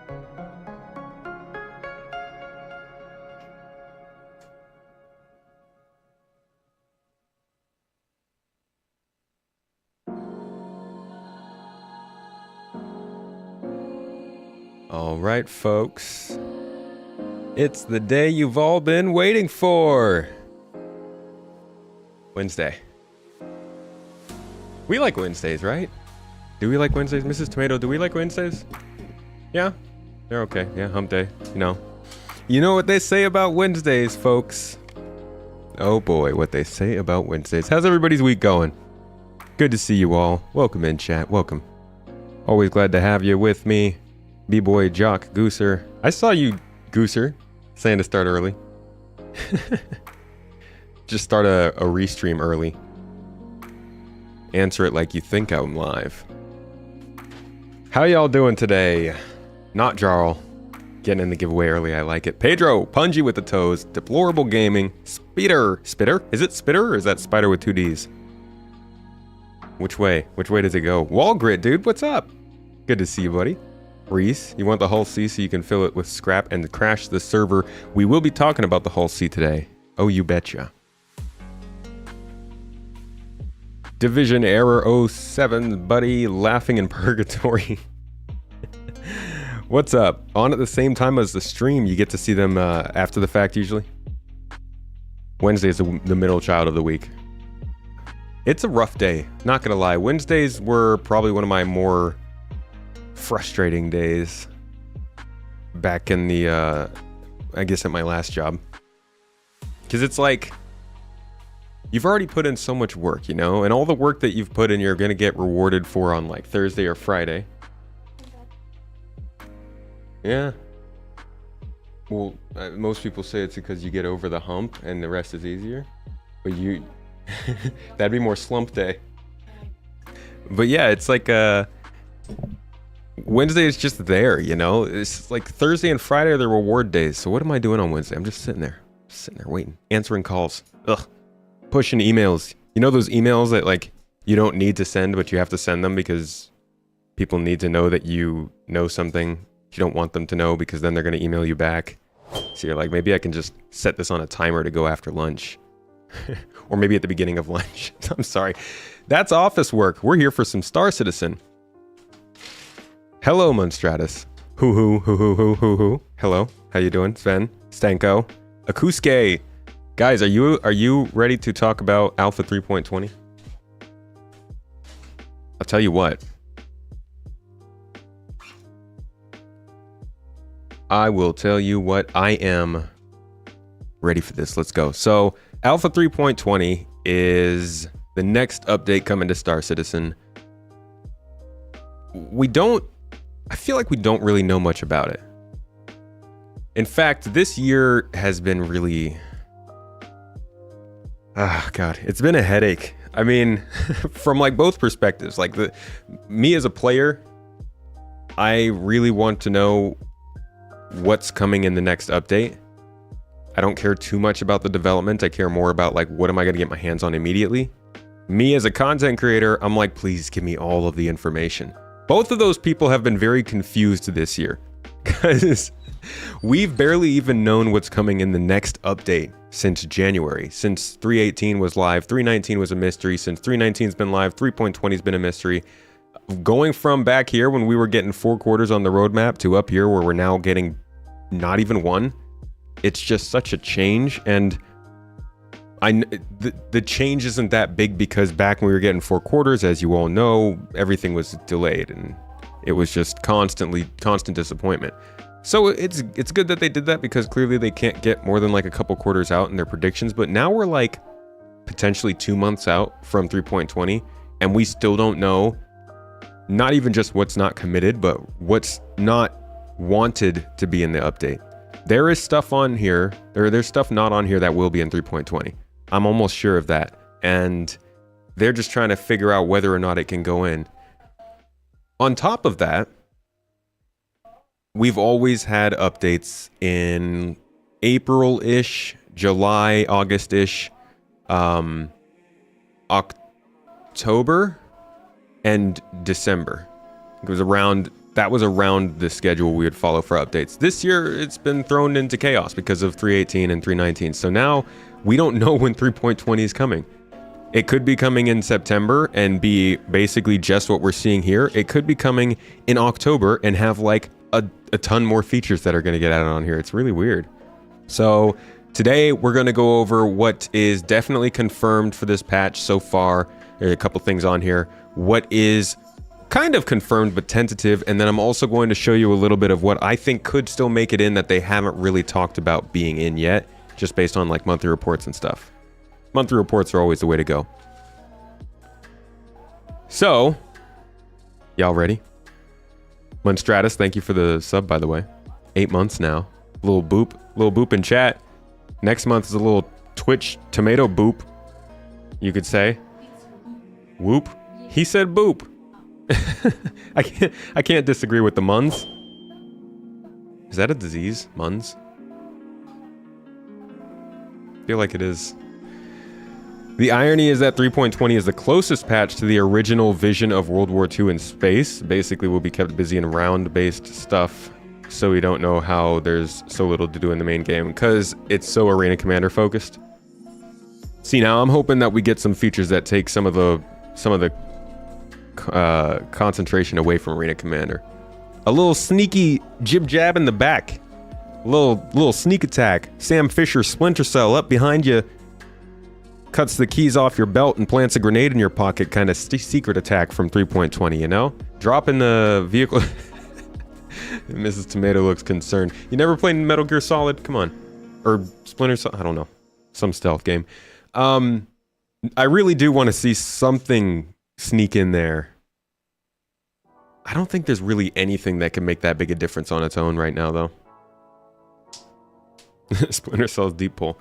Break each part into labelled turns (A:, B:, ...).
A: All right, folks. It's the day you've all been waiting for. Wednesday. We like Wednesdays, right? Do we like Wednesdays? Mrs. Tomato, do we like Wednesdays? Yeah? They're okay. Yeah, hump day. You know what they say about Wednesdays, folks. Oh boy, what they say about Wednesdays. How's everybody's week going? Good to see you all. Welcome in, chat. Welcome. Always glad to have you with me. B-boy, Jock, Gooser. I saw you, Gooser, saying to start early. Just start a restream early. Answer it like you think I'm live. How y'all doing today? Not Jarl. Getting in the giveaway early, I like it. Pedro, Pungy with the toes. Deplorable Gaming. Spitter. Spitter? Is it Spitter or is that Spider with 2 Ds? Which way? Which way does it go? Wallgrit, dude, what's up? Good to see you, buddy. Reese, you want the Hull C so you can fill it with scrap and crash the server. We will be talking about the Hull C today. Oh, you betcha. Division Error 07, buddy, laughing in purgatory. What's up? On at the same time as the stream, you get to see them after the fact usually. Wednesday is the middle child of the week. It's a rough day, not gonna lie. Wednesdays were probably one of my more frustrating days back in the I guess at my last job, because it's like you've already put in so much work, and all the work that you've put in you're gonna get rewarded for on like Thursday or Friday. Yeah, well, most people say it's because you get over the hump and the rest is easier, but you that'd be more slump day. But yeah, it's like Wednesday is just there, It's like Thursday and Friday are the reward days. So what am I doing on Wednesday? I'm just sitting there waiting, answering calls, pushing emails. Those emails that like you don't need to send, but you have to send them because people need to know that you know something you don't want them to know, because then they're going to email you back. So you're like, maybe I can just set this on a timer to go after lunch. Or maybe at the beginning of lunch. I'm sorry. That's office work. We're here for some Star Citizen. Hello, Monstratus. Hoo. Hello. How you doing? Sven, Stanko, Akuske. Guys, are you ready to talk about Alpha 3.20? I'll tell you what. I will tell you what. I am ready for this. Let's go. So, Alpha 3.20 is the next update coming to Star Citizen. I feel like we don't really know much about it. In fact, this year has been really... God, it's been a headache. I mean, from like both perspectives. Like me as a player, I really want to know what's coming in the next update. I don't care too much about the development. I care more about like, what am I going to get my hands on immediately? Me as a content creator, I'm like, please give me all of the information. Both of those people have been very confused this year, because we've barely even known what's coming in the next update since January. Since 3.18 was live, 3.19 was a mystery. Since 3.19's been live, 3.20's been a mystery. Going from back here when we were getting 4 quarters on the roadmap to up here where we're now getting not even 1, it's just such a change. And the change isn't that big, because back when we were getting 4 quarters, as you all know, everything was delayed and it was just constant disappointment. So it's good that they did that, because clearly they can't get more than like a couple quarters out in their predictions. But now we're like potentially 2 months out from 3.20 and we still don't know, not even just what's not committed, but what's not wanted to be in the update. There is stuff on here, there's stuff not on here that will be in 3.20. I'm almost sure of that. And they're just trying to figure out whether or not it can go in. On top of that, we've always had updates in April-ish, July, August-ish, October, and December. It was around that was around the schedule we would follow for updates. This year, it's been thrown into chaos because of 3.18 and 3.19. So now we don't know when 3.20 is coming. It could be coming in September and be basically just what we're seeing here. It could be coming in October and have like a ton more features that are going to get added on here. It's really weird. So today we're going to go over what is definitely confirmed for this patch so far. There are a couple things on here. What is kind of confirmed but tentative, and then I'm also going to show you a little bit of what I think could still make it in that they haven't really talked about being in yet, just based on like monthly reports and stuff. Monthly reports are always the way to go. So, y'all ready? Monstratus, thank you for the sub, by the way. 8 months now. Little boop in chat. Next month is a little Twitch tomato boop, you could say. Whoop. He said boop. I can't disagree with the Muns. Is that a disease? Muns? I feel like it is. The irony is that 3.20 is the closest patch to the original vision of World War II in space. Basically, we'll be kept busy in round-based stuff, so we don't know how there's so little to do in the main game, because it's so Arena Commander focused. See, now I'm hoping that we get some features that take some of the concentration away from Arena Commander. A little sneaky jib-jab in the back. Little sneak attack. Sam Fisher Splinter Cell up behind you. Cuts the keys off your belt and plants a grenade in your pocket, kind of secret attack from 3.20, you know? Drop in the vehicle. Mrs. Tomato looks concerned. You never played Metal Gear Solid? Come on. Or Splinter Cell? I don't know. Some stealth game. I really do want to see something sneak in there. I don't think there's really anything that can make that big a difference on its own right now, though. Splinter Cell's deep pull.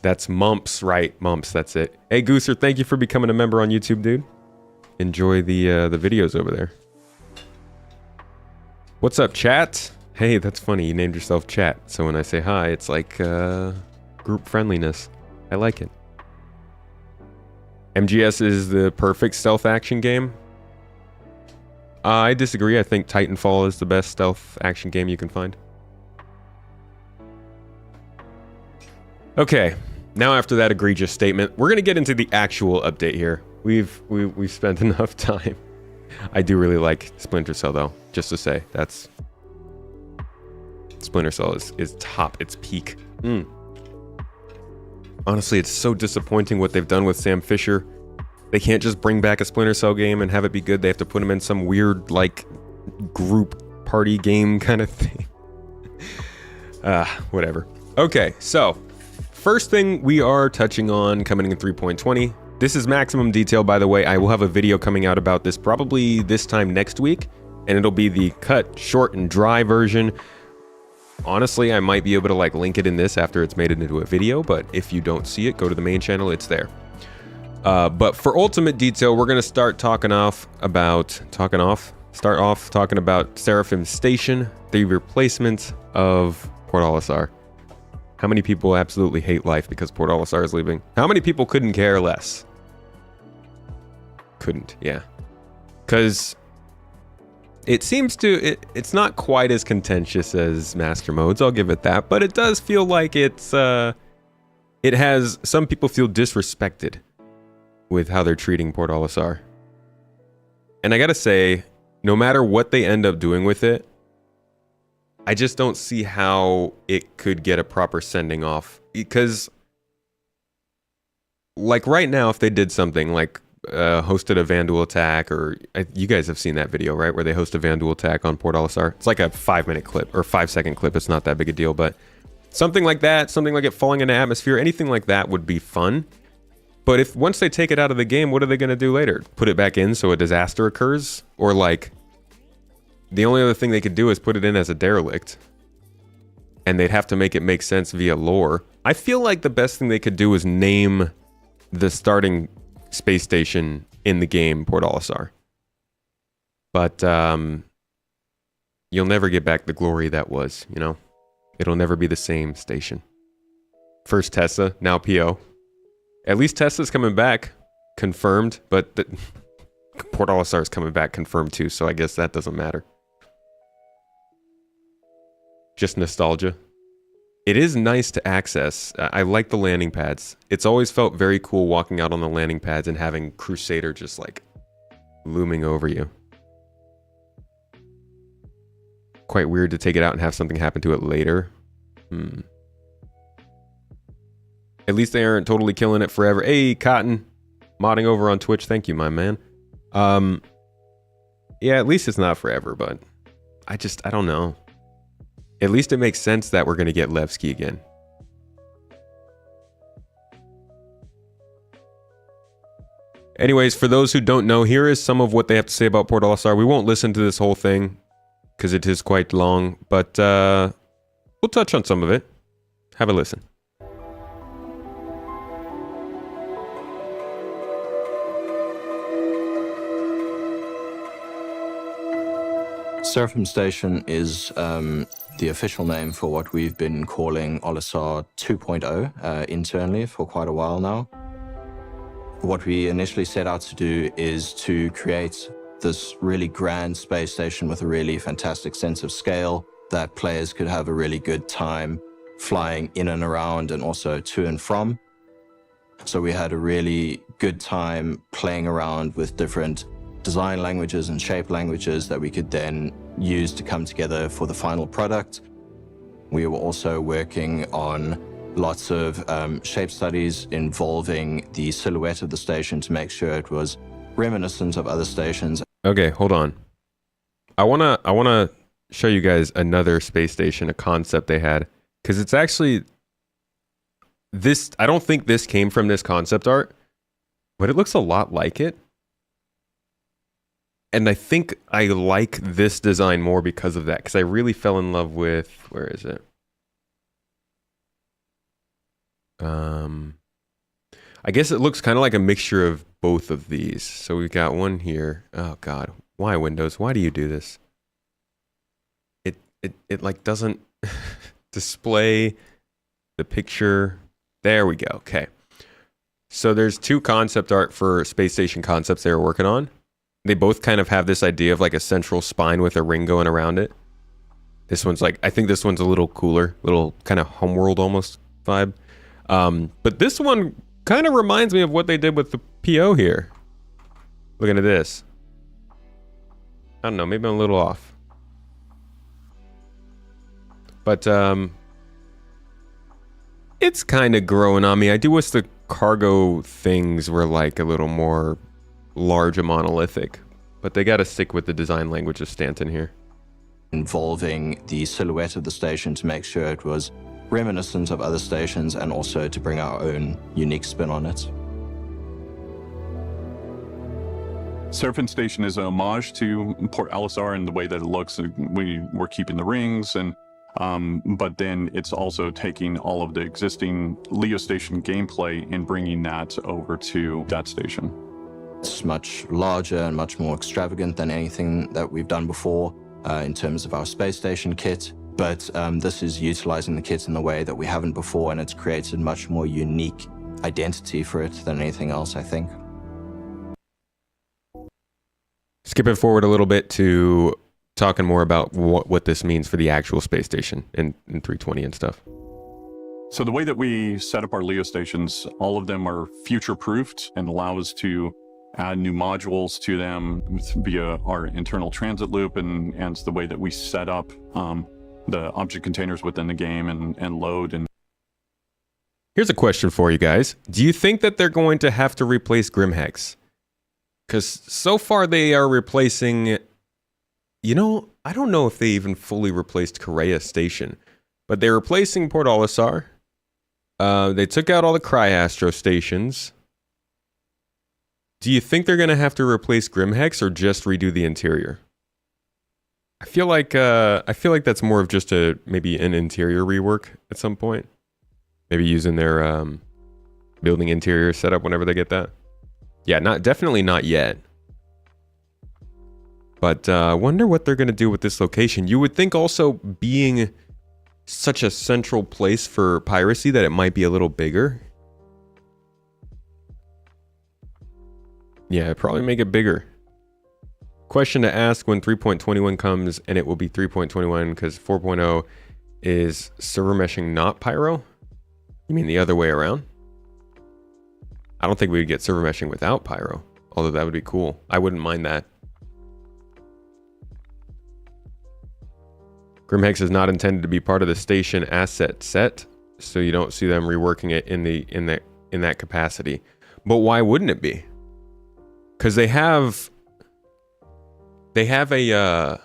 A: That's Mumps, right? Mumps, that's it. Hey, Gooser, thank you for becoming a member on YouTube, dude. Enjoy the videos over there. What's up, chat? Hey, that's funny. You named yourself Chat. So when I say hi, it's like group friendliness. I like it. MGS is the perfect stealth action game. I disagree. I think Titanfall is the best stealth action game you can find. Okay. Now after that egregious statement, we're going to get into the actual update here. We've spent enough time. I do really like Splinter Cell, though, just to say. That's... Splinter Cell is top. It's peak. Honestly, it's so disappointing what they've done with Sam Fisher. They can't just bring back a Splinter Cell game and have it be good. They have to put him in some weird, like, group party game kind of thing. Whatever. Okay, so... First thing we are touching on coming in 3.20. This is maximum detail, by the way. I will have a video coming out about this probably this time next week, and it'll be the cut, short, and dry version. Honestly, I might be able to like link it in this after it's made it into a video, but if you don't see it, go to the main channel, it's there. But for ultimate detail, we're gonna start talking off about Seraphim Station, the replacement of Port Olisar. How many people absolutely hate life because Port Olisar is leaving? How many people couldn't care less? Couldn't, yeah. Because it seems to... It's not quite as contentious as Master Modes, I'll give it that. But it does feel like it's... it has... Some people feel disrespected with how they're treating Port Olisar. And I gotta say, no matter what they end up doing with it, I just don't see how it could get a proper sending off. Because, like right now, if they did something like hosted a Vandal attack, or you guys have seen that video, right? Where they host a Vandal attack on Port Olisar. It's like a 5-minute clip or 5-second clip. It's not that big a deal, but something like that, something like it falling into atmosphere, anything like that would be fun. But if once they take it out of the game, what are they going to do later? Put it back in so a disaster occurs? Or like... The only other thing they could do is put it in as a derelict. And they'd have to make it make sense via lore. I feel like the best thing they could do is name the starting space station in the game Port Olisar. But you'll never get back the glory that was, you know? It'll never be the same station. First Tessa, now PO. At least Tessa's coming back. Confirmed, but... Port Olisar is coming back confirmed too, so I guess that doesn't matter. Just nostalgia. It is nice to access. I like the landing pads. It's always felt very cool walking out on the landing pads and having Crusader just like looming over you. Quite weird to take it out and have something happen to it later. At least they aren't totally killing it forever. Hey, Cotton, modding over on Twitch. Thank you, my man. Yeah, at least it's not forever, but I don't know. At least it makes sense that we're going to get Levski again. Anyways, for those who don't know, here is some of what they have to say about Port Olisar. We won't listen to this whole thing because it is quite long, but we'll touch on some of it. Have a listen.
B: Seraphim Station is the official name for what we've been calling Olisar 2.0 internally for quite a while now. What we initially set out to do is to create this really grand space station with a really fantastic sense of scale that players could have a really good time flying in and around and also to and from. So we had a really good time playing around with different design languages and shape languages that we could then use to come together for the final product. We were also working on lots of shape studies involving the silhouette of the station to make sure it was reminiscent of other stations.
A: Okay, hold on. I wanna show you guys another space station, a concept they had, because it's actually this. I don't think this came from this concept art, but it looks a lot like it. And I think I like this design more because of that, because I really fell in love with, where is it? I guess it looks kind of like a mixture of both of these. So we've got one here. Oh God, why Windows? Why do you do this? It like doesn't display the picture. There we go. Okay. So there's two concept art for space station concepts they were working on. They both kind of have this idea of like a central spine with a ring going around it. This one's like, I think this one's a little cooler, little kind of homeworld almost vibe. But this one kind of reminds me of what they did with the PO here. Looking at this. I don't know, maybe I'm a little off. But it's kind of growing on me. I do wish the cargo things were like a little more large and monolithic, but they got to stick with the design language of Stanton here.
B: Involving the silhouette of the station to make sure it was reminiscent of other stations and also to bring our own unique spin on it.
C: Seraphim Station is a homage to Port Olisar in the way that it looks. We're keeping the rings, and but then it's also taking all of the existing Leo Station gameplay and bringing that over to that station.
B: It's much larger and much more extravagant than anything that we've done before in terms of our space station kit. But this is utilizing the kit in the way that we haven't before, and it's created much more unique identity for it than anything else, I think.
A: Skipping forward a little bit to talking more about what this means for the actual space station in 320 and stuff.
C: So the way that we set up our Leo stations, all of them are future-proofed and allow us to add new modules to them via our internal transit loop, and the way that we set up the object containers within the game and load. And
A: here's a question for you guys. Do you think that they're going to have to replace Grimhex? Because so far they are replacing, you know, I don't know if they even fully replaced Korea Station, but they're replacing Port Olisar. They took out all the Cryastro stations. Do you think they're going to have to replace Grimhex or just redo the interior? I feel like that's more of just maybe an interior rework at some point. Maybe using their building interior setup whenever they get that. Yeah, definitely not yet. But I wonder what they're going to do with this location. You would think also being such a central place for piracy that it might be a little bigger. Yeah, probably make it bigger. Question to ask when 3.21 comes, and it will be 3.21 because 4.0 is server meshing, not pyro. You mean the other way around? I don't think we'd get server meshing without pyro, although that would be cool. I wouldn't mind that. Grimhex is not intended to be part of the station asset set, so you don't see them reworking it in that capacity. But why wouldn't it be? Because they have a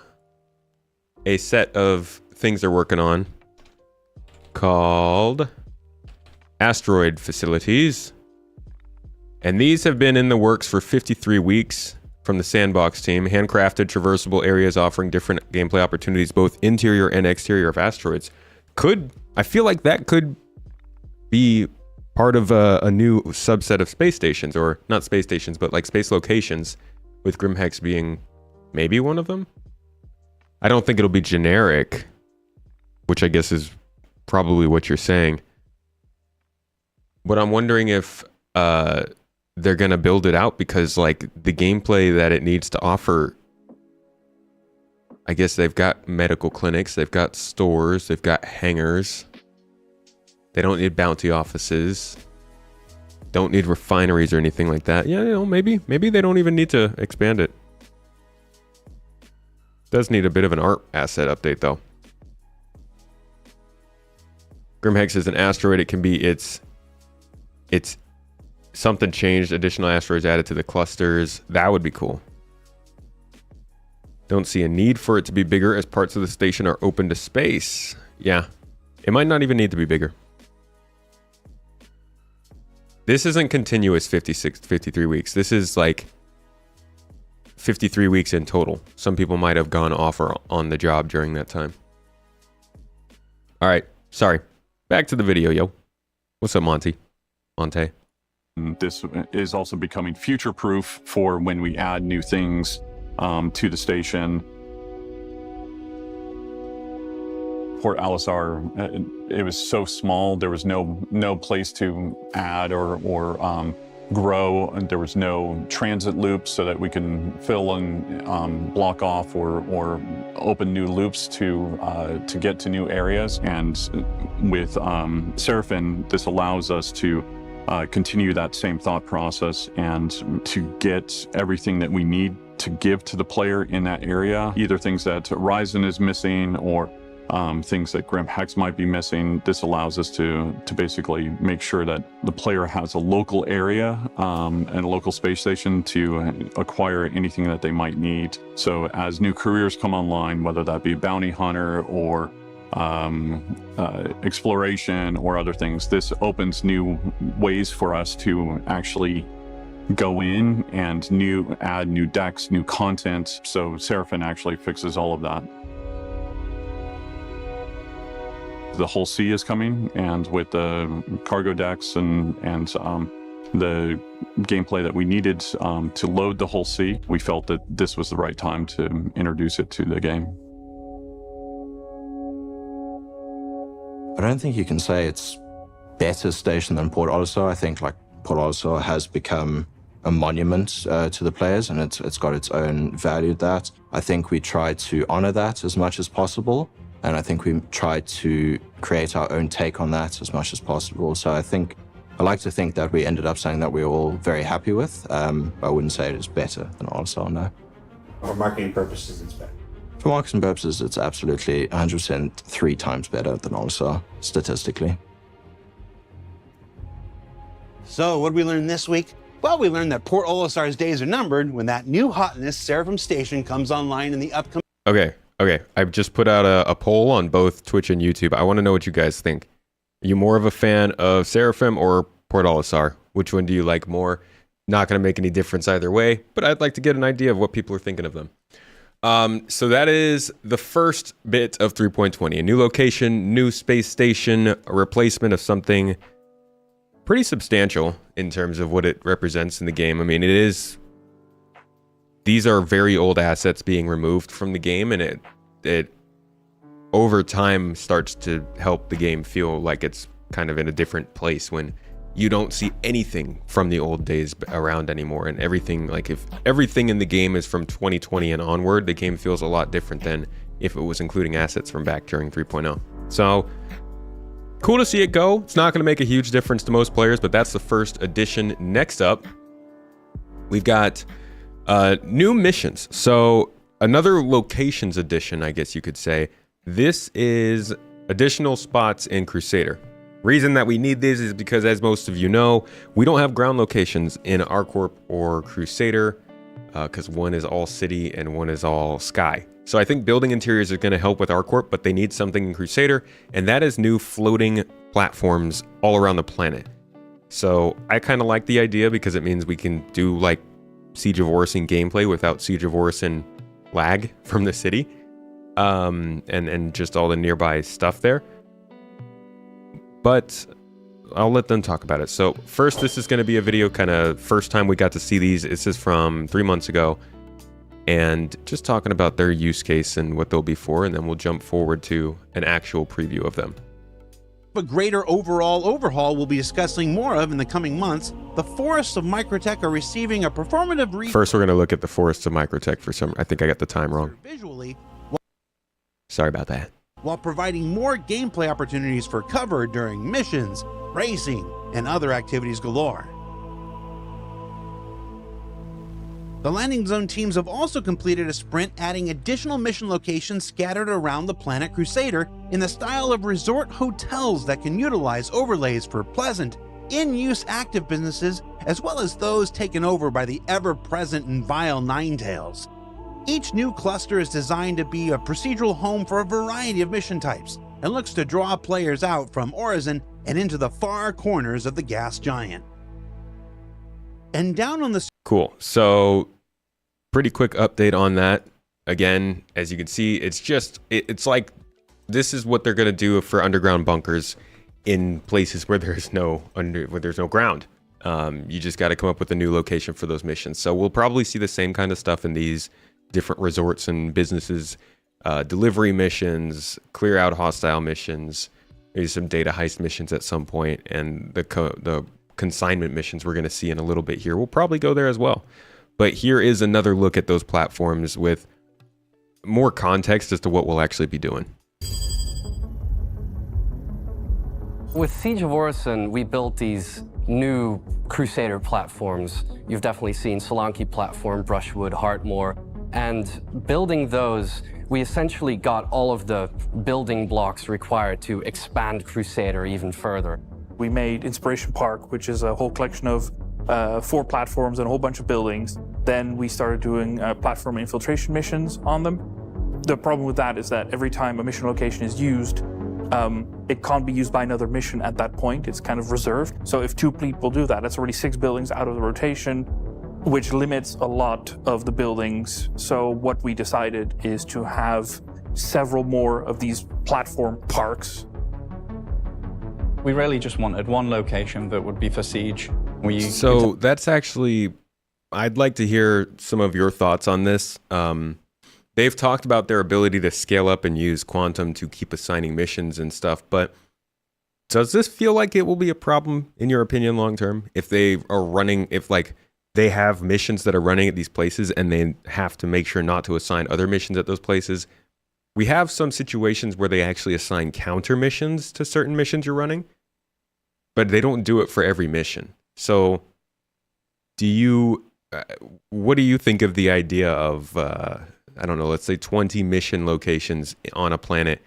A: set of things they're working on called asteroid facilities, and these have been in the works for 53 weeks from the Sandbox team. Handcrafted traversable areas offering different gameplay opportunities, both interior and exterior of asteroids. I feel like that could be part of a new subset of space stations, or not space stations, but like space locations, with Grimhex being maybe one of them. I don't think it'll be generic, which I guess is probably what you're saying. But I'm wondering if they're going to build it out, because like the gameplay that it needs to offer, I guess they've got medical clinics, they've got stores, they've got hangars. They don't need bounty offices, don't need refineries or anything like that. Yeah, you know, maybe they don't even need to expand it. Does need a bit of an art asset update though. Grimhex is an asteroid. It can be it's something changed, additional asteroids added to the clusters. That would be cool. Don't see a need for it to be bigger as parts of the station are open to space. Yeah, it might not even need to be bigger. This isn't continuous 53 weeks. This is like 53 weeks in total. Some people might have gone off or on the job during that time. All right, sorry. Back to the video, yo. What's up, Monte?
C: This is also becoming future-proof for when we add new things to the station. Port Alisar, it was so small. There was no place to add or grow, and there was no transit loops so that we can fill and block off or open new loops to get to new areas. And with Seraphim, this allows us to continue that same thought process and to get everything that we need to give to the player in that area, either things that Ryzen is missing or things that Grimhex might be missing. This allows us to basically make sure that the player has a local area and a local space station to acquire anything that they might need. So as new careers come online, whether that be bounty hunter or exploration or other things, this opens new ways for us to actually go in and add new decks, new content. So Seraphim actually fixes all of that. The whole sea is coming, and with the cargo decks and the gameplay that we needed to load the whole sea, we felt that this was the right time to introduce it to the game.
B: I don't think you can say it's better station than Port Olisar. I think like Port Olisar has become a monument to the players, and it's got its own value. That I think we try to honor that as much as possible. And I think we tried to create our own take on that as much as possible. So I like to think that we ended up saying that we were all very happy with. I wouldn't say it is better than Olisar, no.
D: For marketing purposes, it's better.
B: For marketing purposes, it's absolutely 100% 3 times better than Olisar, statistically.
D: So what did we learn this week? Well, we learned that Port Olisar's days are numbered when that new hotness Seraphim Station comes online in the upcoming...
A: Okay, I've just put out a poll on both Twitch and YouTube. I want to know what you guys think. Are you more of a fan of Seraphim or Port Olisar? Which one do you like more? Not going to make any difference either way, but I'd like to get an idea of what people are thinking of them. So that is the first bit of 3.20. A new location, new space station, a replacement of something pretty substantial in terms of what it represents in the game. I mean, these are very old assets being removed from the game, and it over time starts to help the game feel like it's kind of in a different place when you don't see anything from the old days around anymore. And everything, like if everything in the game is from 2020 and onward, the game feels a lot different than if it was including assets from back during 3.0. So cool to see it go. It's not going to make a huge difference to most players, but that's the first edition. Next up, we've got new missions. So another locations edition, I guess you could say. This is additional spots in Crusader. Reason that we need these is because, as most of you know, we don't have ground locations in ArcCorp or Crusader because one is all city and one is all sky. So I think building interiors is going to help with ArcCorp, but they need something in Crusader, and that is new floating platforms all around the planet. So I kind of like the idea because it means we can do like Siege of Orison gameplay without Siege of Orison lag from the city, and just all the nearby stuff there. But I'll let them talk about it. So first, this is going to be a video kind of first time we got to see these. This is from 3 months ago, and just talking about their use case and what they'll be for, and then we'll jump forward to an actual preview of them.
D: A greater overall overhaul we'll be discussing more of in the coming months. The forests of Microtech are receiving a performative
A: First, we're going to look at the forests of Microtech for some. I think I got the time wrong.
D: Visually,
A: sorry about that.
D: While providing more gameplay opportunities for cover during missions, racing, and other activities galore. The landing zone teams have also completed a sprint adding additional mission locations scattered around the planet Crusader in the style of resort hotels that can utilize overlays for pleasant, in-use active businesses as well as those taken over by the ever-present and vile Ninetails. Each new cluster is designed to be a procedural home for a variety of mission types and looks to draw players out from Orison and into the far corners of the gas giant. And down on the...
A: Cool. So pretty quick update on that. Again, as you can see, it's just, it's like, this is what they're going to do for underground bunkers in places where there's no ground. You just got to come up with a new location for those missions. So we'll probably see the same kind of stuff in these different resorts and businesses, delivery missions, clear out hostile missions, maybe some data heist missions at some point, and the consignment missions we're going to see in a little bit here. We'll probably go there as well. But here is another look at those platforms with more context as to what we'll actually be doing.
E: With Siege of Orison, we built these new Crusader platforms. You've definitely seen Solanke platform, Brushwood, Heartmoor. And building those, we essentially got all of the building blocks required to expand Crusader even further.
F: We made Inspiration Park, which is a whole collection of 4 platforms and a whole bunch of buildings. Then we started doing platform infiltration missions on them. The problem with that is that every time a mission location is used, it can't be used by another mission at that point. It's kind of reserved. So if 2 people do that, that's already 6 buildings out of the rotation, which limits a lot of the buildings. So what we decided is to have several more of these platform parks.
G: We really just wanted one location that would be for Siege.
A: So that's actually, I'd like to hear some of your thoughts on this. They've talked about their ability to scale up and use Quantum to keep assigning missions and stuff, but does this feel like it will be a problem, in your opinion, long term? If they are running, if like they have missions that are running at these places and they have to make sure not to assign other missions at those places. We have some situations where they actually assign counter missions to certain missions you're running, but they don't do it for every mission. So what do you think of the idea of, I don't know, let's say 20 mission locations on a planet,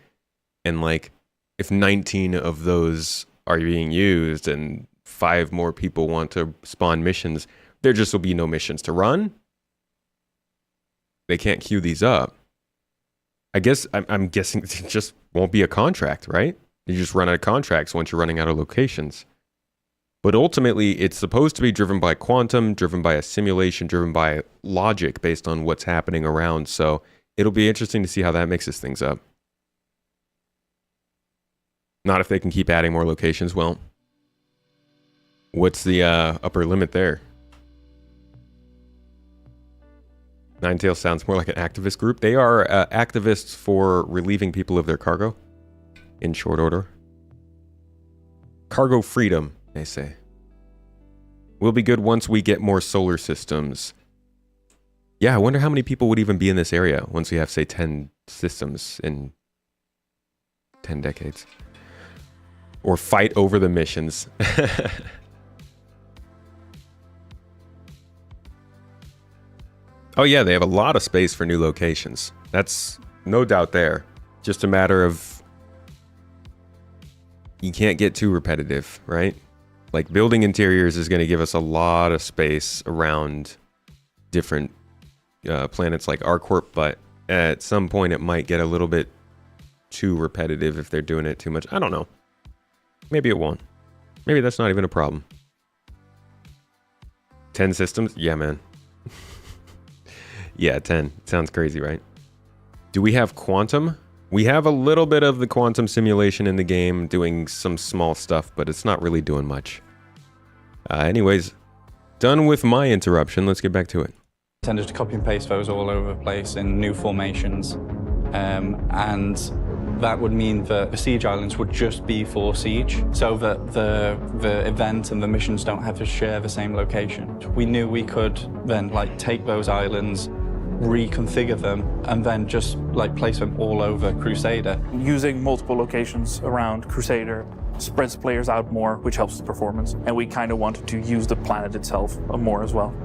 A: and like if 19 of those are being used and 5 more people want to spawn missions, there just will be no missions to run. They can't queue these up. I guess I'm guessing it just won't be a contract, right? You just run out of contracts once you're running out of locations. But ultimately, it's supposed to be driven by quantum, driven by a simulation, driven by logic based on what's happening around. So it'll be interesting to see how that mixes things up. Not if they can keep adding more locations. Well, what's the upper limit there? Ninetail sounds more like an activist group. They are activists for relieving people of their cargo in short order. Cargo freedom, they say. Will be good once we get more solar systems. Yeah, I wonder how many people would even be in this area once we have, say, 10 systems in 10 decades. Or fight over the missions. Oh yeah, they have a lot of space for new locations. That's no doubt there. Just a matter of you can't get too repetitive, right? Like building interiors is going to give us a lot of space around different planets like ArcCorp, but at some point it might get a little bit too repetitive if they're doing it too much. I don't know. Maybe it won't. Maybe that's not even a problem. 10 systems? Yeah, man. Yeah, 10. Sounds crazy, right? Do we have quantum? We have a little bit of the quantum simulation in the game, doing some small stuff, but it's not really doing much. Anyways, done with my interruption. Let's get back to it.
G: Tended to copy and paste those all over the place in new formations, and that would mean that the siege islands would just be for siege, so that the event and the missions don't have to share the same location. We knew we could then like take those islands, reconfigure them, and then just like place them all over Crusader.
F: Using multiple locations around Crusader spreads players out more, which helps the performance. And we kind of wanted to use the planet itself more as well.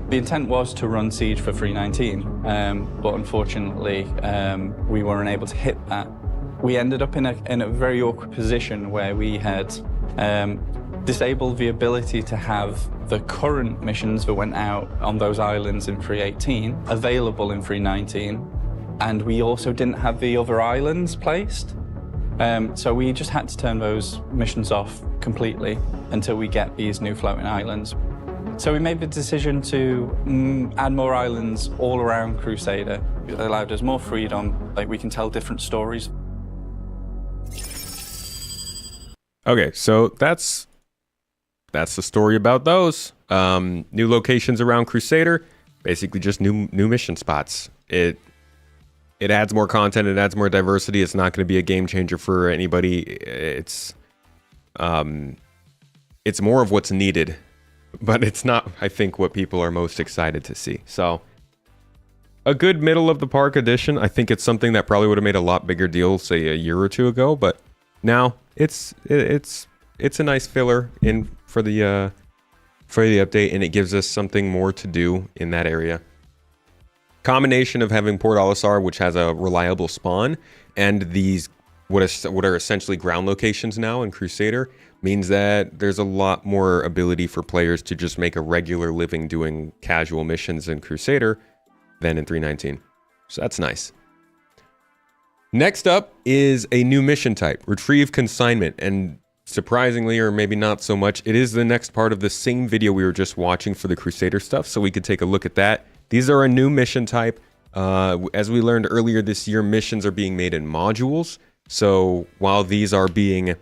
G: The intent was to run Siege for 319, but unfortunately we weren't able to hit that. We ended up in a very awkward position where we had disabled the ability to have the current missions that went out on those islands in 318 available in 319, and we also didn't have the other islands placed. So we just had to turn those missions off completely until we get these new floating islands. So we made the decision to add more islands all around Crusader. It allowed us more freedom, like we can tell different stories.
A: Okay, so that's the story about those. New locations around Crusader, basically just new mission spots. It adds more content, it adds more diversity. It's not going to be a game changer for anybody. It's more of what's needed, but it's not, I think, what people are most excited to see. So a good middle of the park addition. I think it's something that probably would have made a lot bigger deal, say, a year or two ago, but now it's a nice filler in for the update, and it gives us something more to do in that area. Combination of having Port Olisar, which has a reliable spawn, and these what are essentially ground locations now in Crusader, means that there's a lot more ability for players to just make a regular living doing casual missions in Crusader than in 319. So that's nice. Next up is a new mission type, Retrieve Consignment, and surprisingly, or maybe not so much, it is the next part of the same video we were just watching for the Crusader stuff, so we could take a look at that. These are a new mission type. As we learned earlier this year, missions are being made in modules, so while these are being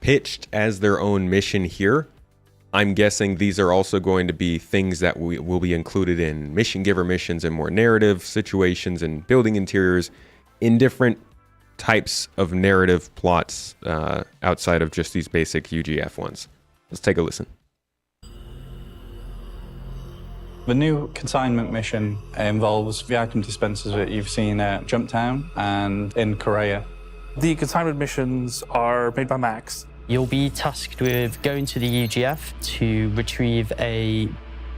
A: pitched as their own mission here, I'm guessing these are also going to be things that will be included in mission giver missions and more narrative situations and building interiors in different types of narrative plots outside of just these basic UGF ones. Let's take a listen.
G: The new consignment mission involves the item dispensers that you've seen at Jumptown and in Korea.
F: The consignment missions are made by Max.
H: You'll be tasked with going to the UGF to retrieve a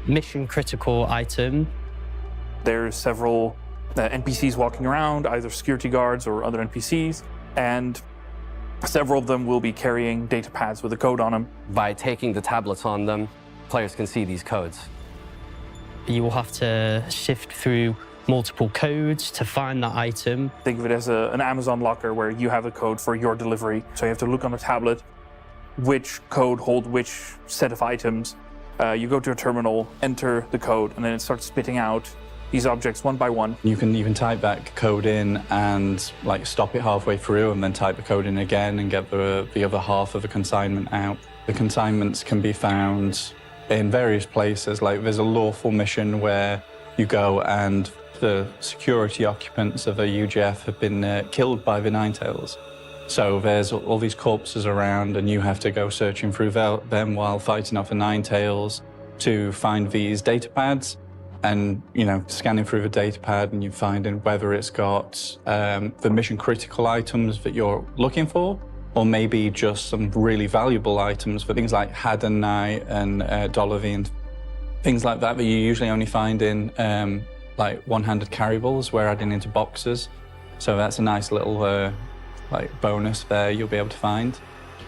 H: mission-critical item.
F: There's several NPCs walking around, either security guards or other NPCs, and several of them will be carrying data pads with a code on them.
E: By taking the tablets on them, players can see these codes.
H: You will have to sift through multiple codes to find that item.
F: Think of it as an Amazon locker where you have a code for your delivery. So you have to look on a tablet, which code hold which set of items. You go to a terminal, enter the code, and then it starts spitting out these objects one by one.
G: You can even type that code in and like stop it halfway through and then type the code in again and get the other half of the consignment out. The consignments can be found in various places. Like there's a lawful mission where you go and the security occupants of a UGF have been killed by the Ninetails. So there's all these corpses around, and you have to go searching through them while fighting off the Ninetales to find these data pads. And, scanning through the data pad, and you're finding whether it's got the mission critical items that you're looking for, or maybe just some really valuable items for things like Hadanai and Dolavi and things like that you usually only find in like one-handed carryballs. We're adding into boxes. So that's a nice little bonus there you'll be able to find.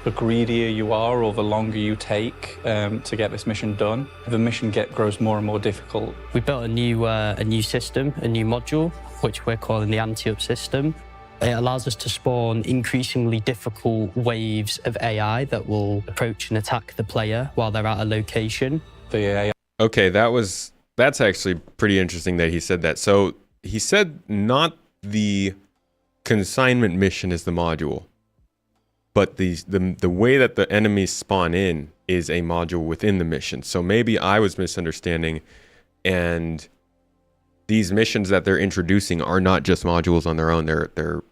G: The greedier you are, or the longer you take to get this mission done, the mission grows more and more difficult.
H: We built a new system, a new module, which we're calling the anti-up system. It allows us to spawn increasingly difficult waves of AI that will approach and attack the player while they're at a location.
G: The AI.
A: Okay, that's actually pretty interesting that he said that. So he said not the consignment mission is the module, but the way that the enemies spawn in is a module within the mission. So maybe I was misunderstanding, and these missions that they're introducing are not just modules on their own. They're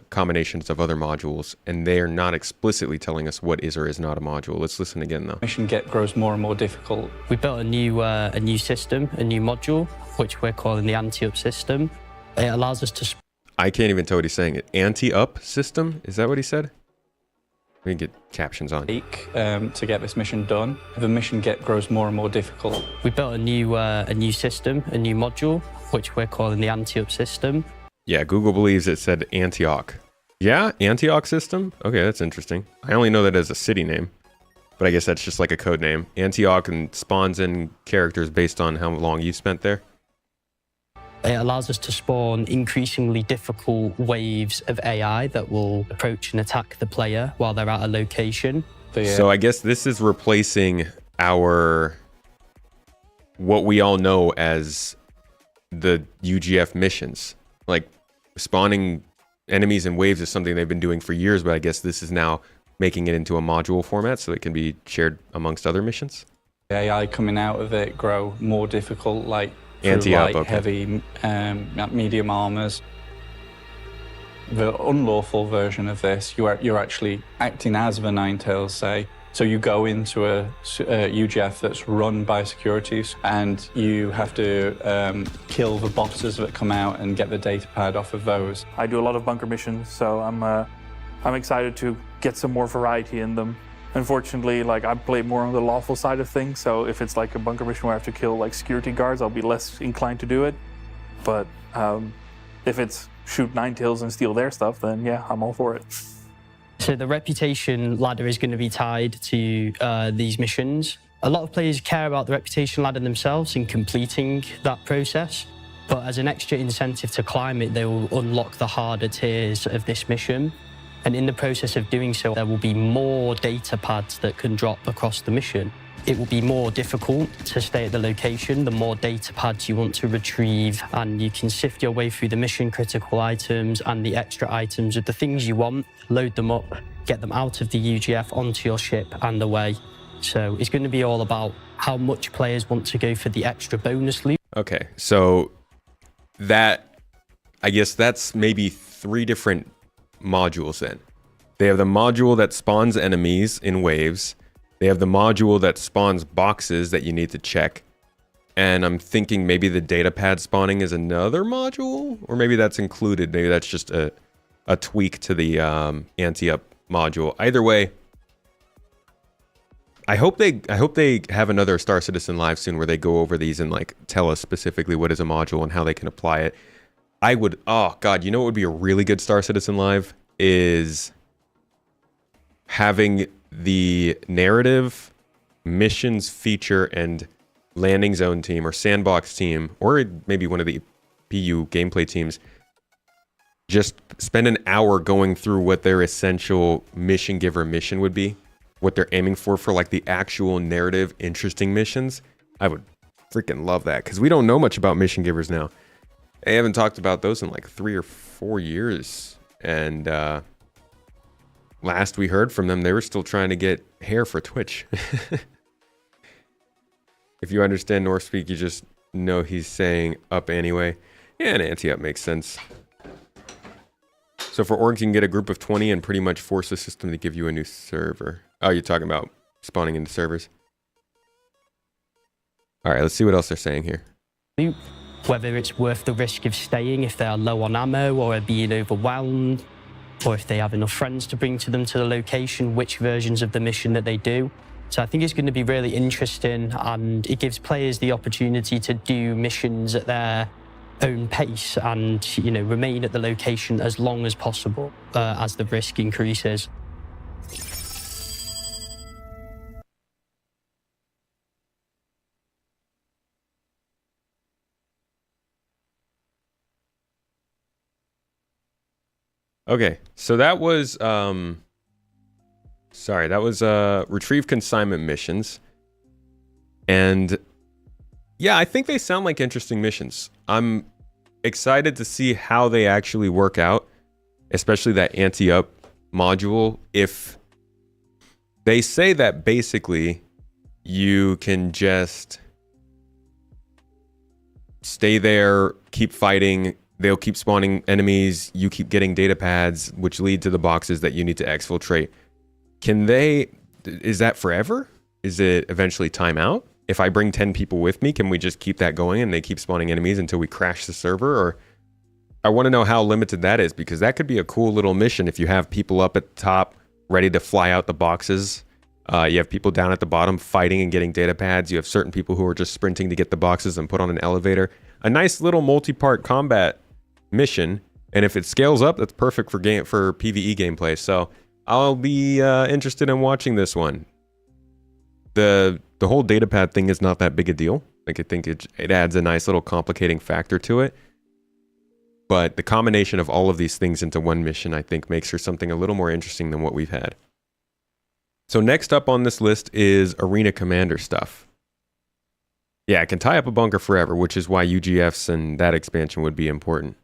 A: combinations of other modules, and they are not explicitly telling us what is or is not a module. Let's listen again, though.
G: Mission grows more and more difficult.
H: We built a new system, a new module, which we're calling the anti-up system. It allows us to...
A: I can't even tell what he's saying. Anti-up system? Is that what he said? Let me get captions on.
G: To get this mission done, the mission grows more and more difficult.
H: We built a new system, a new module, which we're calling the anti-up system.
A: Yeah, Google believes it said Antioch. Yeah, Antioch system? Okay, that's interesting. I only know that as a city name, but I guess that's just like a code name. Antioch and spawns in characters based on how long you spent there.
H: It allows us to spawn increasingly difficult waves of AI that will approach and attack the player while they're at a location.
A: So I guess this is replacing what we all know as the UGF missions. Like, spawning enemies in waves is something they've been doing for years, but I guess this is now making it into a module format so it can be shared amongst other missions.
G: AI coming out of it grow more difficult, like
A: Anti-up,
G: through,
A: okay.
G: Heavy, medium armors. The unlawful version of this, you're actually acting as the Ninetales, say. So you go into a UGF that's run by securities, and you have to kill the bosses that come out and get the data pad off of those.
F: I do a lot of bunker missions, so I'm excited to get some more variety in them. Unfortunately, I play more on the lawful side of things, so if it's like a bunker mission where I have to kill security guards, I'll be less inclined to do it. But if it's shoot Ninetales and steal their stuff, then yeah, I'm all for it.
H: So the reputation ladder is going to be tied to these missions. A lot of players care about the reputation ladder themselves in completing that process, but as an extra incentive to climb it, they will unlock the harder tiers of this mission. And in the process of doing so, there will be more data pads that can drop across the mission. It will be more difficult to stay at the location, the more data pads you want to retrieve, and you can sift your way through the mission critical items and the extra items of the things you want, load them up, get them out of the UGF onto your ship and away. So it's going to be all about how much players want to go for the extra bonus loot.
A: Okay, so I guess that's maybe 3 different modules then. They have the module that spawns enemies in waves. They have the module that spawns boxes that you need to check. And I'm thinking maybe the data pad spawning is another module, or maybe that's included. Maybe that's just a tweak to the anti-up module. Either way, I hope they have another Star Citizen Live soon where they go over these and tell us specifically what is a module and how they can apply it. Oh God, you know what would be a really good Star Citizen Live is having the narrative, missions, feature, and landing zone team or sandbox team, or maybe one of the PU gameplay teams, just spend an hour going through what their essential mission giver mission would be, what they're aiming for the actual narrative, interesting missions. I would freaking love that, because we don't know much about mission givers now. They haven't talked about those in 3 or 4 years. And last we heard from them, they were still trying to get hair for Twitch. If you understand Norse speak, you just know he's saying up anyway. Yeah, an anti-up makes sense. So for orgs, you can get a group of 20 and pretty much force the system to give you a new server. Oh, you're talking about spawning into servers. All right, let's see what else they're saying here.
H: Whether it's worth the risk of staying if they are low on ammo or are being overwhelmed, or if they have enough friends to bring to them to the location, which versions of the mission that they do. So I think it's going to be really interesting, and it gives players the opportunity to do missions at their own pace and, you know, remain at the location as long as possible as the risk increases.
A: Okay, so that was retrieve consignment missions. And yeah, I think they sound like interesting missions. I'm excited to see how they actually work out, especially that anti-up module. If they say that basically you can just stay there, keep fighting, they'll keep spawning enemies, you keep getting data pads, which lead to the boxes that you need to exfiltrate. Is that forever? Is it eventually time out? If I bring 10 people with me, can we just keep that going and they keep spawning enemies until we crash the server? Or I want to know how limited that is, because that could be a cool little mission if you have people up at the top ready to fly out the boxes. You have people down at the bottom fighting and getting data pads. You have certain people who are just sprinting to get the boxes and put on an elevator. A nice little multi-part combat mission, and if it scales up, that's perfect for PvE gameplay. So I'll be interested in watching this one. The whole datapad thing is not that big a deal. Like, I think it adds a nice little complicating factor to it, but the combination of all of these things into one mission, I think, makes her something a little more interesting than what we've had. So next up on this list is Arena Commander stuff. Yeah, it can tie up a bunker forever, which is why UGFs and that expansion would be important.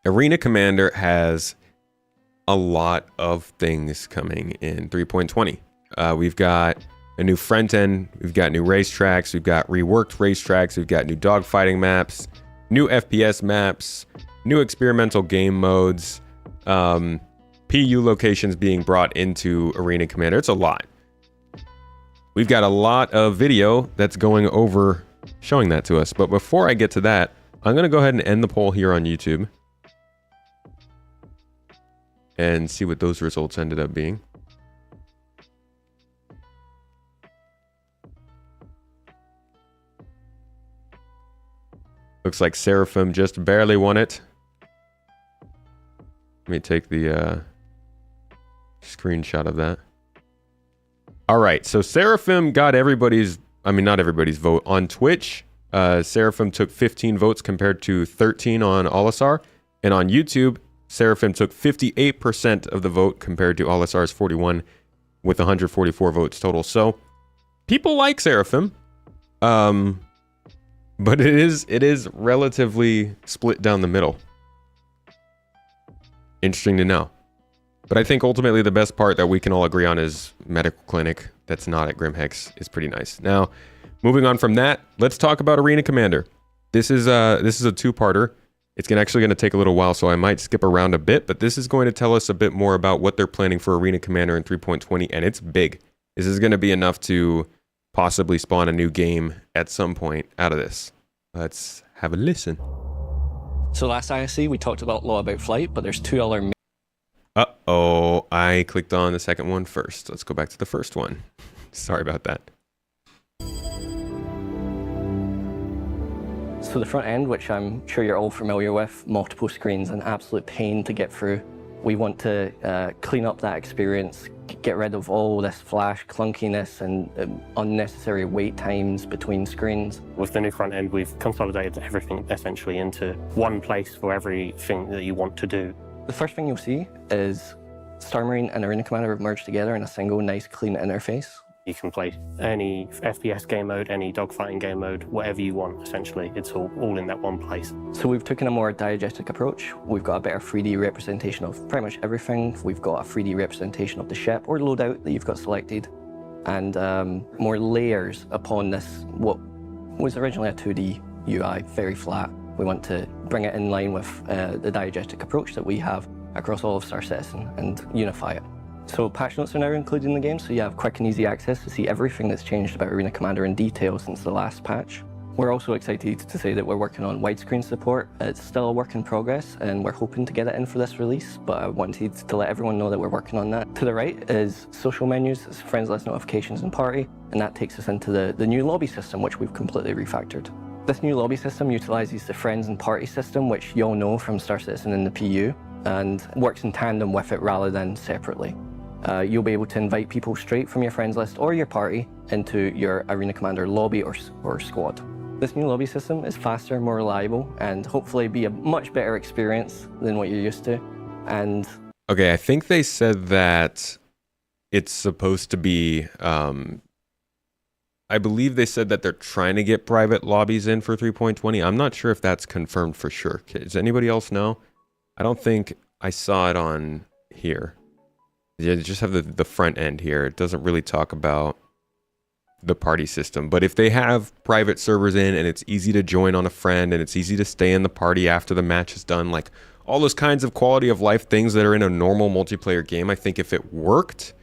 A: Arena Commander has a lot of things coming in 3.20. We've got a new front end, we've got new racetracks, we've got reworked racetracks, we've got new dogfighting maps, new FPS maps, new experimental game modes, PU locations being brought into Arena Commander. It's a lot. We've got a lot of video that's going over showing that to us. But before I get to that, I'm going to go ahead and end the poll here on YouTube and see what those results ended up being. Looks like Seraphim just barely won it. Let me take the screenshot of that. All right, so Seraphim got not everybody's vote. On Twitch, Seraphim took 15 votes compared to 13 on Olisar. And on YouTube, Seraphim took 58% of the vote compared to Olisar's 41, with 144 votes total. So people like Seraphim, but it is relatively split down the middle. Interesting to know. But I think ultimately the best part that we can all agree on is medical clinic that's not at Grimhex is pretty nice. Now, moving on from that, let's talk about Arena Commander. This is a two-parter. It's actually going to take a little while, so I might skip around a bit, but this is going to tell us a bit more about what they're planning for Arena Commander in 3.20, and it's big. This is going to be enough to possibly spawn a new game at some point out of this. Let's have a listen.
I: So last ISE, we talked a lot about flight, but there's two other...
A: Uh-oh, I clicked on the second one first. Let's go back to the first one. Sorry about that.
I: So the front end, which I'm sure you're all familiar with, multiple screens, an absolute pain to get through. We want to clean up that experience, get rid of all this flash clunkiness and unnecessary wait times between screens.
J: With the new front end, we've consolidated everything essentially into one place for everything that you want to do.
I: The first thing you'll see is Star Marine and Arena Commander have merged together in a single nice clean interface.
J: You can play any FPS game mode, any dogfighting game mode, whatever you want, essentially. It's all in that one place.
I: So we've taken a more diegetic approach. We've got a better 3D representation of pretty much everything. We've got a 3D representation of the ship or loadout that you've got selected, and more layers upon this, what was originally a 2D UI, very flat. We want to bring it in line with the diegetic approach that we have across all of Star Citizen and unify it. So patch notes are now included in the game, so you have quick and easy access to see everything that's changed about Arena Commander in detail since the last patch. We're also excited to say that we're working on widescreen support. It's still a work in progress, and we're hoping to get it in for this release, but I wanted to let everyone know that we're working on that. To the right is social menus, it's friends list, notifications, and party, and that takes us into the new lobby system, which we've completely refactored. This new lobby system utilizes the friends and party system, which you all know from Star Citizen and the PU, and works in tandem with it rather than separately. You'll be able to invite people straight from your friends list or your party into your Arena Commander lobby or squad. This new lobby system is faster, more reliable, and hopefully be a much better experience than what you're used to. And
A: okay, I think they said that it's supposed to be, I believe they said that they're trying to get private lobbies in for 3.20. I'm not sure if that's confirmed for sure. Does anybody else know? I don't think I saw it on here. Yeah, they just have the front end here. It doesn't really talk about the party system, but if they have private servers in and it's easy to join on a friend and it's easy to stay in the party after the match is done, like all those kinds of quality of life things that are in a normal multiplayer game, I think if it worked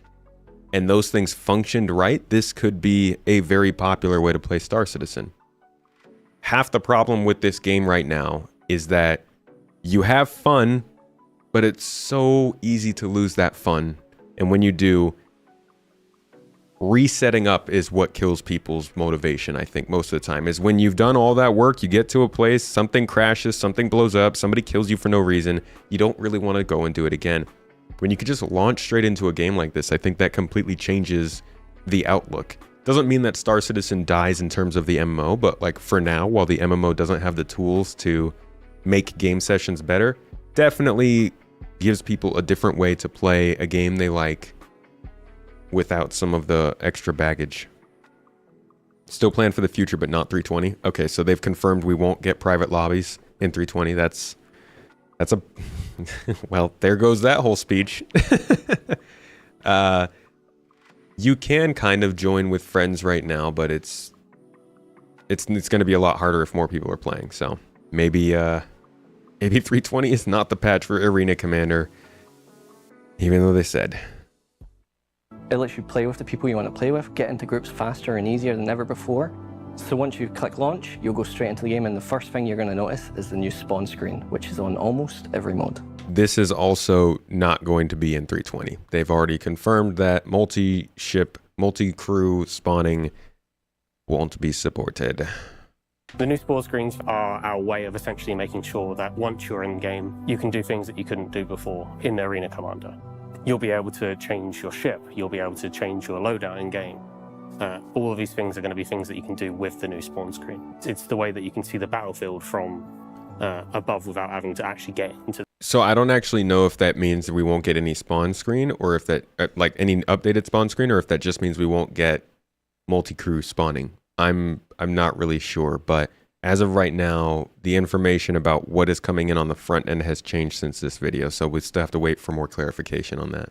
A: and those things functioned right, this could be a very popular way to play Star Citizen. Half the problem with this game right now is that you have fun, but it's so easy to lose that fun, and when you do, resetting up is what kills people's motivation, I think, most of the time. Is when you've done all that work, you get to a place, something crashes, something blows up, somebody kills you for no reason, you don't really want to go and do it again. When you could just launch straight into a game like this, I think that completely changes the outlook. Doesn't mean that Star Citizen dies in terms of the MMO, but like for now, while the MMO doesn't have the tools to make game sessions better, definitely gives people a different way to play a game they like without some of the extra baggage. Still planned for the future, but not 320. Okay, so they've confirmed we won't get private lobbies in 320. That's a well, there goes that whole speech. You can kind of join with friends right now, but it's going to be a lot harder if more people are playing. So maybe 320 is not the patch for Arena Commander, even though they said.
I: it lets you play with the people you want to play with, get into groups faster and easier than ever before. So once you click launch, you'll go straight into the game, and the first thing you're going to notice is the new spawn screen, which is on almost every mode.
A: This is also not going to be in 320. They've already confirmed that multi-ship, multi-crew spawning won't be supported.
J: The new spawn screens are our way of essentially making sure that once you're in game, you can do things that you couldn't do before in the Arena Commander. You'll be able to change your ship, you'll be able to change your loadout in game. All of these things are going to be things that you can do with the new spawn screen. It's the way that you can see the battlefield from above without having to actually get into.
A: So I don't actually know if that means that we won't get any spawn screen, or if that like any updated spawn screen, or if that just means we won't get multi-crew spawning. I'm not really sure, but as of right now, the information about what is coming in on the front end has changed since this video, so we still have to wait for more clarification on that.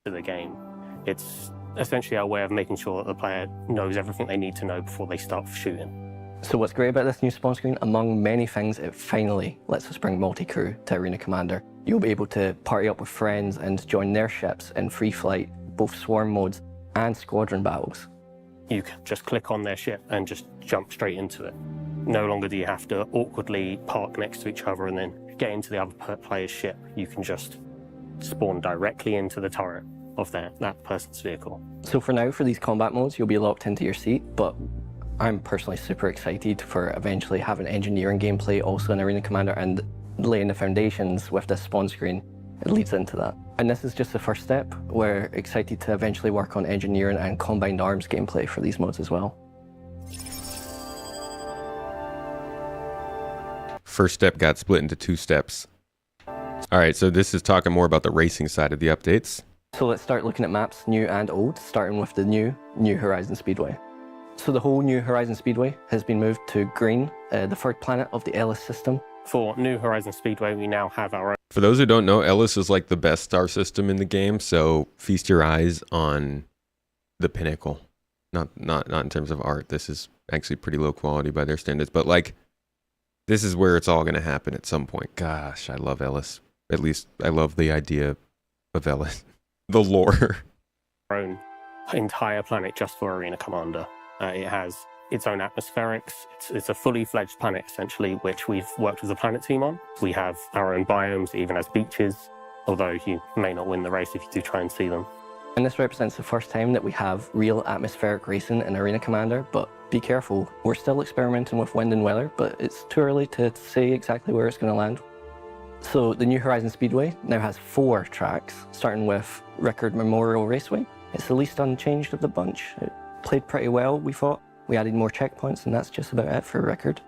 J: The game, it's essentially our way of making sure that the player knows everything they need to know before they start shooting.
I: So what's great about this new spawn screen, among many things, it finally lets us bring multi-crew to Arena Commander. You'll be able to party up with friends and join their ships in free flight, both swarm modes and squadron battles.
J: You can just click on their ship and just jump straight into it. No longer do you have to awkwardly park next to each other and then get into the other player's ship. You can just spawn directly into the turret of that person's vehicle.
I: So for now, for these combat modes, you'll be locked into your seat, but I'm personally super excited for eventually having engineering gameplay also in Arena Commander, and laying the foundations with this spawn screen. It leads into that. And this is just the first step. We're excited to eventually work on engineering and combined arms gameplay for these modes as well.
A: First step got split into two steps. All right, so this is talking more about the racing side of the updates.
I: So let's start looking at maps, new and old, starting with the New Horizon Speedway. So the whole New Horizon Speedway has been moved to Green, the third planet of the Ellis system.
J: For New Horizon Speedway, we now have our own.
A: For those who don't know, Ellis is like the best star system in the game, so feast your eyes on the pinnacle. Not in terms of art. This is actually pretty low quality by their standards, but like This is where it's all going to happen at some point. Gosh, I love Ellis. At least I love the idea of Ellis. The lore.
J: Our own entire planet just for Arena Commander. It has its own atmospherics. It's a fully fledged planet, essentially, which we've worked with the planet team on. We have our own biomes, it even has beaches, although you may not win the race if you do try and see them.
I: And this represents the first time that we have real atmospheric racing in Arena Commander, but be careful, we're still experimenting with wind and weather, but it's too early to say exactly where it's going to land. So the New Horizons Speedway now has 4 tracks, starting with Rickard Memorial Raceway. It's the least unchanged of the bunch. It played pretty well, we thought. We added more checkpoints, and that's just about it for Rickard.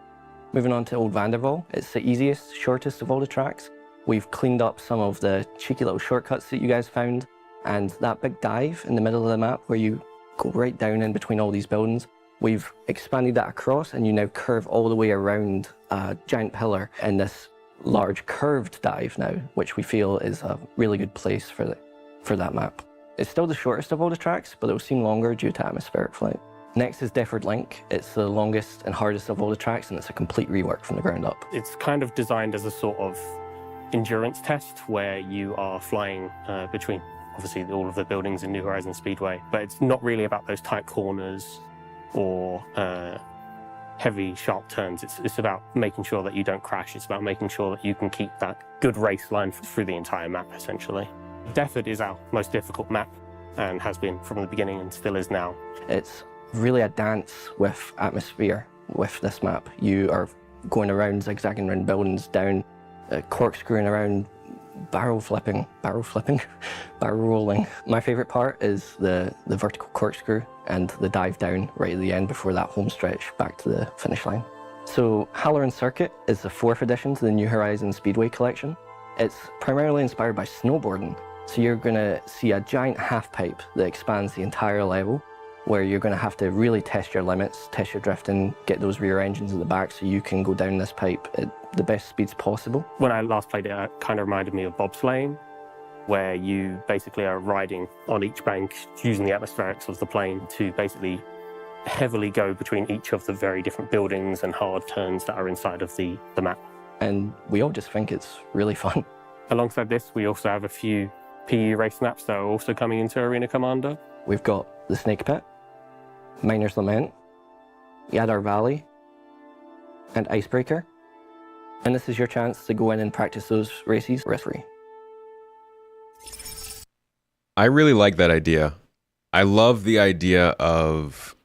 I: Moving on to Old Vanderval, it's the easiest, shortest of all the tracks. We've cleaned up some of the cheeky little shortcuts that you guys found, and that big dive in the middle of the map where you go right down in between all these buildings, we've expanded that across, and you now curve all the way around a giant pillar in this large curved dive now, which we feel is a really good place for that map. It's still the shortest of all the tracks, but it'll seem longer due to atmospheric flight. Next is Defford Link. It's the longest and hardest of all the tracks, and it's a complete rework from the ground up.
J: It's kind of designed as a sort of endurance test where you are flying between, obviously, all of the buildings in New Horizons Speedway, but it's not really about those tight corners or heavy, sharp turns. It's about making sure that you don't crash. It's about making sure that you can keep that good race line through the entire map, essentially. Defford is our most difficult map and has been from the beginning and still is now.
I: It's really a dance with atmosphere with this map. You are going around, zigzagging around buildings, down, corkscrewing around, barrel rolling. My favourite part is the vertical corkscrew and the dive down right at the end before that home stretch back to the finish line. So Halloran Circuit is the 4th edition to the New Horizons Speedway collection. It's primarily inspired by snowboarding. So you're going to see a giant half pipe that expands the entire level, where you're going to have to really test your limits, test your drifting, get those rear engines at the back so you can go down this pipe at the best speeds possible.
J: When I last played it, it kind of reminded me of bobsleighing, where you basically are riding on each bank using the atmospherics of the plane to basically heavily go between each of the very different buildings and hard turns that are inside of the map.
I: And we all just think it's really fun.
J: Alongside this, we also have a few PU race maps that are also coming into Arena Commander.
I: We've got the Snake Pit, Miner's Lament, Yadar Valley, and Icebreaker. And this is your chance to go in and practice those races risk-free.
A: I really like that idea. I love the idea of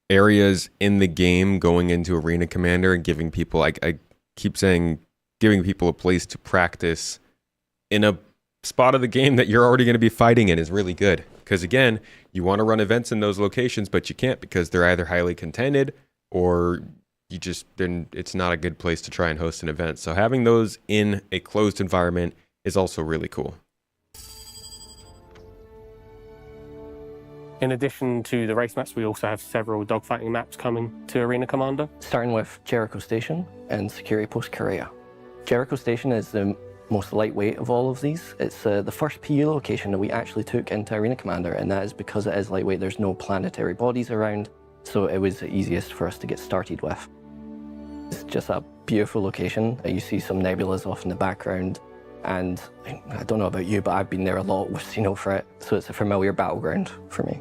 A: areas in the game going into Arena Commander and giving people, I keep saying, giving people a place to practice in a spot of the game that you're already going to be fighting in is really good. Because again, you want to run events in those locations, but you can't because they're either highly contended or then it's not a good place to try and host an event. So having those in a closed environment is also really cool.
J: In addition to the race maps, we also have several dogfighting maps coming to Arena Commander.
I: Starting with Jericho Station and Security Post Korea. Jericho Station is the most lightweight of all of these. It's the first PU location that we actually took into Arena Commander, and that is because it is lightweight. There's no planetary bodies around, so it was the easiest for us to get started with. It's just a beautiful location. You see some nebulas off in the background, and I don't know about you, but I've been there a lot with Xenofret, so it's a familiar battleground for me.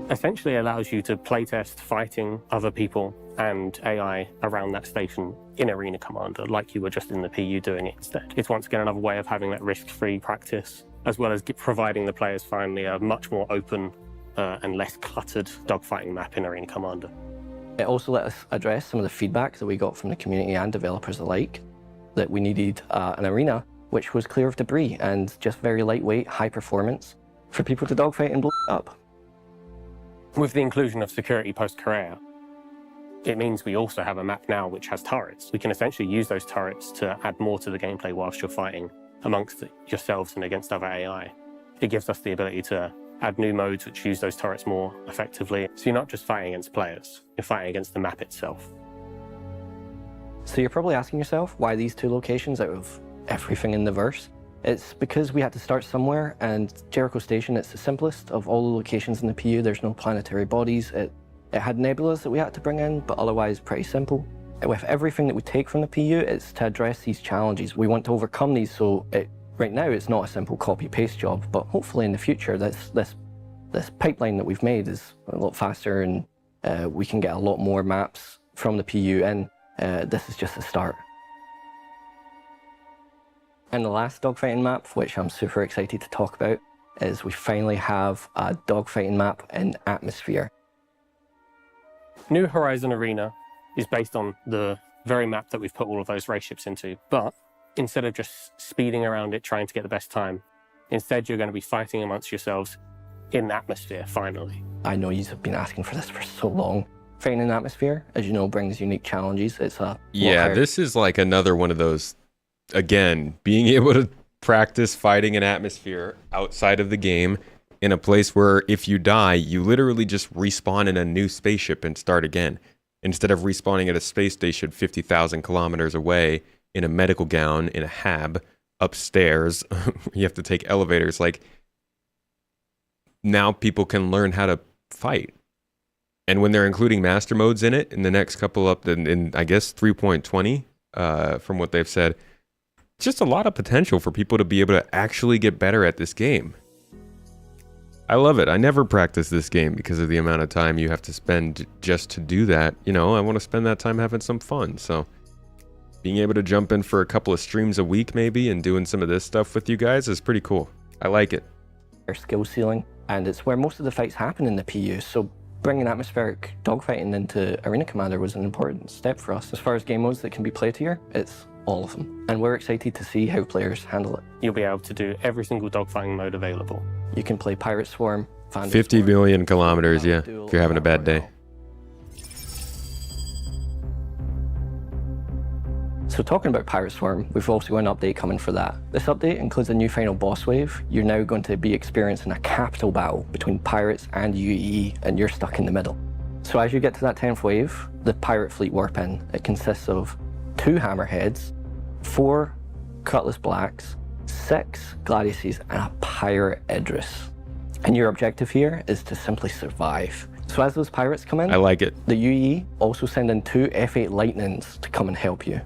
J: Essentially allows you to playtest fighting other people and AI around that station in Arena Commander, like you were just in the PU doing it instead. It's once again another way of having that risk-free practice, as well as providing the players finally a much more open and less cluttered dogfighting map in Arena Commander.
I: It also let us address some of the feedback that we got from the community and developers alike, that we needed an arena which was clear of debris and just very lightweight, high performance for people to dogfight and blow up.
J: With the inclusion of Security Post Korea, it means we also have a map now which has turrets. We can essentially use those turrets to add more to the gameplay whilst you're fighting amongst yourselves and against other AI. It gives us the ability to add new modes which use those turrets more effectively. So you're not just fighting against players, you're fighting against the map itself.
I: So you're probably asking yourself, why these 2 locations out of everything in the verse? It's because we had to start somewhere, and Jericho Station, it's the simplest of all the locations in the PU. There's no planetary bodies. It It had nebulas that we had to bring in, but otherwise pretty simple. With everything that we take from the PU, it's to address these challenges. We want to overcome these, so right now it's not a simple copy-paste job, but hopefully in the future this pipeline that we've made is a lot faster, and we can get a lot more maps from the PU, and this is just a start. And the last dogfighting map, which I'm super excited to talk about, is we finally have a dogfighting map in Atmosphere.
J: New Horizon Arena is based on the very map that we've put all of those race ships into, but instead of just speeding around it trying to get the best time, instead you're going to be fighting amongst yourselves in Atmosphere, finally.
I: I know you've been asking for this for so long. Fighting in Atmosphere, as you know, brings unique challenges. It's a
A: this is like another one of those, again, being able to practice fighting in Atmosphere outside of the game in a place where if you die, you literally just respawn in a new spaceship and start again. Instead of respawning at a space station 50,000 kilometers away in a medical gown, in a hab, upstairs, you have to take elevators. Like, now people can learn how to fight. And when they're including master modes in it, in the next couple up in I guess 3.20, from what they've said, just a lot of potential for people to be able to actually get better at this game. I love it. I never practice this game because of the amount of time you have to spend just to do that. You know, I want to spend that time having some fun. So being able to jump in for a couple of streams a week maybe and doing some of this stuff with you guys is pretty cool. I like it.
I: Our skill ceiling, and it's where most of the fights happen in the PU. So bringing atmospheric dogfighting into Arena Commander was an important step for us. As far as game modes that can be played here, it's all of them. And we're excited to see how players handle it.
J: You'll be able to do every single dogfighting mode available.
I: You can play Pirate Swarm,
A: 50 million kilometers, yeah, if you're having a bad day.
I: So talking about Pirate Swarm, we've also got an update coming for that. This update includes a new final boss wave. You're now going to be experiencing a capital battle between pirates and UEE, and you're stuck in the middle. So as you get to that 10th wave, the pirate fleet warp in. It consists of 2 hammerheads, 4 cutlass blacks, 6 gladiuses, and a pirate Idris. And your objective here is to simply survive. So as those pirates come in,
A: I like it.
I: The UEE also send in 2 F8 Lightnings to come and help you.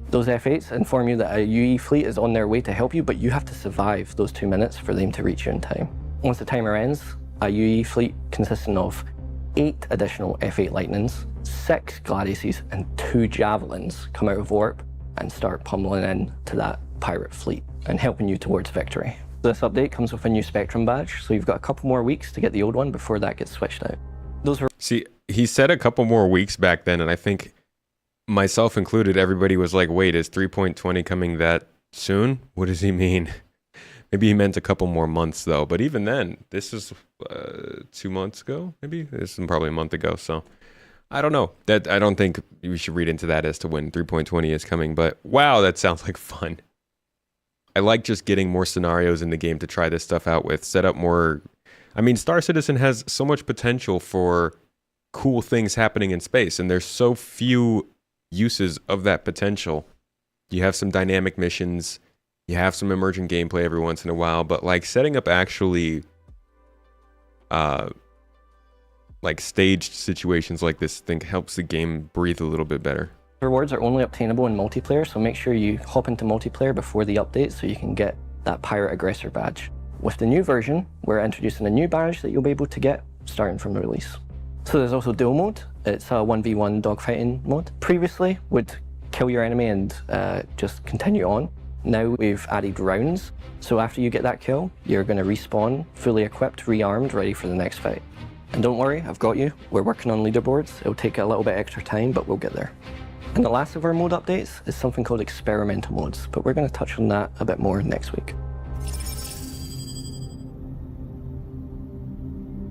I: Those F8s inform you that a UE fleet is on their way to help you, but you have to survive those 2 minutes for them to reach you in time. Once the timer ends, a UE fleet consisting of 8 additional F8 Lightnings, 6 gladiuses, and 2 javelins come out of warp and start pummeling in to that pirate fleet and helping you towards victory. This update comes with a new Spectrum badge, so you've got a couple more weeks to get the old one before that gets switched out.
A: See, he said a couple more weeks back then, and I think myself included, everybody was like, wait, is 3.20 coming that soon? What does he mean? Maybe he meant a couple more months though, but even then, this is 2 months ago, maybe? This is probably a month ago, so I don't know. That I don't think we should read into that as to when 3.20 is coming, but wow, that sounds like fun. I like just getting more scenarios in the game to try this stuff out with, set up more. I mean, Star Citizen has so much potential for cool things happening in space, and there's so few uses of that potential. You have some dynamic missions, you have some emergent gameplay every once in a while, but like setting up actually like staged situations like this, I think helps the game breathe a little bit better.
I: Rewards are only obtainable in multiplayer, so make sure you hop into multiplayer before the update so you can get that Pirate Aggressor badge. With the new version, we're introducing a new badge that you'll be able to get starting from the release. So there's also duel mode. It's a 1v1 dogfighting mode. Previously, would kill your enemy and just continue on. Now we've added rounds. So after you get that kill, you're going to respawn, fully equipped, rearmed, ready for the next fight. And don't worry, I've got you. We're working on leaderboards. It'll take a little bit extra time, but we'll get there. And the last of our mode updates is something called experimental modes, but we're going to touch on that a bit more next week.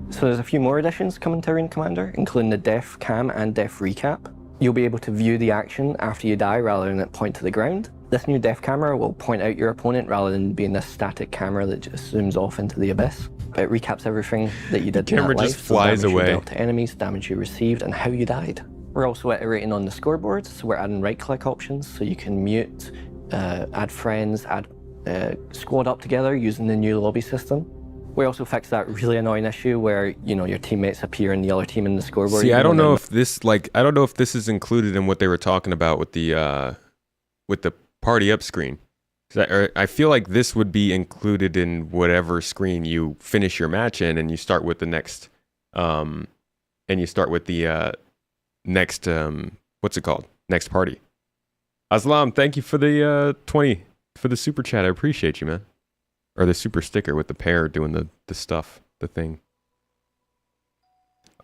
I: So there's a few more additions coming to Arena Commander, including the Def Cam and Def Recap. You'll be able to view the action after you die rather than it point to the ground. This new Def camera will point out your opponent rather than being this static camera that just zooms off into the abyss. It recaps everything that you did in that life.
A: The camera just flies away.
I: Damage you dealt to enemies, damage you received, and how you died. We're also iterating on the scoreboard, so we're adding right-click options so you can mute, add friends, add squad up together using the new lobby system. We also fixed that really annoying issue where, you know, your teammates appear in the other team in the scoreboard.
A: See, I don't know if this is included in what they were talking about with the party up screen. I feel like this would be included in whatever screen you finish your match in, and you start with the next, next what's it called? Next party. Aslam, thank you for the 20 for the super chat. I appreciate you, man. Or the super sticker with the pair doing the stuff, the thing.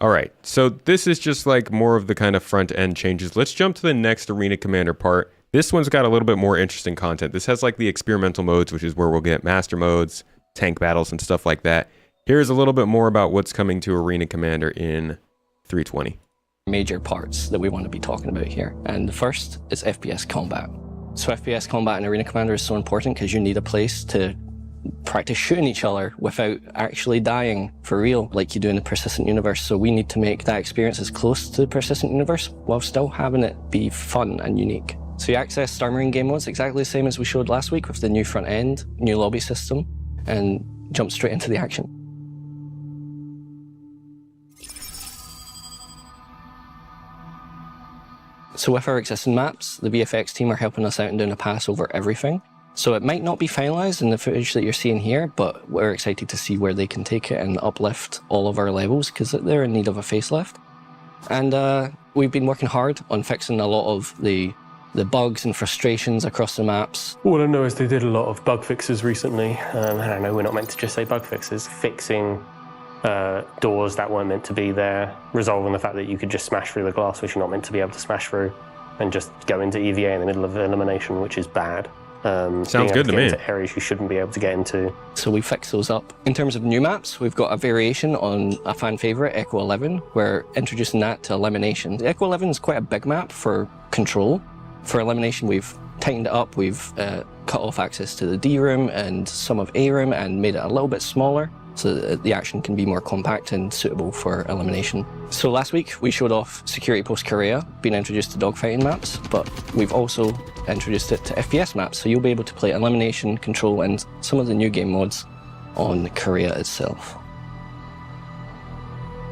A: All right, so this is just like more of the kind of front end changes. Let's jump to the next Arena Commander part. This one's got a little bit more interesting content. This has like the experimental modes, which is where we'll get master modes, tank battles, and stuff like that. Here's a little bit more about what's coming to Arena Commander in 320.
I: Major parts that we want to be talking about here. And the first is FPS combat. So FPS combat in Arena Commander is so important because you need a place to practice shooting each other without actually dying for real like you do in the Persistent Universe. So we need to make that experience as close to the Persistent Universe while still having it be fun and unique. So you access Star Marine game modes exactly the same as we showed last week with the new front end, new lobby system, and jump straight into the action. So with our existing maps, the VFX team are helping us out and doing a pass over everything. So it might not be finalized in the footage that you're seeing here, but we're excited to see where they can take it and uplift all of our levels because they're in need of a facelift. And we've been working hard on fixing a lot of the bugs and frustrations across the maps.
J: All I know is they did a lot of bug fixes recently. And I know we're not meant to just say bug fixes. Fixing doors that weren't meant to be there, resolving the fact that you could just smash through the glass which you're not meant to be able to smash through, and just go into EVA in the middle of elimination, which is bad.
A: Sounds good to me.
J: Into areas you shouldn't be able to get into.
I: So we fix those up. In terms of new maps, we've got a variation on a fan favorite, Echo 11. We're introducing that to elimination. The Echo 11 is quite a big map for control. For elimination, we've tightened it up. We've cut off access to the D room and some of A room and made it a little bit smaller so that the action can be more compact and suitable for elimination. So last week we showed off Security Post Korea being introduced to dogfighting maps, but we've also introduced it to FPS maps, so you'll be able to play elimination, control, and some of the new game modes on Korea itself.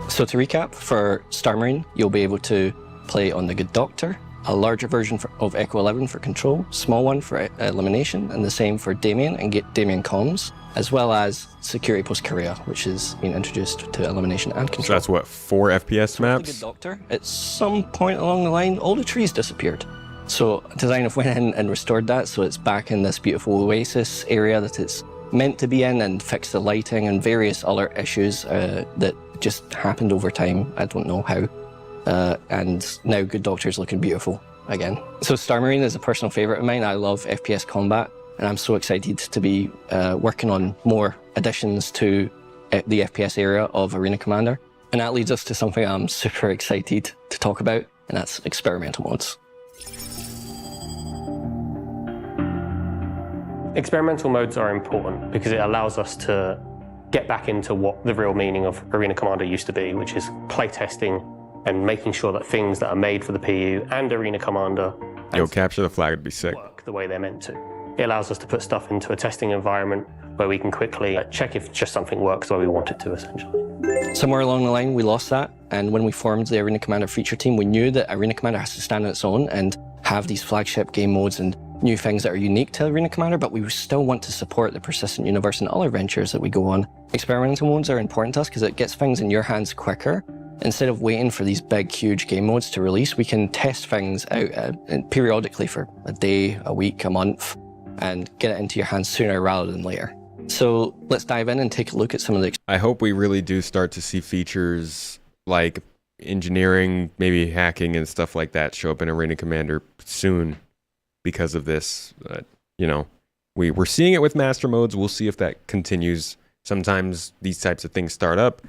I: So to recap, for Star Marine, you'll be able to play on the Good Doctor, a larger version of Echo 11 for control, small one for elimination, and the same for Damien and get Damien comms, as well as Security Post Korea, which is being introduced to elimination and control.
A: So that's what, 4 FPS maps?
I: Good Doctor, at some point along the line, all the trees disappeared. So designers went in and restored that, so it's back in this beautiful oasis area that it's meant to be in, and fixed the lighting and various other issues that just happened over time. I don't know how. And now Good Doctor's looking beautiful again. So Star Marine is a personal favorite of mine. I love FPS combat, and I'm so excited to be working on more additions to the FPS area of Arena Commander. And that leads us to something I'm super excited to talk about, and that's experimental modes.
J: Experimental modes are important because it allows us to get back into what the real meaning of Arena Commander used to be, which is playtesting and making sure that things that are made for the PU and Arena Commander
A: Capture the Flag would be sick.
J: Work the way they're meant to. It allows us to put stuff into a testing environment where we can quickly check if just something works the way we want it to, essentially.
I: Somewhere along the line, we lost that, and when we formed the Arena Commander feature team, we knew that Arena Commander has to stand on its own and have these flagship game modes and new things that are unique to Arena Commander, but we still want to support the Persistent Universe and other ventures that we go on. Experimental modes are important to us because it gets things in your hands quicker. Instead of waiting for these big, huge game modes to release, we can test things out periodically for a day, a week, a month, and get it into your hands sooner rather than later. So let's dive in and take a look at some of the...
A: I hope we really do start to see features like engineering, maybe hacking and stuff like that show up in Arena Commander soon because of this. We're seeing it with master modes. We'll see if that continues. Sometimes these types of things start up,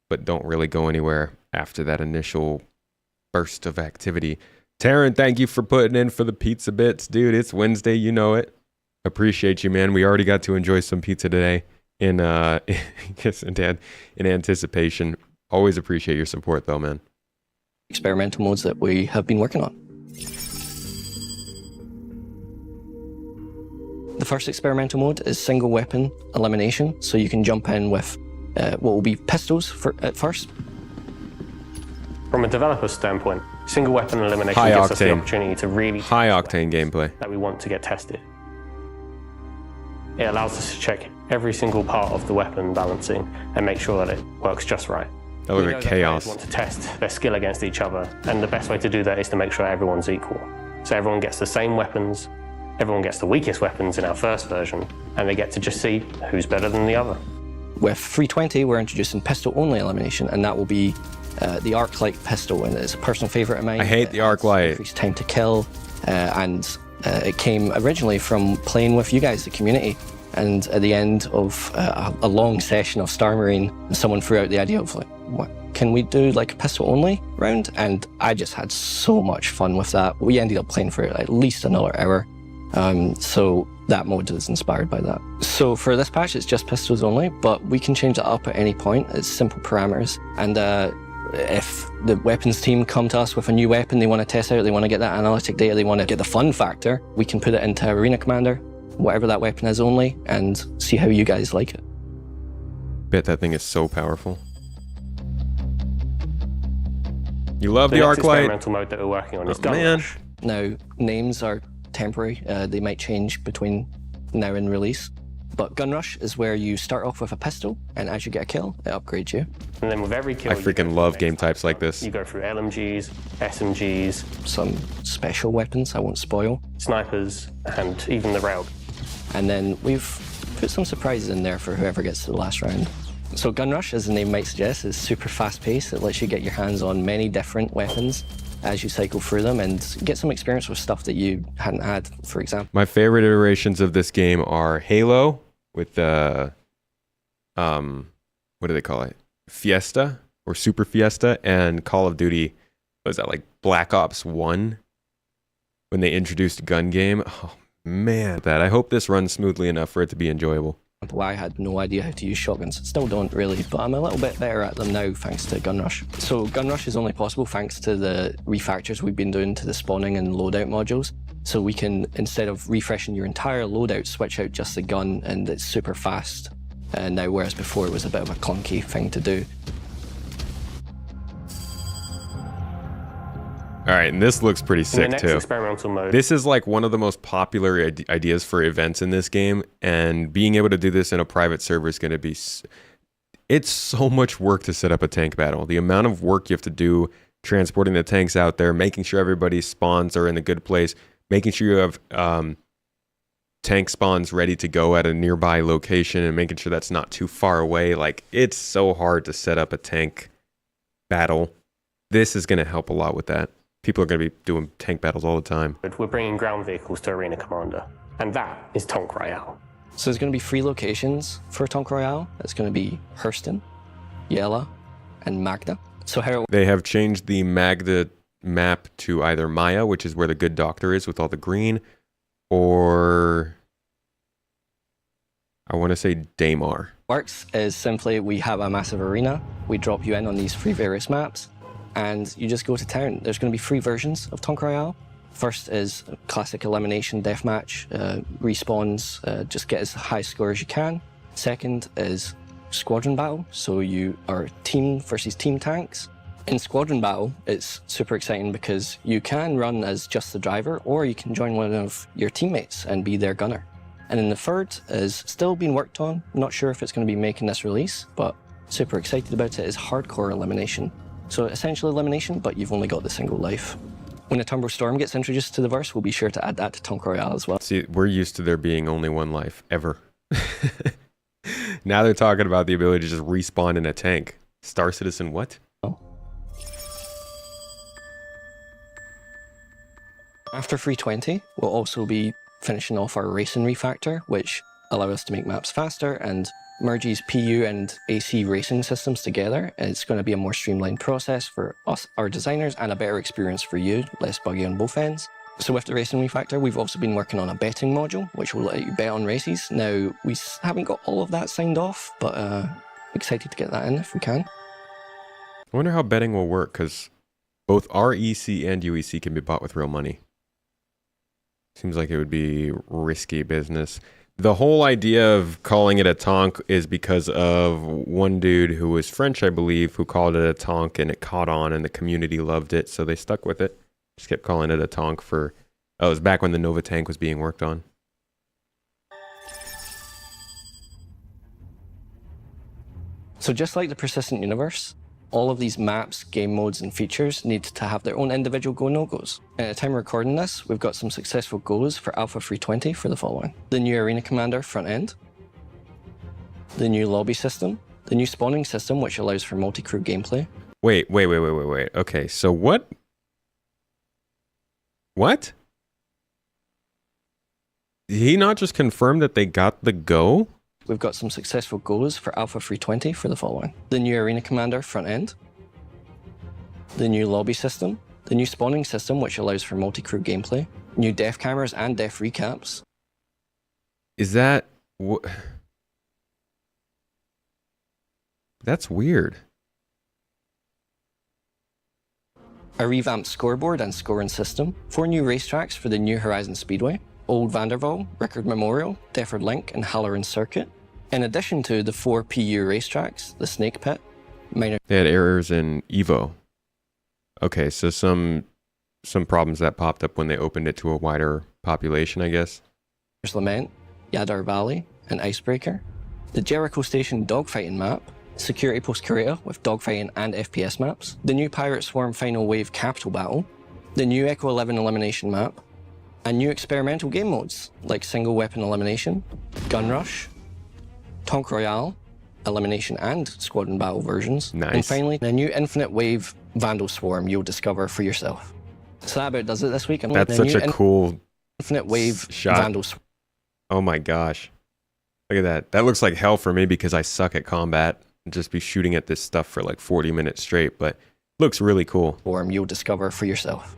A: but don't really go anywhere after that initial burst of activity. Taryn, thank you for putting in for the pizza bits. Dude, it's Wednesday, you know it. Appreciate you, man. We already got to enjoy some pizza today in anticipation. Always appreciate your support, though, man.
I: Experimental modes that we have been working on. The The first experimental mode is single weapon elimination, so you can jump in with what will be pistols at first.
J: From a developer's standpoint, single weapon elimination
A: High
J: gives us the
A: octane.
J: opportunity to really
A: High
J: test
A: octane gameplay.
J: that we want to get tested. It allows us to check every single part of the weapon balancing and make sure that it works just right.
A: That
J: We
A: looked
J: know
A: like
J: that players
A: chaos.
J: want to test their skill against each other, and the best way to do that is to make sure everyone's equal. So everyone gets the same weapons, everyone gets the weakest weapons in our first version, and they get to just see who's better than the other.
I: With 320, we're introducing pistol-only elimination, and that will be the arc-light pistol, and it's a personal favorite of mine.
A: I hate the arc light.
I: Increased time to kill, and it came originally from playing with you guys, the community. And at the end of a long session of Star Marine, someone threw out the idea of like, what, can we do like a pistol-only round? And I just had so much fun with that. We ended up playing for at least another hour. So that mode is inspired by that. So for this patch, it's just pistols only, but we can change it up at any point. It's simple parameters. And if the weapons team come to us with a new weapon they want to test out, they want to get that analytic data, they want to get the fun factor, we can put it into Arena Commander, whatever that weapon is only, and see how you guys like it.
A: Bet that thing is so powerful. You love
J: The
A: the
J: next
A: arc light.
J: experimental mode that we're working on is
A: Oh,
J: Gun
A: man.
J: Rush.
I: Now, names are temporary. They might change between now and release. But Gun Rush is where you start off with a pistol, and as you get a kill, it upgrades you.
J: And then with every kill,
A: I
J: you go
A: freaking
J: through
A: love
J: the
A: game
J: next
A: types like
J: factor.
A: this.
J: You go through LMGs, SMGs,
I: Some special weapons I won't spoil.
J: snipers, and even the rail.
I: And then we've put some surprises in there for whoever gets to the last round. So Gun Rush, as the name might suggest, is super fast-paced. It lets you get your hands on many different weapons as you cycle through them and get some experience with stuff that you hadn't had, for example.
A: My favorite iterations of this game are Halo with the what do they call it? Fiesta or Super Fiesta, and Call of Duty. Was that like Black Ops 1 when they introduced gun game? Oh man, that I hope this runs smoothly enough for it to be enjoyable.
I: I had no idea how to use shotguns. Still don't really, but I'm a little bit better at them now thanks to Gun Rush. So Gun Rush is only possible thanks to the refactors we've been doing to the spawning and loadout modules. So we can, instead of refreshing your entire loadout, switch out just the gun, and it's super fast now, whereas before it was a bit of a clunky thing to do.
A: All right, and this looks pretty
J: In the
A: sick
J: next
A: too.
J: experimental mode,
A: This is like one of the most popular ideas for events in this game, and being able to do this in a private server is going to be... It's so much work to set up a tank battle. The amount of work you have to do transporting the tanks out there, making sure everybody's spawns are in a good place, making sure you have tank spawns ready to go at a nearby location, and making sure that's not too far away. Like, it's so hard to set up a tank battle. This is going to help a lot with that. People are going to be doing tank battles all the time.
J: we're bringing ground vehicles to Arena Commander, and that is Tonk Royale.
I: So there's going to be 3 locations for Tonk Royale. It's going to be Hurston, Yela, and Magda. So how
A: They have changed the Magda map to either Maya, which is where the good doctor is with all the green, or I want to say Daymar.
I: works is simply we have a massive arena, we drop you in on these 3 various maps, and you just go to town. There's going to be 3 versions of Tonk Royale. First is classic elimination deathmatch, respawns, just get as high score as you can. Second is squadron battle, so you are team versus team tanks. In squadron battle, it's super exciting because you can run as just the driver, or you can join one of your teammates and be their gunner. And then the third is still being worked on. Not sure if it's going to be making this release, but super excited about it, is hardcore elimination. So essentially elimination, but you've only got the single life. When a Turbo Storm gets introduced to the verse, we'll be sure to add that to Tonk Royale as well.
A: See, we're used to there being only one life, ever. Now they're talking about the ability to just respawn in a tank. Star Citizen what?
I: After 320, we'll also be finishing off our racing refactor, which allow us to make maps faster and merges PU and AC racing systems together. It's going to be a more streamlined process for us, our designers, and a better experience for you, less buggy on both ends. So with the racing refactor, we've also been working on a betting module, which will let you bet on races. Now, we haven't got all of that signed off, but excited to get that in if we can.
A: I wonder how betting will work, because both REC and UEC can be bought with real money. Seems like it would be risky business. The whole idea of calling it a tonk is because of one dude who was French, I believe, who called it a tonk and it caught on and the community loved it, so they stuck with it. Just kept calling it a tonk for... Oh, it was back when the Nova tank was being worked on.
I: So just like the persistent universe, all of these maps, game modes, and features need to have their own individual go no-goes. And at the time of recording this, we've got some successful goes for Alpha 320 for the following. The new Arena Commander front end, the new lobby system, the new spawning system, which allows for multi-crew gameplay.
A: Wait. Okay, so what? What? Did he not just confirm that they got the go?
I: We've got some successful goes for Alpha 320 for the following. The new Arena Commander front end, the new lobby system, the new spawning system, which allows for multi-crew gameplay, new def cameras and def recaps.
A: Is that... That's weird.
I: A revamped scoreboard and scoring system, 4 new racetracks for the new Horizon Speedway, Old Vanderval, Rickard Memorial, Defford Link, and Halloran Circuit. In addition to the 4 PU racetracks, the Snake Pit, minor...
A: They had errors in Evo. Okay, so some problems that popped up when they opened it to a wider population, I guess.
I: Lament, Yadar Valley, and Icebreaker. The Jericho Station dogfighting map, Security Post Curator with dogfighting and FPS maps. The new Pirate Swarm Final Wave Capital Battle. The new Echo 11 elimination map. And new experimental game modes, like single weapon elimination, gun rush, Tonk Royale, elimination and squadron battle versions.
A: Nice.
I: And finally, a new infinite wave Vandal Swarm you'll discover for yourself. So that about does it this week.
A: That's such a cool
I: infinite wave
A: shot.
I: Vandal Swarm.
A: Oh my gosh. Look at that. That looks like hell for me because I suck at combat. I'd just be shooting at this stuff for like 40 minutes straight, but looks really cool.
I: Swarm you'll discover for yourself.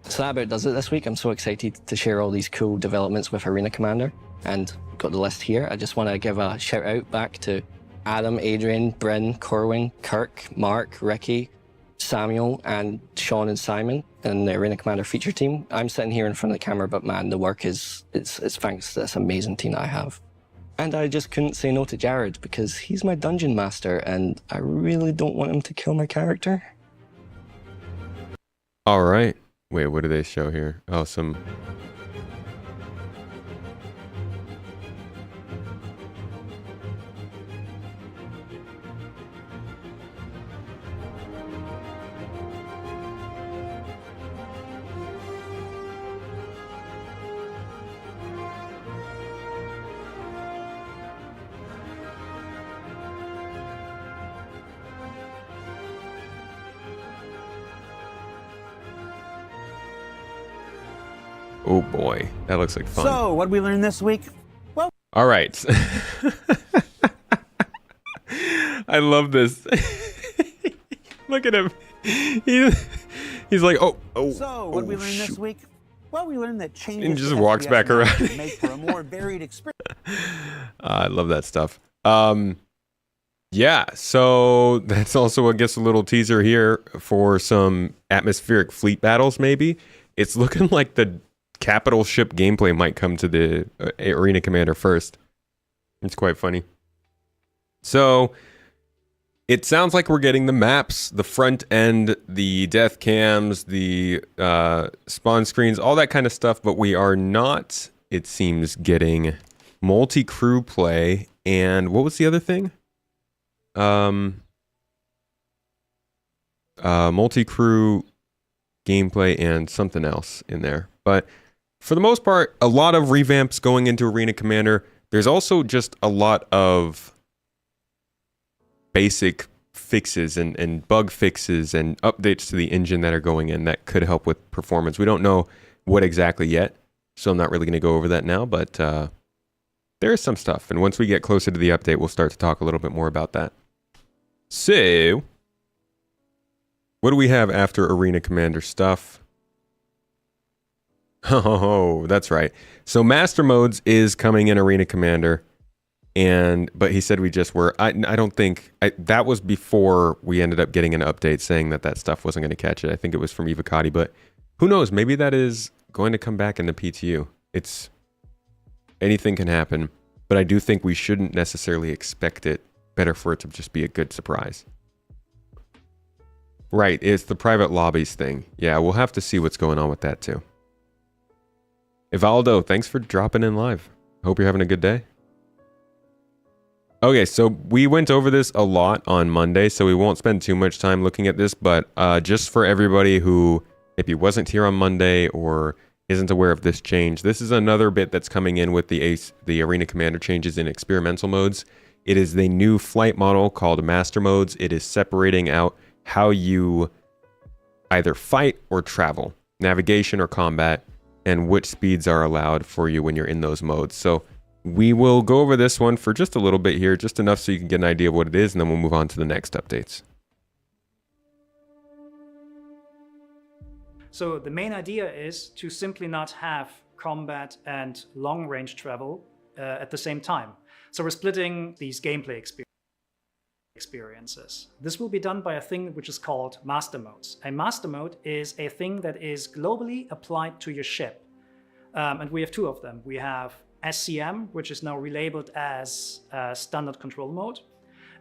I: So that about does it this week. I'm so excited to share all these cool developments with Arena Commander, and got the list here. I just want to give a shout out back to Adam, Adrian, Bryn, Corwin, Kirk, Mark, Ricky, Samuel, and Sean and Simon, and the Arena Commander feature team. I'm sitting here in front of the camera, but man, the work it's thanks to this amazing team that I have. And I just couldn't say no to Jared because he's my dungeon master, and I really don't want him to kill my character.
A: All right. Wait, what do they show here? Oh, some... Oh boy, that looks like fun.
D: So, what did we learn this week? Well,
A: all right. I love this. Look at him. He's like, oh.
D: So, what did we learn this week? Well, we learned that changes
A: and just
D: to
A: walks
D: FPS
A: back around.
D: make for a more varied experience.
A: I love that stuff. Yeah, so that's also, I guess, a little teaser here for some atmospheric fleet battles, maybe. It's looking like the capital ship gameplay might come to the Arena Commander first. It's quite funny. So it sounds like we're getting the maps, the front end, the death cams, the spawn screens, all that kind of stuff, but we are not, it seems, getting multi-crew play. And what was the other thing? Multi-crew gameplay and something else in there. But for the most part, a lot of revamps going into Arena Commander. There's also just a lot of basic fixes and bug fixes and updates to the engine that are going in that could help with performance. We don't know what exactly yet, so I'm not really going to go over that now, but there is some stuff. And once we get closer to the update, we'll start to talk a little bit more about that. So, what do we have after Arena Commander stuff? Oh, that's right. So Master Modes is coming in Arena Commander, but he said we just were. I don't think that was before we ended up getting an update saying that stuff wasn't going to catch it. I think it was from Evocati, but who knows? Maybe that is going to come back in the PTU. anything can happen, but I do think we shouldn't necessarily expect it. Better for it to just be a good surprise. Right, it's the private lobbies thing. Yeah, we'll have to see what's going on with that too. Evaldo, thanks for dropping in live. Hope you're having a good day. Okay, so we went over this a lot on Monday, so we won't spend too much time looking at this, but just for everybody who maybe wasn't here on Monday or isn't aware of this change, this is another bit that's coming in with the Arena Commander changes in experimental modes. It is the new flight model called Master Modes. It is separating out how you either fight or travel, navigation or combat, and which speeds are allowed for you when you're in those modes. So we will go over this one for just a little bit here, just enough so you can get an idea of what it is, and then we'll move on to the next updates.
K: So the main idea is to simply not have combat and long-range travel at the same time. So we're splitting these gameplay experiences. This will be done by a thing which is called Master Modes. A Master Mode is a thing that is globally applied to your ship. And we have two of them. We have SCM, which is now relabeled as Standard Control Mode,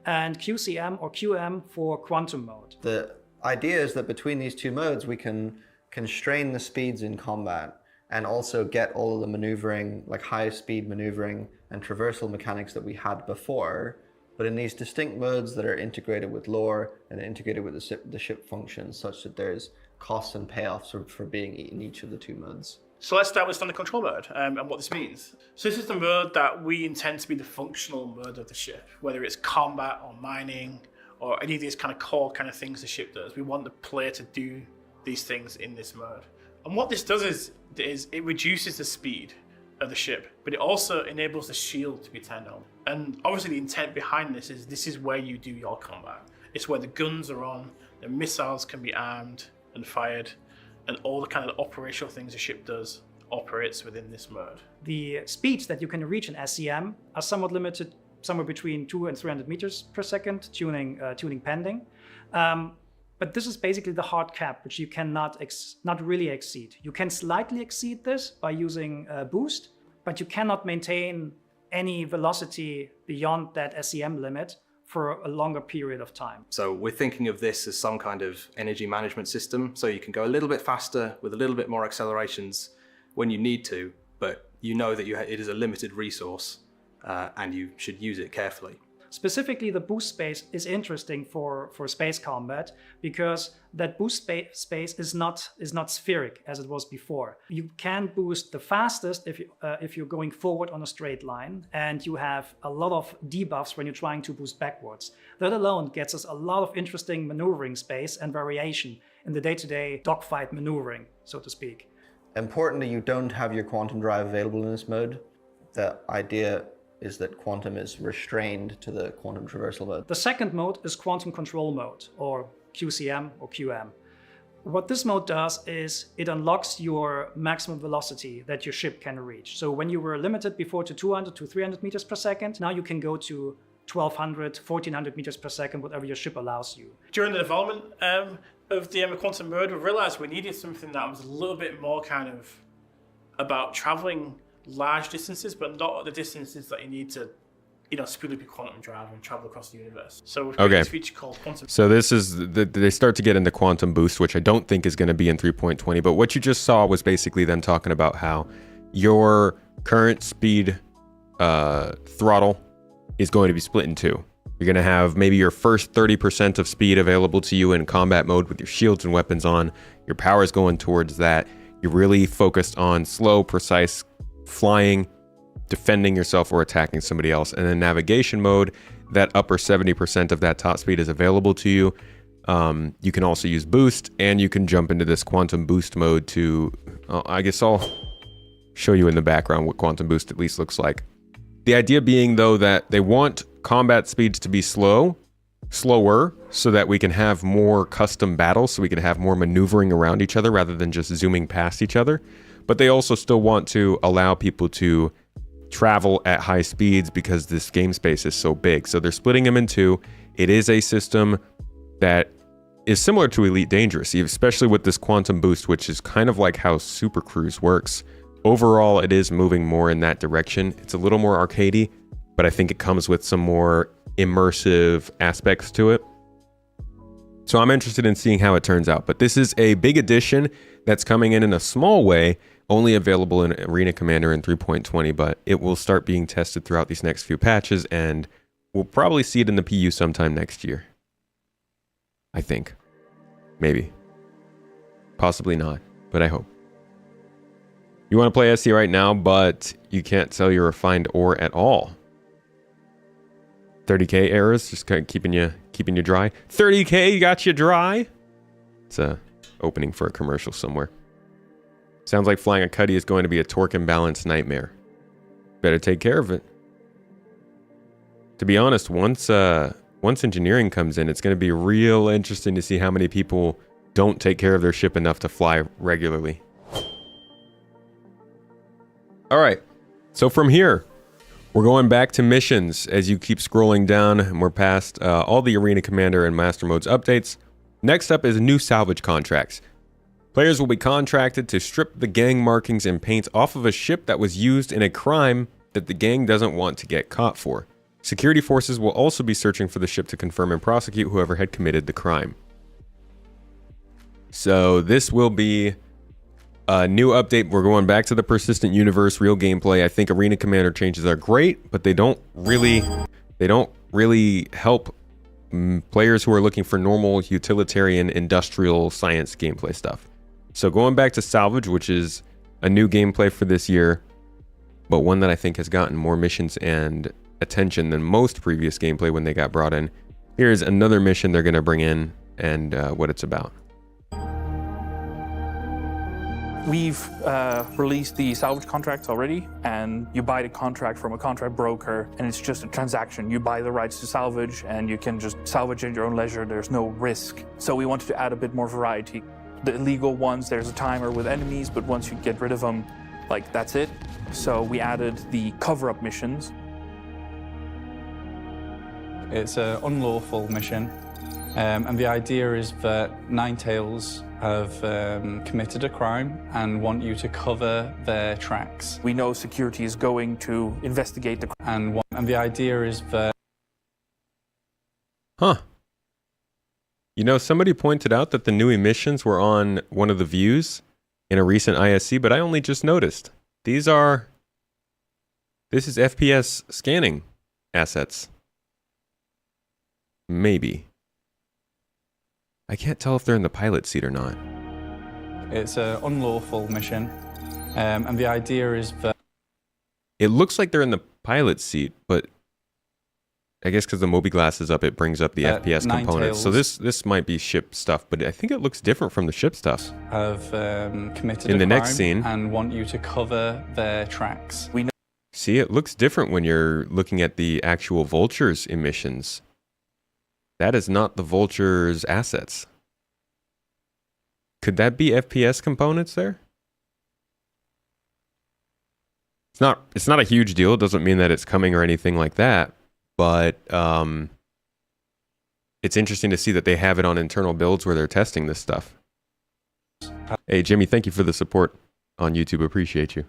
K: and QCM or QM for Quantum Mode.
L: The idea is that between these two modes, we can constrain the speeds in combat and also get all of the maneuvering, like high speed maneuvering and traversal mechanics that we had before, but in these distinct modes that are integrated with lore and integrated with the ship functions, such that there's costs and payoffs for being in each of the two modes.
M: So let's start with Standard Control Mode and what this means. So this is the mode that we intend to be the functional mode of the ship, whether it's combat or mining or any of these kind of core kind of things the ship does. We want the player to do these things in this mode. And what this does is it reduces the speed of the ship, but it also enables the shield to be turned on. And obviously the intent behind this is where you do your combat. It's where the guns are on, the missiles can be armed and fired, and all the kind of operational things a ship does operates within this mode.
K: The speeds that you can reach in SCM are somewhat limited, somewhere between 200 and 300 meters per second, tuning pending. But this is basically the hard cap, which you cannot not really exceed. You can slightly exceed this by using boost, but you cannot maintain any velocity beyond that SCM limit for a longer period of time.
N: So we're thinking of this as some kind of energy management system, so you can go a little bit faster with a little bit more accelerations when you need to, but you know that it is a limited resource and you should use it carefully.
K: Specifically, the boost space is interesting for space combat because that boost space is not spheric as it was before. You can boost the fastest if you're going forward on a straight line, and you have a lot of debuffs when you're trying to boost backwards. That alone gets us a lot of interesting maneuvering space and variation in the day-to-day dogfight maneuvering, so to speak.
L: Importantly, you don't have your quantum drive available in this mode. The idea is that quantum is restrained to the quantum traversal mode.
K: The second mode is quantum control mode, or QCM or QM. What this mode does is it unlocks your maximum velocity that your ship can reach. So when you were limited before to 200 to 300 meters per second, now you can go to 1200, 1400 meters per second, whatever your ship allows you.
M: During the development of the quantum mode, we realized we needed something that was a little bit more kind of about traveling large distances, but not the distances that you need to, speed up your quantum drive and travel across the universe. So we've got this feature called quantum.
A: So this is they start to get into quantum boost, which I don't think is going to be in 3.20. But what you just saw was basically them talking about how your current speed throttle is going to be split in two. You're going to have maybe your first 30% of speed available to you in combat mode with your shields and weapons on. Your power is going towards that. You're really focused on slow, precise flying, defending yourself or attacking somebody else. And in navigation mode, that upper 70% of that top speed is available to you. You can also use boost, and you can jump into this quantum boost mode to, I guess I'll show you in the background what quantum boost at least looks like. The idea being, though, that they want combat speeds to be slower, so that we can have more custom battles, so we can have more maneuvering around each other rather than just zooming past each other. But they also still want to allow people to travel at high speeds because this game space is so big. So they're splitting them in two. It is a system that is similar to Elite Dangerous, especially with this quantum boost, which is kind of like how Super Cruise works. overall, it is moving more in that direction. It's a little more arcadey, but I think it comes with some more immersive aspects to it. So I'm interested in seeing how it turns out. But this is a big addition that's coming in a small way, only available in Arena Commander in 3.20, but it will start being tested throughout these next few patches, and we'll probably see it in the PU sometime next year. I think. Maybe. Possibly not, but I hope. You want to play SC right now, but you can't sell your refined ore at all. 30k errors, just kind of keeping you dry. 30k got you dry. It's a opening for a commercial somewhere. Sounds like flying a Cuddy is going to be a torque imbalance nightmare. Better take care of it. To be honest, once engineering comes in, it's going to be real interesting to see how many people don't take care of their ship enough to fly regularly. All right, so from here, we're going back to missions as you keep scrolling down, and we're past all the Arena Commander and Master Modes updates. Next up is new salvage contracts. Players will be contracted to strip the gang markings and paint off of a ship that was used in a crime that the gang doesn't want to get caught for. Security forces will also be searching for the ship to confirm and prosecute whoever had committed the crime. So this will be a new update. We're going back to the persistent universe, real gameplay. I think Arena Commander changes are great, but they don't really help players who are looking for normal utilitarian industrial science gameplay stuff. So going back to Salvage, which is a new gameplay for this year, but one that I think has gotten more missions and attention than most previous gameplay when they got brought in. Here's another mission they're going to bring in and what it's about.
F: We've released the salvage contracts already, and you buy the contract from a contract broker, and it's just a transaction. You buy the rights to salvage, and you can just salvage at your own leisure. There's no risk. So we wanted to add a bit more variety. The illegal ones, there's a timer with enemies, but once you get rid of them, like, that's it. So we added the cover-up missions.
G: It's an unlawful mission, and the idea is that Ninetales have committed a crime and want you to cover their tracks.
F: We know security is going to investigate the crime.
G: And the idea is that...
A: Huh. You know, somebody pointed out that the new emissions were on one of the views in a recent ISC, but I only just noticed. This is FPS scanning assets. Maybe. I can't tell if they're in the pilot seat or not.
G: It's an unlawful mission, and the idea is that...
A: It looks like they're in the pilot seat, but I guess because the Moby Glass is up, it brings up the FPS components. So this might be ship stuff, but I think it looks different from the ship stuff.
G: Have committed
A: in
G: a
A: the
G: crime
A: next scene
G: and want you to cover their tracks.
F: We know.
A: See, it looks different when you're looking at the actual Vulture's emissions. That is not the Vulture's assets. Could that be FPS components there? It's not a huge deal. It doesn't mean that it's coming or anything like that. But it's interesting to see that they have it on internal builds where they're testing this stuff. Hey, Jimmy, thank you for the support on YouTube. Appreciate you.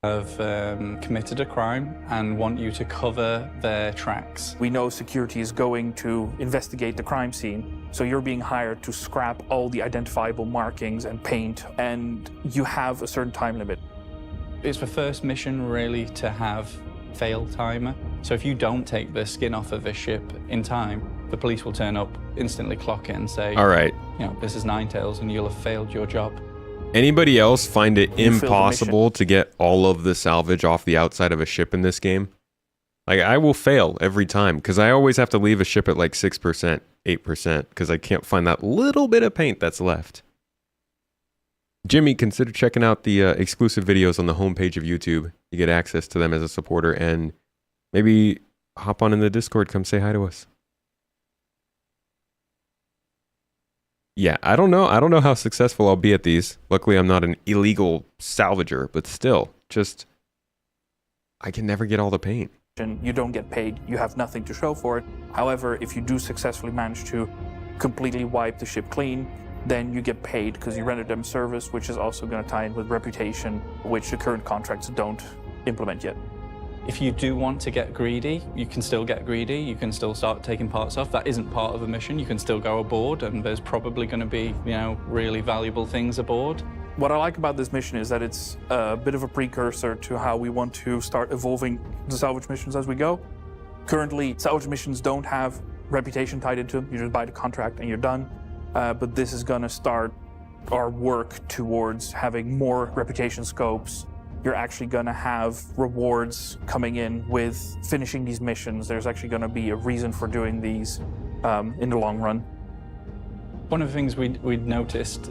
G: Have committed a crime and want you to cover their tracks.
F: We know security is going to investigate the crime scene, so you're being hired to scrap all the identifiable markings and paint, and you have a certain time limit.
G: It's the first mission really to have fail timer. So if you don't take the skin off of a ship in time, the police will turn up, instantly clock it and say,
A: all right,
G: you know, this is Ninetales and you'll have failed your job.
A: Anybody else find it impossible to get all of the salvage off the outside of a ship in this game? Like, I will fail every time because I always have to leave a ship at like 6%, 8% because I can't find that little bit of paint that's left. Jimmy, consider checking out the exclusive videos on the homepage of YouTube. You get access to them as a supporter, and maybe hop on in the Discord, come say hi to us. Yeah, I don't know how successful I'll be at these. Luckily, I'm not an illegal salvager, but still, just, I can never get all the paint.
F: You don't get paid, you have nothing to show for it. However, if you do successfully manage to completely wipe the ship clean, then you get paid because you rendered them service, which is also going to tie in with reputation, which the current contracts don't implement yet.
G: If you do want to get greedy, you can still get greedy. You can still start taking parts off. That isn't part of a mission. You can still go aboard, and there's probably going to be, really valuable things aboard.
F: What I like about this mission is that it's a bit of a precursor to how we want to start evolving the salvage missions as we go. Currently, salvage missions don't have reputation tied into them. You just buy the contract and you're done. But this is going to start our work towards having more reputation scopes. You're actually going to have rewards coming in with finishing these missions. There's actually going to be a reason for doing these in the long run.
G: One of the things we'd noticed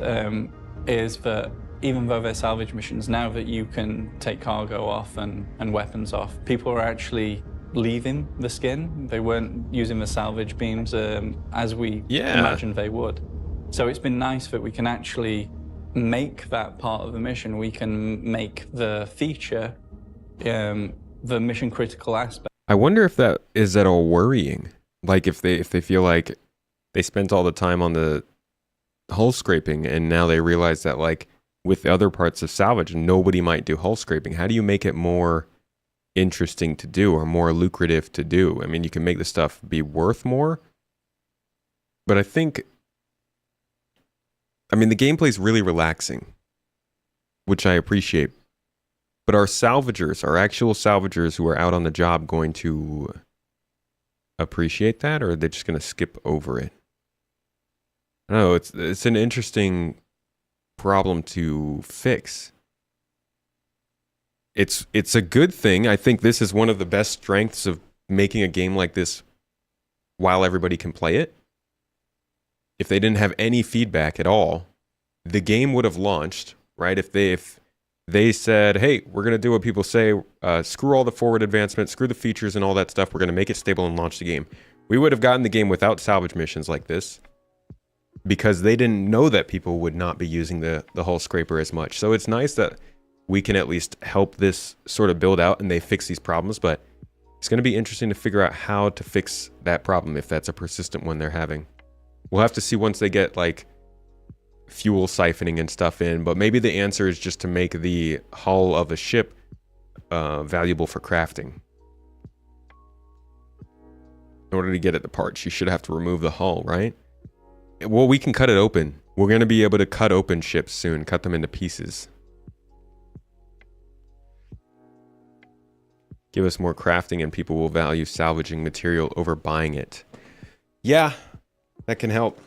G: is that even though they're salvage missions, now that you can take cargo off and weapons off, people are actually leaving the skin. They weren't using the salvage beams as we imagined they would. So it's been nice that we can actually make that part of the mission. We can make the feature the mission critical aspect.
A: I wonder if that is at all worrying. Like if they feel like they spent all the time on the hull scraping and now they realize that like with the other parts of salvage, nobody might do hull scraping. How do you make it more interesting to do or more lucrative to do? I mean, you can make the stuff be worth more, but I think the gameplay is really relaxing, which I appreciate. But our actual salvagers who are out on the job going to appreciate that, or are they just going to skip over it? I don't know. It's an interesting problem to fix. It's a good thing. I think this is one of the best strengths of making a game like this while everybody can play it. If they didn't have any feedback at all, the game would have launched, right? If they said, hey, we're going to do what people say, screw all the forward advancement, screw the features and all that stuff, we're going to make it stable and launch the game. We would have gotten the game without salvage missions like this because they didn't know that people would not be using the hull scraper as much. So it's nice that we can at least help this sort of build out and they fix these problems, but it's going to be interesting to figure out how to fix that problem if that's a persistent one they're having. We'll have to see once they get like fuel siphoning and stuff in, but maybe the answer is just to make the hull of a ship valuable for crafting. In order to get at the parts, you should have to remove the hull, right? Well, we can cut it open. We're going to be able to cut open ships soon, cut them into pieces. Give us more crafting and people will value salvaging material over buying it. Yeah, that can help.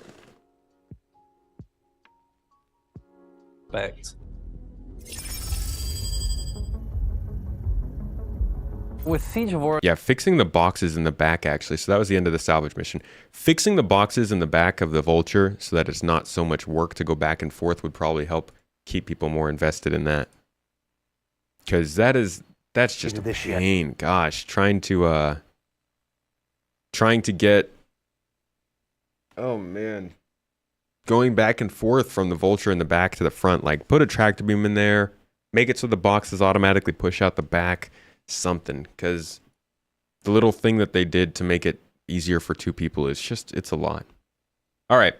E: With Siege of Orison...
A: Yeah, fixing the boxes in the back, actually. So that was the end of the salvage mission. Fixing the boxes in the back of the Vulture so that it's not so much work to go back and forth would probably help keep people more invested in that. Because that's just a pain. Gosh, trying to get... Oh, man. Going back and forth from the Vulture in the back to the front. Like, put a tractor beam in there. Make it so the boxes automatically push out the back. Something. Because the little thing that they did to make it easier for two people is just... It's a lot. All right.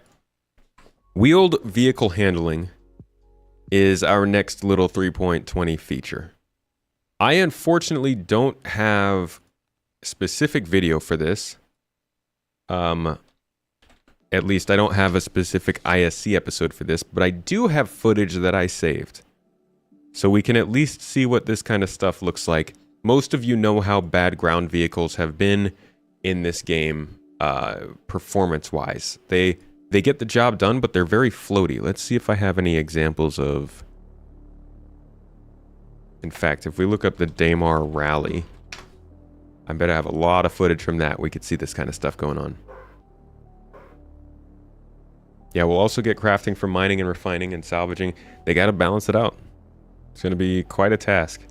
A: Wheeled vehicle handling is our next little 3.20 feature. I unfortunately don't have specific video for this. At least I don't have a specific ISC episode for this, but I do have footage that I saved. So we can at least see what this kind of stuff looks like. Most of you know how bad ground vehicles have been in this game, performance-wise. They get the job done, but they're very floaty. Let's see if I have any examples of... In fact, if we look up the Daymar Rally, I bet I have a lot of footage from that. We could see this kind of stuff going on. Yeah, we'll also get crafting from mining and refining and salvaging. They got to balance it out. It's going to be quite a task.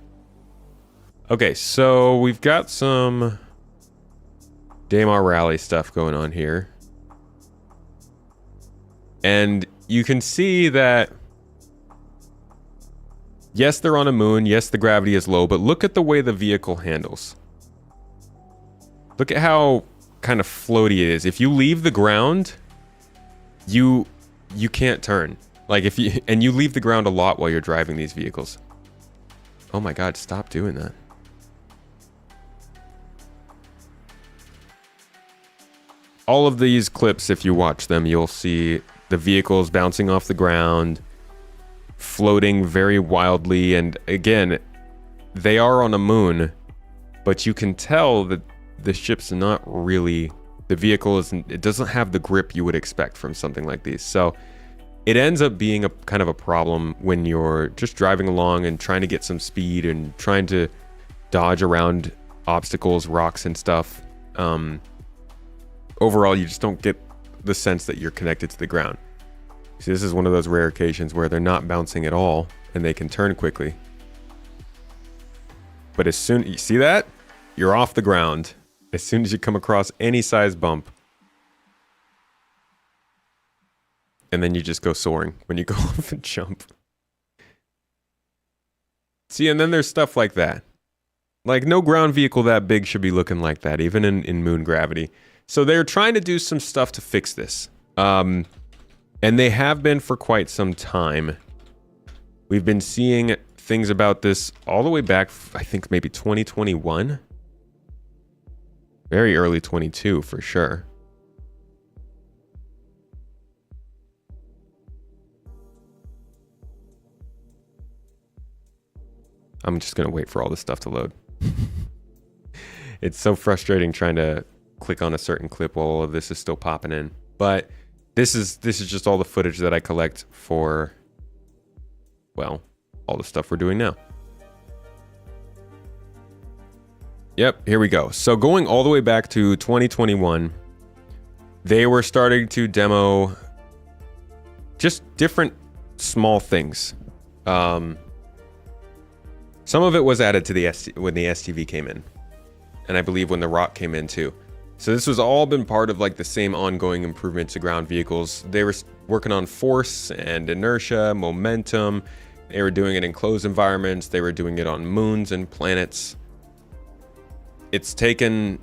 A: Okay, so we've got some Daymar Rally stuff going on here. And you can see that, yes, they're on a moon. Yes, the gravity is low, but look at the way the vehicle handles. Look at how kind of floaty it is. If you leave the ground, you you can't turn. Like if you leave the ground a lot while you're driving these vehicles. Oh my God, stop doing that. All of these clips, if you watch them, you'll see the vehicles bouncing off the ground, floating very wildly, and again, they are on a moon, but you can tell that the ship's not really, the vehicle isn't, it doesn't have the grip you would expect from something like these. So it ends up being a kind of a problem when you're just driving along and trying to get some speed and trying to dodge around obstacles, rocks and stuff. Overall, you just don't get the sense that you're connected to the ground. See, this is one of those rare occasions where they're not bouncing at all and they can turn quickly. But as soon, you see that? You're off the ground. As soon as you come across any size bump. And then you just go soaring when you go off and jump. See, and then there's stuff like that. Like no ground vehicle that big should be looking like that, even in moon gravity. So they're trying to do some stuff to fix this. And they have been for quite some time. We've been seeing things about this all the way back, I think maybe 2021. Very early 22 for sure. I'm just going to wait for all this stuff to load. It's so frustrating trying to click on a certain clip while all of this is still popping in. But this is just all the footage that I collect for, well, all the stuff we're doing now. Yep, here we go. So going all the way back to 2021, they were starting to demo just different small things. Some of it was added to the when the STV came in, and I believe when the Rock came in too. So this was all been part of like the same ongoing improvement to ground vehicles. They were working on force and inertia, momentum. They were doing it in closed environments. They were doing it on moons and planets. It's taken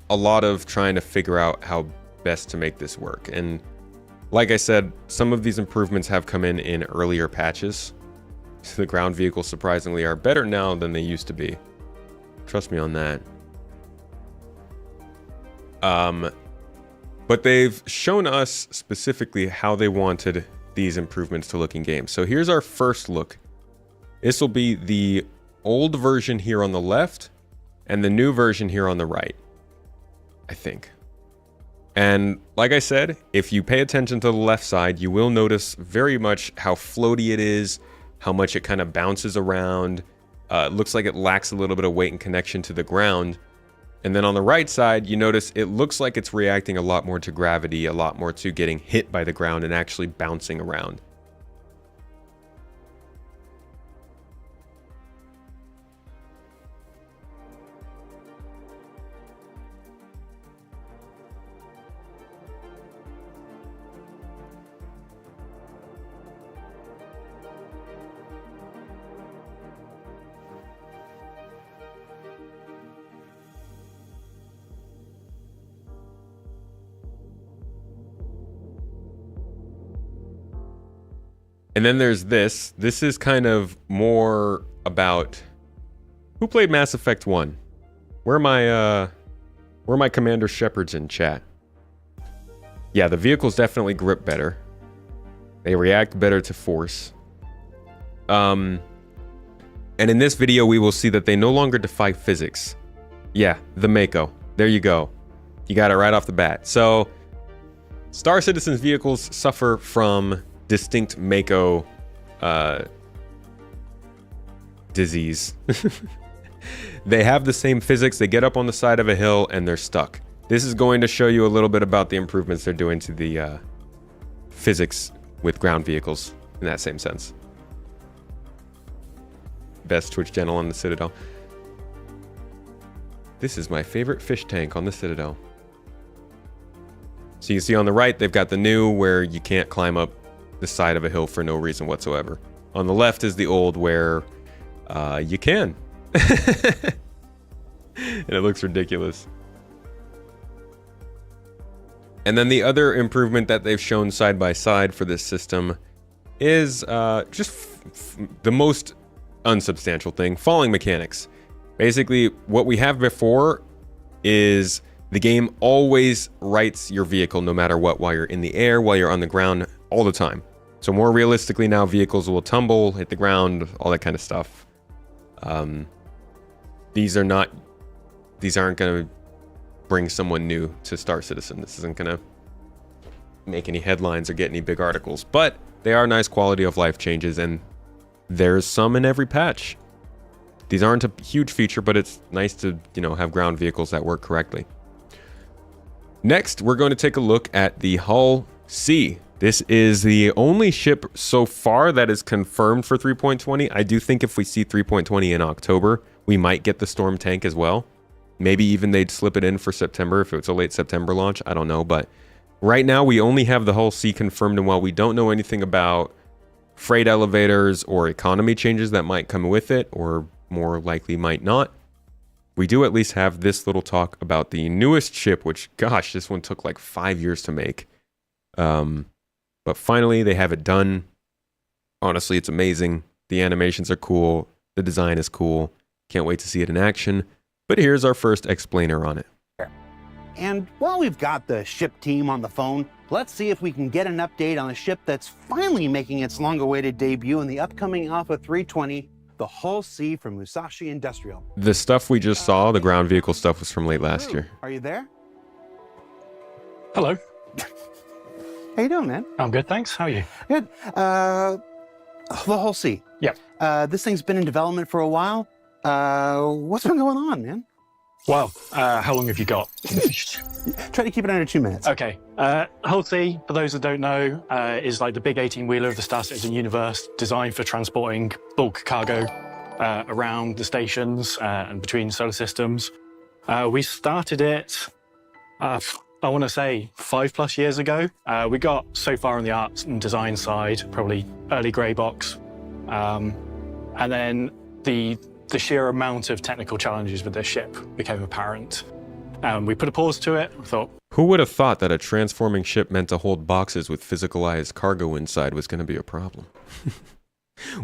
A: a lot of trying to figure out how best to make this work. And like I said, some of these improvements have come in earlier patches. So the ground vehicles surprisingly are better now than they used to be. Trust me on that. But they've shown us specifically how they wanted these improvements to look in game. So here's our first look. This will be the old version here on the left and the new version here on the right, I think. And like I said, if you pay attention to the left side, you will notice very much how floaty it is, how much it kind of bounces around. It looks like it lacks a little bit of weight and connection to the ground. And then on the right side, you notice it looks like it's reacting a lot more to gravity, a lot more to getting hit by the ground and actually bouncing around. And then there's this. This is kind of more about who played Mass Effect 1? Where are my Commander Shepards in chat? Yeah, the vehicles definitely grip better. They react better to force. And in this video, we will see that they no longer defy physics. Yeah, the Mako. There you go. You got it right off the bat. So, Star Citizen's vehicles suffer from distinct Mako disease. They have the same physics. They get up on the side of a hill and they're stuck. This is going to show you a little bit about the improvements they're doing to the physics with ground vehicles in that same sense. Best Twitch channel on the Citadel. This is my favorite fish tank on the Citadel. So you see on the right, they've got the new where you can't climb up the side of a hill for no reason whatsoever. On the left is the old where you can. And it looks ridiculous. And then the other improvement that they've shown side by side for this system is just the most unsubstantial thing, falling mechanics. Basically, what we have before is the game always rights your vehicle no matter what, while you're in the air, while you're on the ground, all the time. So more realistically now, vehicles will tumble, hit the ground, all that kind of stuff. These aren't going to bring someone new to Star Citizen. This isn't going to make any headlines or get any big articles, but they are nice quality of life changes, and there's some in every patch. These aren't a huge feature, but it's nice to, have ground vehicles that work correctly. Next, we're going to take a look at the Hull C. This is the only ship so far that is confirmed for 3.20. I do think if we see 3.20 in October, we might get the Storm tank as well. Maybe even they'd slip it in for September if it's a late September launch. I don't know, but right now we only have the Hull C confirmed, and while we don't know anything about freight elevators or economy changes that might come with it, or more likely might not, we do at least have this little talk about the newest ship, which, gosh, this one took like 5 years to make. But finally, they have it done. Honestly, it's amazing. The animations are cool. The design is cool. Can't wait to see it in action. But here's our first explainer on it.
D: And while we've got the ship team on the phone, let's see if we can get an update on a ship that's finally making its long-awaited debut in the upcoming Alpha 320, the Hull C from Musashi Industrial.
A: The stuff we just saw, the ground vehicle stuff, was from late last year.
D: Are you there?
O: Hello.
D: How you doing, man?
O: I'm good, thanks. How are you?
D: Good. The Hull C.
O: Yeah.
D: This thing's been in development for a while. What's been going on, man?
O: Well, how long have you got?
D: Try to keep it under 2 minutes.
O: Okay. Hull C, for those that don't know, is like the big 18-wheeler of the Star Citizen universe, designed for transporting bulk cargo around the stations and between solar systems. We started it, I want to say 5+ years ago. We got so far on the art and design side, probably early grey box. And then the sheer amount of technical challenges with this ship became apparent. We put a pause to it. We thought,
A: who would have thought that a transforming ship meant to hold boxes with physicalized cargo inside was going to be a problem?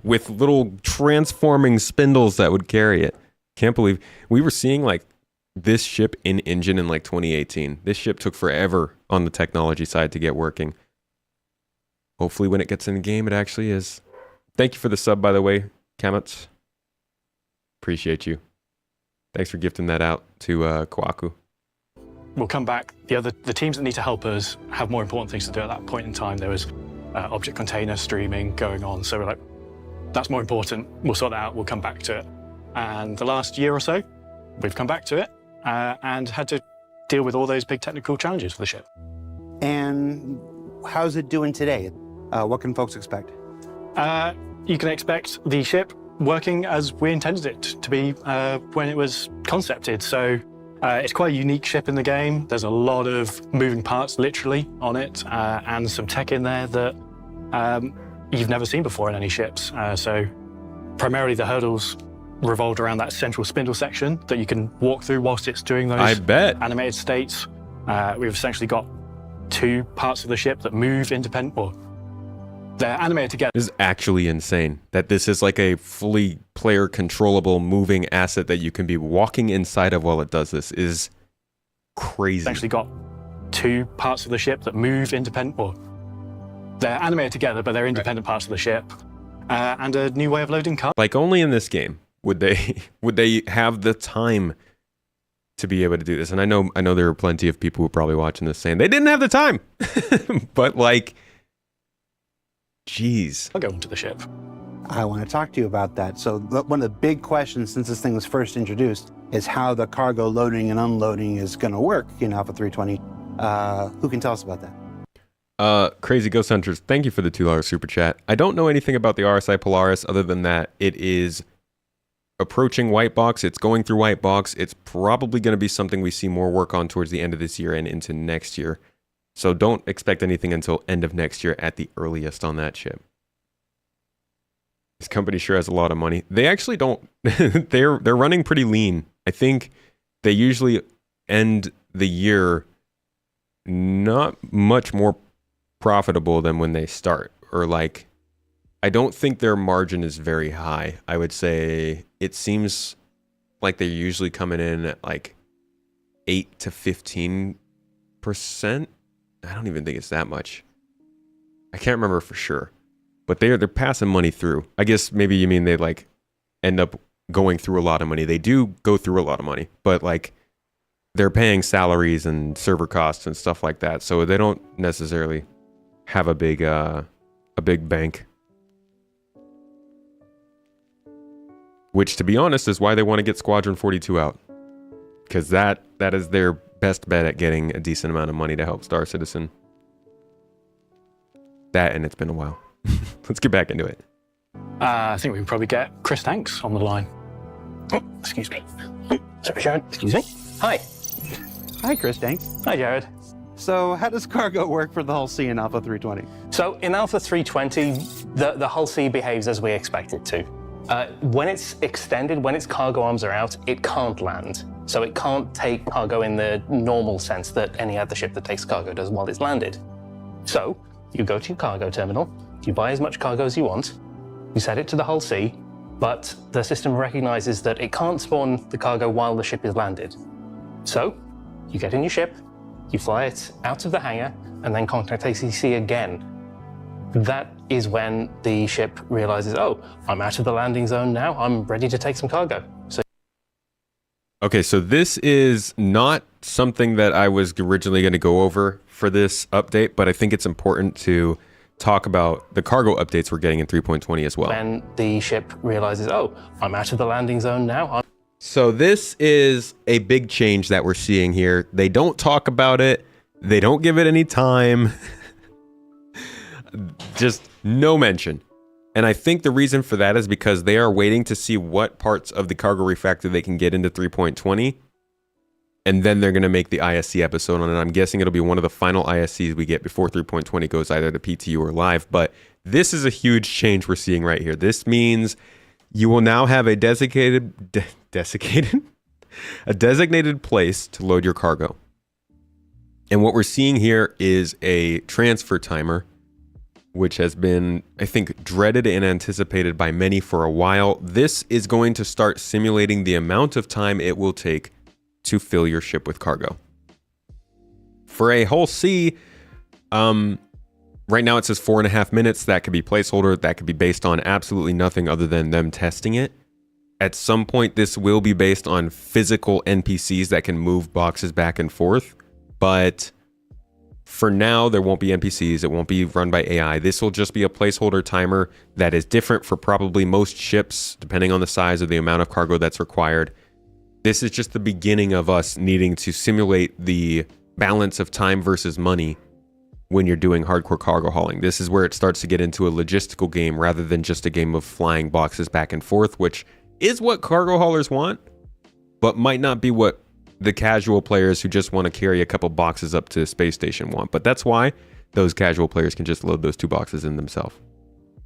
A: With little transforming spindles that would carry it. Can't believe we were seeing like this ship in engine in like 2018. This ship took forever on the technology side to get working. Hopefully when it gets in the game, it actually is. Thank you for the sub, by the way, Kamets. Appreciate you. Thanks for gifting that out to Kwaku.
O: we'll come back. The teams that need to help us have more important things to do at that point in time. There was object container streaming going on. So we're like, that's more important. We'll sort that out. We'll come back to it. And the last year or so, we've come back to it and had to deal with all those big technical challenges for the ship.
D: And how's it doing today? What can folks expect?
O: You can expect the ship working as we intended it to be when it was concepted. So it's quite a unique ship in the game. There's a lot of moving parts literally on it and some tech in there that you've never seen before in any ships. So primarily the hurdles revolved around that central spindle section that you can walk through whilst it's doing those animated states. We've essentially got two parts of the ship that move independent, or they're animated together.
A: This is actually insane that this is like a fully player controllable moving asset that you can be walking inside of while it does this. Is crazy.
O: Essentially got two parts of the ship that move independent, or they're animated together, but they're independent parts of the ship. And a new way of loading cards.
A: Like only in this game would they have the time to be able to do this. And I know there are plenty of people who are probably watching this saying they didn't have the time. But like, geez.
O: I'll go into the ship.
D: I want to talk to you about that. So one of the big questions since this thing was first introduced is how the cargo loading and unloading is going to work in Alpha 320. Who can tell us about that?
A: Crazy Ghost Hunters, thank you for the $2 super chat. I don't know anything about the RSI Polaris other than that it is approaching white box. It's going through white box. It's probably going to be something we see more work on towards the end of this year and into next year. So don't expect anything until end of next year at the earliest on that ship. This company sure has a lot of money. They actually don't. They're running pretty lean. I think they usually end the year not much more profitable than when they start, or like, I don't think their margin is very high. I would say it seems like they're usually coming in at like 8 to 15%. I don't even think it's that much. I can't remember for sure, but they're passing money through. I guess maybe you mean they like end up going through a lot of money. They do go through a lot of money, but like they're paying salaries and server costs and stuff like that, so they don't necessarily have a big bank. Which, to be honest, is why they want to get Squadron 42 out, because that is their best bet at getting a decent amount of money to help Star Citizen. That, and it's been a while. Let's get back into it.
O: I think we can probably get Chris Tanks on the line. Oh, excuse me. Sorry, Jared. Excuse me.
P: Hi.
D: Hi, Chris Tanks.
P: Hi, Jared.
D: So how does cargo work for the Hull C in Alpha 320?
P: So in Alpha 320, the Hull C behaves as we expect it to. When it's extended, when its cargo arms are out, it can't land. So it can't take cargo in the normal sense that any other ship that takes cargo does while it's landed. So you go to your cargo terminal, you buy as much cargo as you want, you set it to the Hull C, but the system recognizes that it can't spawn the cargo while the ship is landed. So you get in your ship, you fly it out of the hangar, and then contact ACC again. That is when the ship realizes, oh, I'm out of the landing zone now, I'm ready to take some cargo. So
A: Okay, so this is not something that I was originally going to go over for this update, but I think it's important to talk about the cargo updates we're getting in 3.20 as well.
P: when the ship realizes, oh, I'm out of the landing zone now,
A: So this is a big change that we're seeing here. They don't talk about it. They don't give it any time. Just no mention. And I think the reason for that is because they are waiting to see what parts of the cargo refactor they can get into 3.20. And then they're going to make the ISC episode on it. I'm guessing it'll be one of the final ISCs we get before 3.20 goes either to PTU or live. But this is a huge change we're seeing right here. This means you will now have a designated place to load your cargo. And what we're seeing here is a transfer timer, which has been, I think, dreaded and anticipated by many for a while. This is going to start simulating the amount of time it will take to fill your ship with cargo. For a Hull C, right now it says 4.5 minutes. That could be placeholder. That could be based on absolutely nothing other than them testing it. At some point, this will be based on physical NPCs that can move boxes back and forth. But for now, there won't be NPCs. It won't be run by AI. This will just be a placeholder timer that is different for probably most ships, depending on the size or the amount of cargo that's required. This is just the beginning of us needing to simulate the balance of time versus money when you're doing hardcore cargo hauling. This is where it starts to get into a logistical game rather than just a game of flying boxes back and forth, which is what cargo haulers want, but might not be what the casual players who just want to carry a couple boxes up to the space station want. But that's why those casual players can just load those 2 boxes in themselves.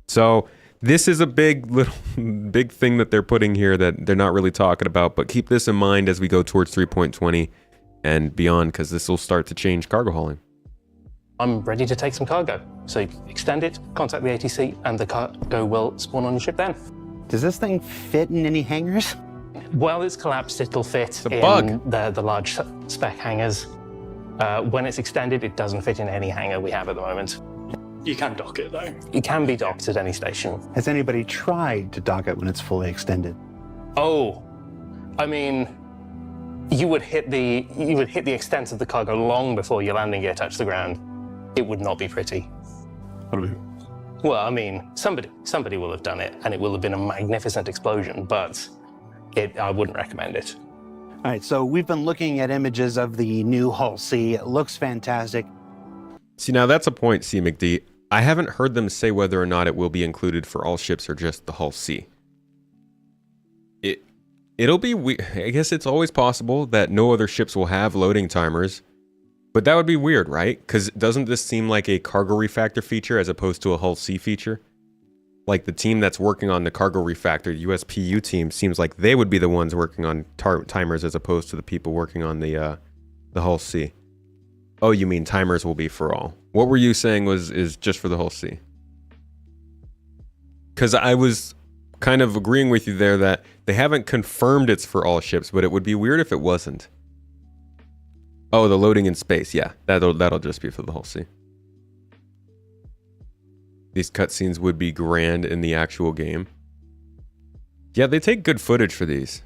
A: So this is a big thing that they're putting here that they're not really talking about, but keep this in mind as we go towards 3.20 and beyond, because this will start to change cargo hauling.
P: I'm ready to take some cargo. So you extend it, contact the ATC, and the cargo will spawn on your ship then.
D: Does this thing fit in any hangars?
P: While it's collapsed, it'll fit in the large spec hangars. When it's extended, it doesn't fit in any hangar we have at the moment.
O: You can dock it though.
P: It can be docked at any station.
D: Has anybody tried to dock it when it's fully extended?
P: Oh, I mean, you would hit the extent of the cargo long before your landing gear touched the ground. It would not be pretty. Well, I mean, somebody will have done it, and it will have been a magnificent explosion, but I wouldn't recommend it.
D: All right, so we've been looking at images of the new Hull C. It looks fantastic.
A: See, now that's a point, C. McD. I haven't heard them say whether or not it will be included for all ships or just the Hull C. It'll be, I guess it's always possible that no other ships will have loading timers, but that would be weird, right? Because doesn't this seem like a cargo refactor feature as opposed to a Hull C feature? Like the team that's working on the cargo refactor, USPU team, seems like they would be the ones working on timers as opposed to the people working on the Hull C. Oh, you mean timers will be for all. What were you saying is just for the whole sea? Because I was kind of agreeing with you there that they haven't confirmed it's for all ships, but it would be weird if it wasn't. Oh, the loading in space. Yeah, that'll just be for the whole sea. These cutscenes would be grand in the actual game. Yeah, they take good footage for these.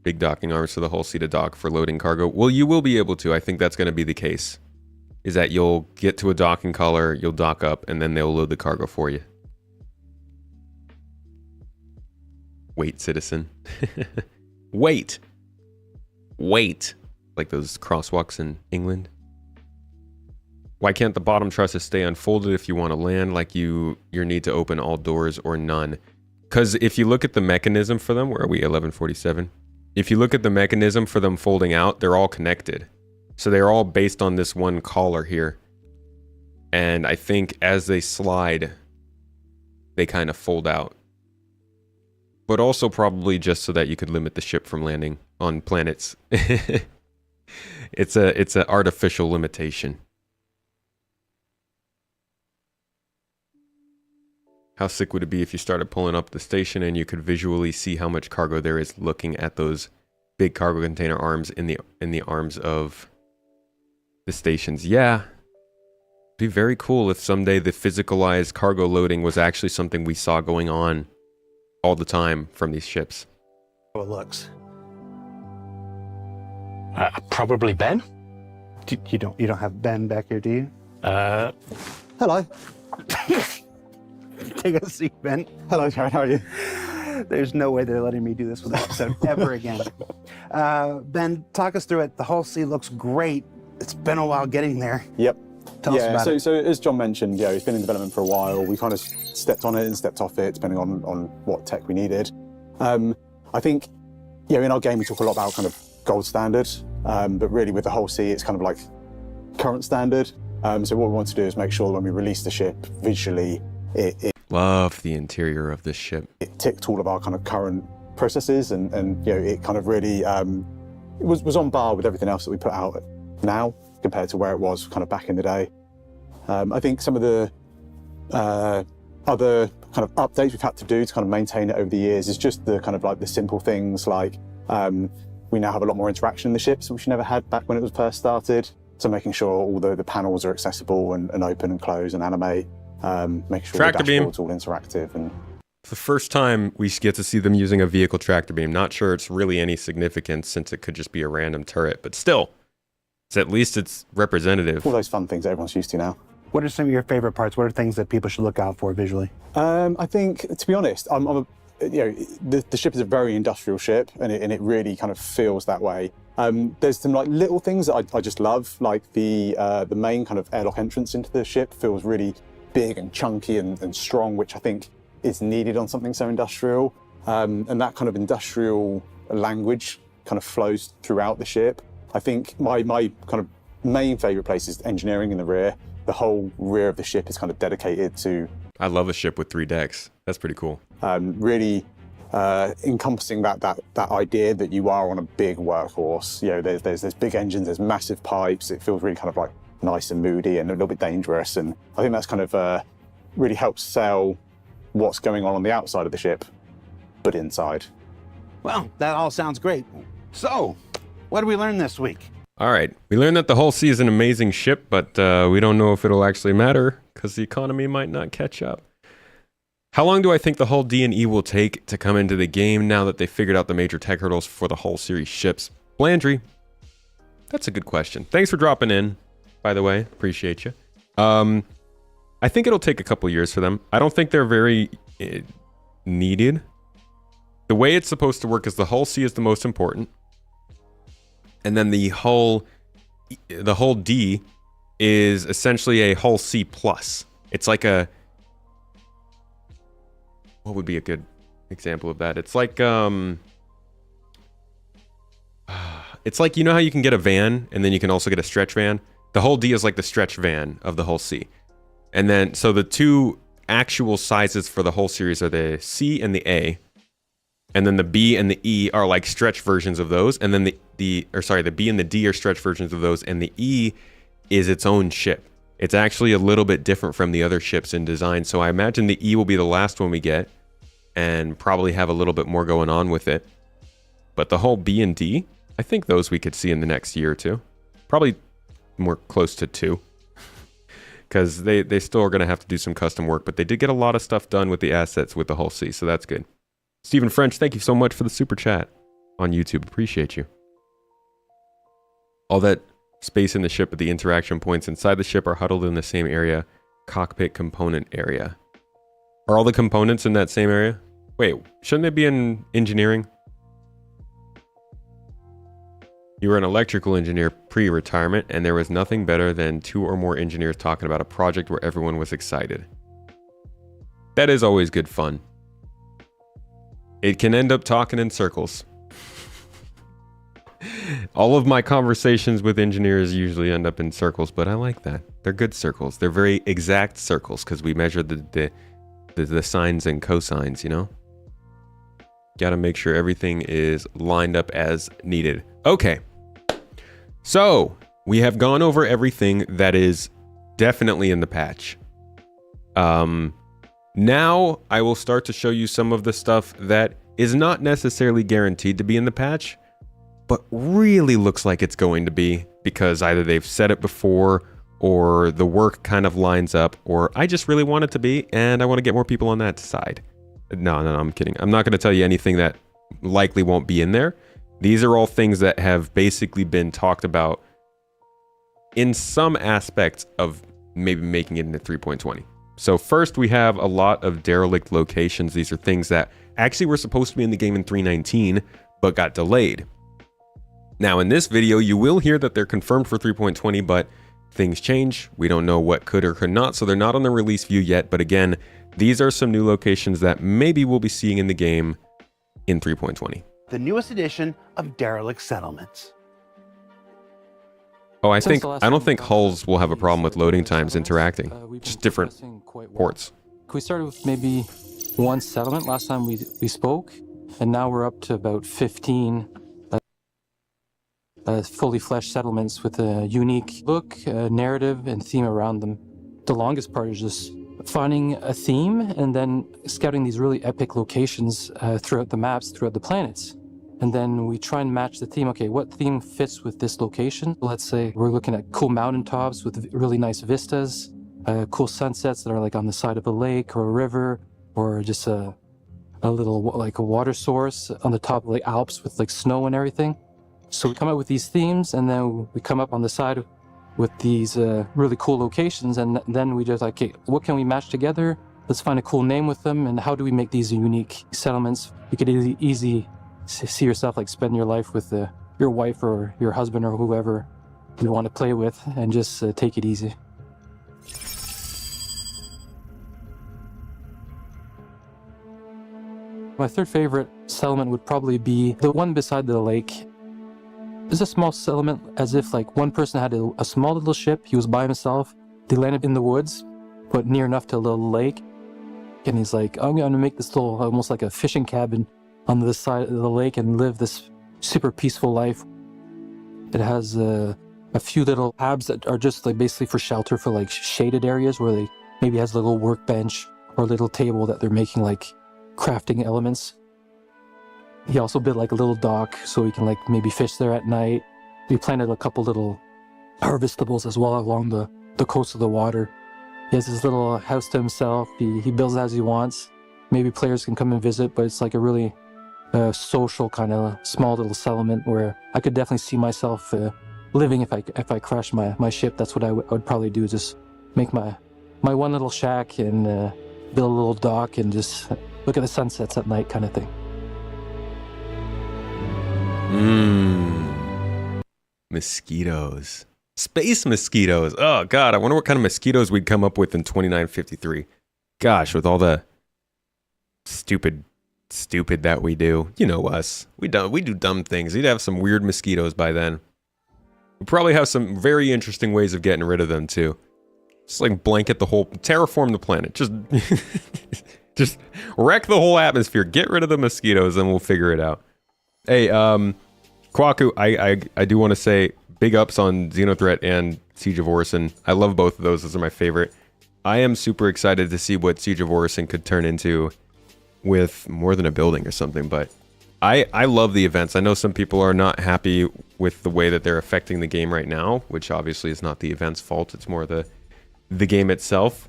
A: Big docking arms for the whole sea to dock for loading cargo. Well, you will be able to. I think that's going to be the case. Is that you'll get to a docking collar, you'll dock up, and then they'll load the cargo for you. Wait, citizen. Wait. Wait. Like those crosswalks in England. Why can't the bottom trusses stay unfolded if you want to land? Like you need to open all doors or none. Because if you look at the mechanism for them, where are we, 1147? If you look at the mechanism for them folding out, they're all connected. So they're all based on this one collar here. And I think as they slide, they kind of fold out. But also probably just so that you could limit the ship from landing on planets. It's a artificial limitation. How sick would it be if you started pulling up the station and you could visually see how much cargo there is looking at those big cargo container arms in the arms of the stations? Yeah. It'd be very cool if someday the physicalized cargo loading was actually something we saw going on all the time from these ships.
Q: How it looks.
O: Probably Ben.
Q: You don't have Ben back here, do you?
O: Hello.
Q: Take a seat, Ben.
O: Hello, Jared. How are you?
Q: There's no way they're letting me do this with the episode ever again. Ben, talk us through it. The whole sea looks great. It's been a while getting there.
R: Yep.
Q: Tell us about it.
R: So as John mentioned, it's been in development for a while. We kind of stepped on it and stepped off it, depending on what tech we needed. I think, in our game we talk a lot about kind of gold standard, but really with the whole sea, it's kind of like current standard. So what we want to do is make sure that when we release the ship visually, it
A: love the interior of this ship.
R: It ticked all of our kind of current processes, and it kind of really it was on par with everything else that we put out now compared to where it was kind of back in the day. I think some of the other kind of updates we've had to do to kind of maintain it over the years is just the kind of like the simple things like we now have a lot more interaction in the ships, which we never had back when it was first started. So making sure all the panels are accessible and open and close and animate. Making sure
A: Tractor
R: the
A: beam.
R: dashboard's all interactive. And
A: it's the first time we get to see them using a vehicle tractor beam. Not sure it's really any significance since it could just be a random turret, but still, at least it's representative.
R: All those fun things that everyone's used to now.
Q: What are some of your favorite parts? What are things that people should look out for visually?
R: I think, to be honest, the ship is a very industrial ship, and it really kind of feels that way. There's some like little things that I just love, like the main kind of airlock entrance into the ship feels really big and chunky and strong, which I think is needed on something so industrial. And that kind of industrial language kind of flows throughout the ship. I think my kind of main favorite place is engineering in the rear. The whole rear of the ship is kind of dedicated to...
A: I love a ship with 3 decks. That's pretty cool.
R: Really encompassing that idea that you are on a big workhorse. There's big engines, there's massive pipes. It feels really kind of like nice and moody and a little bit dangerous. And I think that's kind of really helps sell what's going on the outside of the ship, but inside.
Q: Well, that all sounds great. So, what did we learn this week?
A: All right, we learned that the whole sea is an amazing ship, but we don't know if it'll actually matter because the economy might not catch up. How long do I think the hull D&E will take to come into the game now that they figured out the major tech hurdles for the hull series ships? Blandry, that's a good question. Thanks for dropping in, by the way. Appreciate you. I think it'll take a couple years for them. I don't think they're very needed. The way it's supposed to work is the hull C is the most important. And then the hull D is essentially a hull C plus. It's like a... What would be a good example of that? It's like, you know how you can get a van and then you can also get a stretch van? The hull D is like the stretch van of the hull C. And then, so the two actual sizes for the whole series are the C and the A. And then the B and the E are like stretch versions of those. And then the B and the D are stretch versions of those. And the E is its own ship. It's actually a little bit different from the other ships in design. So I imagine the E will be the last one we get and probably have a little bit more going on with it. But the whole B and D, I think those we could see in the next year or two. Probably more close to 2. Because they still are going to have to do some custom work. But they did get a lot of stuff done with the assets with the Hull C. So that's good. Stephen French, thank you so much for the super chat on YouTube. Appreciate you. All that space in the ship, but the interaction points inside the ship are huddled in the same area. Cockpit component area. Are all the components in that same area? Wait, shouldn't they be in engineering? You were an electrical engineer pre-retirement, and there was nothing better than 2 or more engineers talking about a project where everyone was excited. That is always good fun. It can end up talking in circles. All of my conversations with engineers usually end up in circles, but I like that. They're good circles. They're very exact circles because we measure the sines and cosines, you know? Got to make sure everything is lined up as needed. Okay. So, we have gone over everything that is definitely in the patch. Now, I will start to show you some of the stuff that is not necessarily guaranteed to be in the patch, but really looks like it's going to be because either they've said it before or the work kind of lines up, or I just really want it to be and I want to get more people on that side. No, I'm kidding. I'm not going to tell you anything that likely won't be in there. These are all things that have basically been talked about in some aspects of maybe making it into 3.20. So first we have a lot of derelict locations. These are things that actually were supposed to be in the game in 3.19, but got delayed. Now in this video, you will hear that they're confirmed for 3.20, but things change. We don't know what could or could not, so they're not on the release view yet. But again, these are some new locations that maybe we'll be seeing in the game in 3.20.
Q: The newest edition of derelict settlements.
A: Oh, I don't think hulls will have a problem with loading times interacting. Just different ports.
S: We started with maybe 1 settlement last time we spoke, and now we're up to about 15 fully fleshed settlements with a unique look, narrative, and theme around them. The longest part is just finding a theme and then scouting these really epic locations throughout the maps, throughout the planets. And then we try and match the theme. Okay, what theme fits with this location? Let's say we're looking at cool mountaintops with really nice vistas, cool sunsets that are like on the side of a lake or a river, or just a little like a water source on the top of the Alps with like snow and everything. So we come up with these themes, and then we come up on the side with these really cool locations, and then we just like, okay, what can we match together? Let's find a cool name with them, and how do we make these unique settlements? You could easy see yourself like spend your life with your wife or your husband or whoever you want to play with, and just take it easy. My third favorite settlement would probably be the one beside the lake. It's a small settlement, as if like one person had a small little ship. He was by himself. They landed in the woods, but near enough to a little lake. And he's like, I'm going to make this little, almost like a fishing cabin on the side of the lake and live this super peaceful life. It has a few little cabs that are just like basically for shelter for like shaded areas where they maybe has a little workbench or a little table that they're making like crafting elements. He also built like a little dock so he can like maybe fish there at night. We planted a couple little harvestables as well along the coast of the water. He has his little house to himself. He builds it as he wants. Maybe players can come and visit, but it's like a really social kind of small little settlement where I could definitely see myself living if I crashed my ship. That's what I would probably do, just make my one little shack and build a little dock and just look at the sunsets at night kind of thing.
A: Mosquitoes. Space mosquitoes. Oh, God. I wonder what kind of mosquitoes we'd come up with in 2953. Gosh, with all the stupid that we do. You know us. We do dumb things. We'd have some weird mosquitoes by then. We probably have some very interesting ways of getting rid of them, too. Just like blanket the whole... Terraform the planet. Just Just wreck the whole atmosphere. Get rid of the mosquitoes, and we'll figure it out. Hey, Kwaku, I do want to say big ups on Xenothreat and Siege of Orison. I love both of those. Those are my favorite. I am super excited to see what Siege of Orison could turn into with more than a building or something, but I love the events. I know some people are not happy with the way that they're affecting the game right now, which obviously is not the event's fault. It's more the game itself.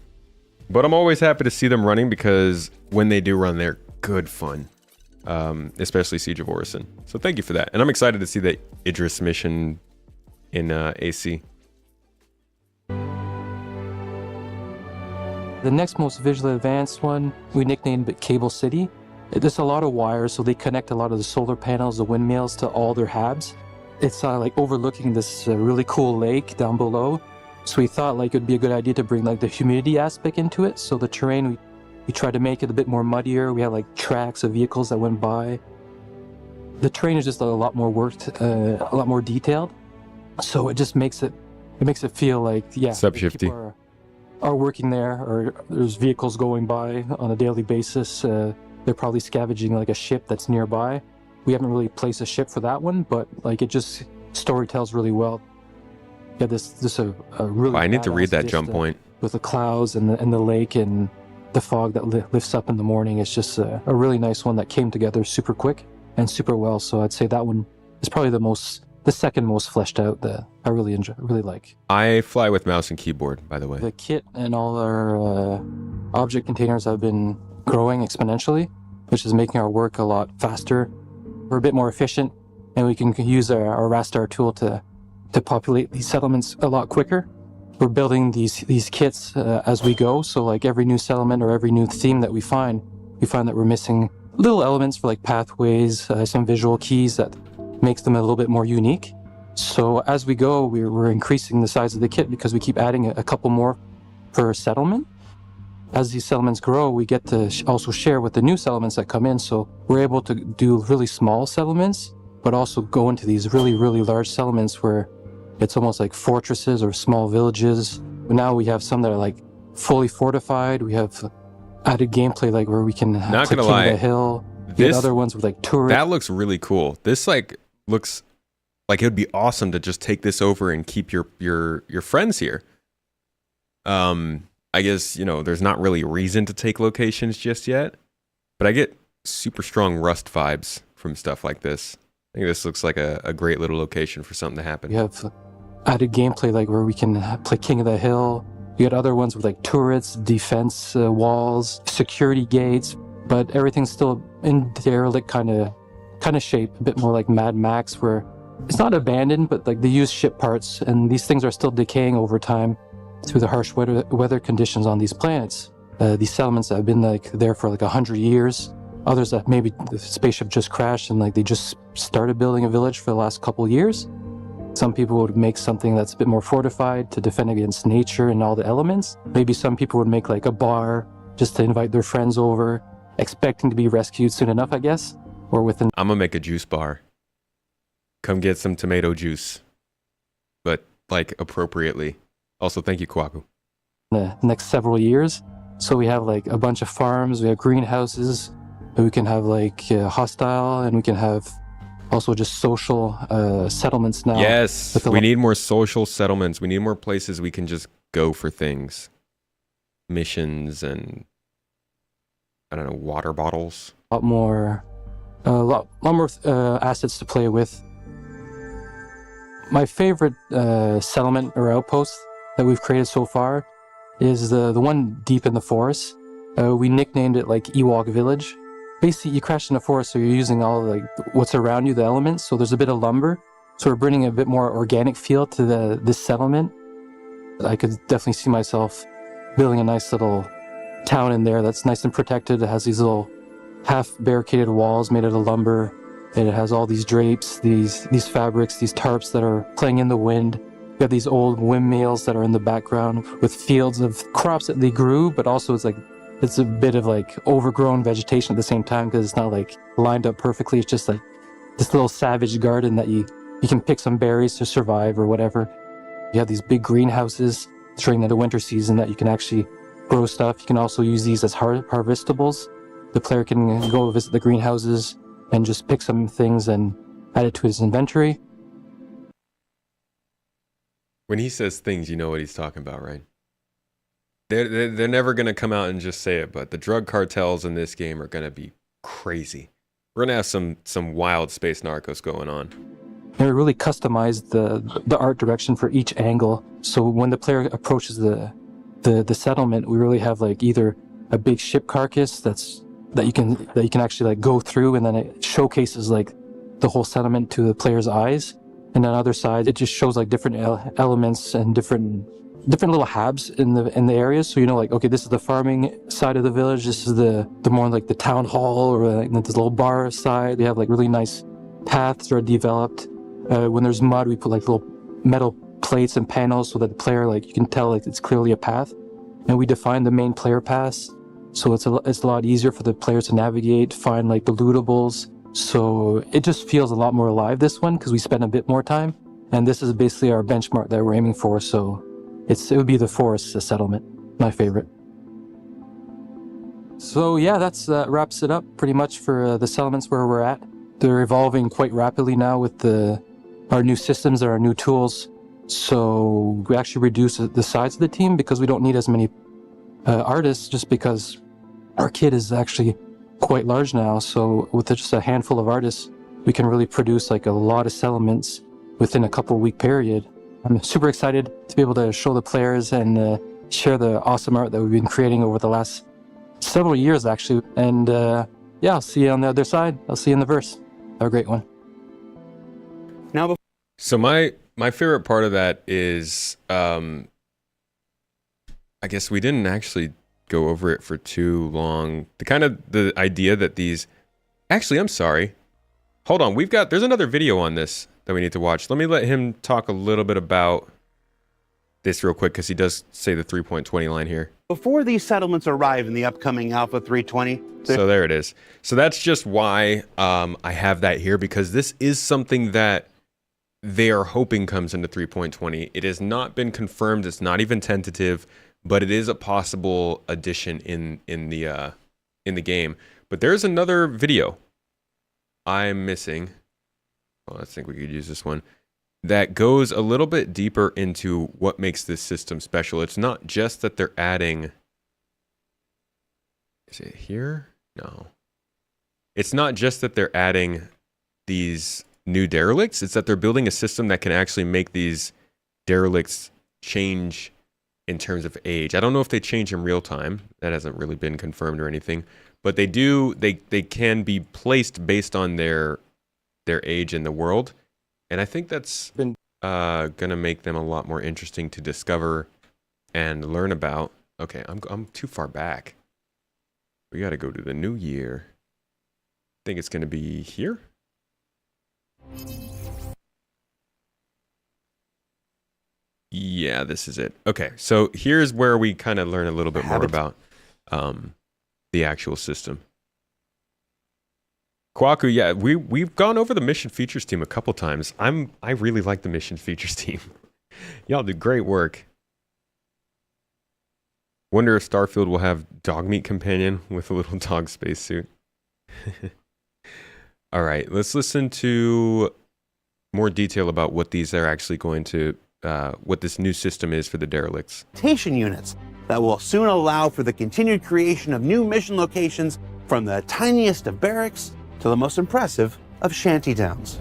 A: But I'm always happy to see them running because when they do run, they're good fun, especially Siege of Orison. So thank you for that. And I'm excited to see the Idris mission in AC.
S: The next most visually advanced one, we nicknamed it Cable City. There's a lot of wires, so they connect a lot of the solar panels, the windmills to all their habs. It's like overlooking this really cool lake down below. So we thought like it'd be a good idea to bring like the humidity aspect into it. So the terrain, we tried to make it a bit more muddier. We had like tracks of vehicles that went by. The terrain is just a lot more worked, a lot more detailed. So it just makes it feel like, yeah,
A: Subshifty.
S: Are working there, or there's vehicles going by on a daily basis. They're probably scavenging like a ship that's nearby. We haven't really placed a ship for that one, but like it just story tells really well. Yeah, this a really.
A: I need to read that jump
S: vista
A: point
S: with the clouds and the lake and the fog that lifts up in the morning. It's just a really nice one that came together super quick and super well. So I'd say that one is probably the second most fleshed out that I really enjoy, really like.
A: I fly with mouse and keyboard, by the way.
S: The kit and all our object containers have been growing exponentially, which is making our work a lot faster. We're a bit more efficient, and we can use our Rastar tool to populate these settlements a lot quicker. We're building these kits as we go, so like every new settlement or every new theme that we find that we're missing little elements for like pathways, some visual keys that makes them a little bit more unique. So as we go, we're increasing the size of the kit because we keep adding a couple more per settlement. As these settlements grow, we get to also share with the new settlements that come in. So we're able to do really small settlements, but also go into these really, really large settlements where it's almost like fortresses or small villages. Now we have some that are like fully fortified. We have added gameplay like where we can
A: Not
S: play
A: gonna
S: King
A: lie,
S: of the Hill. We had other ones with like turrets.
A: That looks really cool. This like looks like it would be awesome to just take this over and keep your friends here. I guess, there's not really a reason to take locations just yet, but I get super strong Rust vibes from stuff like this. I think this looks like a great little location for something to happen.
S: We have added gameplay like where we can play King of the Hill. We had other ones with like turrets, defense walls, security gates, but everything's still in derelict kind of shape, a bit more like Mad Max, where it's not abandoned, but like they use ship parts, and these things are still decaying over time through the harsh weather conditions on these planets. These settlements have been like there for like 100 years. Others that maybe the spaceship just crashed and like they just started building a village for the last couple of years. Some people would make something that's a bit more fortified to defend against nature and all the elements. Maybe some people would make like a bar just to invite their friends over, expecting to be rescued soon enough, I guess. Or within.
A: I'm gonna make a juice bar. Come get some tomato juice, but like appropriately. Also, thank you, Kwaku.
S: The next several years. So we have like a bunch of farms, we have greenhouses, we can have like hostile, and we can have also just social settlements now.
A: Yes, we need more social settlements. We need more places we can just go for things. Missions and, I don't know, water bottles.
S: A lot more assets to play with. My favorite settlement or outpost that we've created so far is the one deep in the forest. We nicknamed it like Ewok Village. Basically, you crash in the forest, so you're using all like what's around you, the elements. So there's a bit of lumber. So we're bringing a bit more organic feel to this settlement. I could definitely see myself building a nice little town in there that's nice and protected. It has these little half barricaded walls made out of lumber. And it has all these drapes, these fabrics, these tarps that are playing in the wind. We have these old windmills that are in the background with fields of crops that they grew, but also it's a bit of like overgrown vegetation at the same time because it's not like lined up perfectly. It's just like this little savage garden that you can pick some berries to survive or whatever. You have these big greenhouses during the winter season that you can actually grow stuff. You can also use these as harvestables. The player can go visit the greenhouses and just pick some things and add it to his inventory.
A: When he says things, you know what he's talking about, right? They're never going to come out and just say it, but the drug cartels in this game are going to be crazy. We're going to have some wild space narcos going on.
S: And we really customized the art direction for each angle. So when the player approaches the settlement, we really have like either a big ship carcass that you can actually like go through, and then it showcases like the whole settlement to the player's eyes. And on the other side, it just shows like different elements and different little hubs in the areas. So you know, like, okay, this is the farming side of the village. This is the more like the town hall or like, this little bar side. They have like really nice paths that are developed. When there's mud, we put like little metal plates and panels so that the player, like, you can tell like it's clearly a path. And we define the main player paths, so it's a lot easier for the players to navigate, find like the lootables. So it just feels a lot more alive, this one, because we spend a bit more time. And this is basically our benchmark that we're aiming for. So it would be the forest settlement, my favorite. So yeah, that's wraps it up pretty much for the settlements where we're at. They're evolving quite rapidly now with our new systems and our new tools. So we actually reduced the size of the team because we don't need as many artists, just because our kit is actually quite large now. So with just a handful of artists, we can really produce like a lot of settlements within a couple-week period. I'm super excited to be able to show the players and share the awesome art that we've been creating over the last several years, actually. And yeah, I'll see you on the other side. I'll see you in the verse. Have a great one.
A: So my favorite part of that is, I guess we didn't actually go over it for too long. The idea that these, actually, I'm sorry. Hold on, there's another video on this that we need to watch. Let me let him talk a little bit about this real quick, because he does say the 3.20 line here.
D: Before these settlements arrive in the upcoming Alpha 320.
A: So there it is. So that's just why I have that here, because this is something that they are hoping comes into 3.20. It has not been confirmed. It's not even tentative, but it is a possible addition in the game. But there's another video I'm missing. Well, I think we could use this one. That goes a little bit deeper into what makes this system special. It's not just that they're adding... Is it here? No. It's not just that they're adding these new derelicts. It's that they're building a system that can actually make these derelicts change in terms of age. I don't know if they change in real time. That hasn't really been confirmed or anything. But they do. They can be placed based on their age in the world. And I think that's been going to make them a lot more interesting to discover and learn about. Okay, I'm too far back. We got to go to the new year. I think it's going to be here. Yeah, this is it. Okay, so here's where we kind of learn a little bit more about the actual system. Kwaku, yeah, we've gone over the mission features team a couple times. I really like the mission features team. Y'all do great work. Wonder if Starfield will have Dogmeat Companion with a little dog spacesuit. All right, let's listen to more detail about what these are actually going to, what this new system is for the derelicts.
D: Units that will soon allow for the continued creation of new mission locations, from the tiniest of barracks to the most impressive of shanty towns.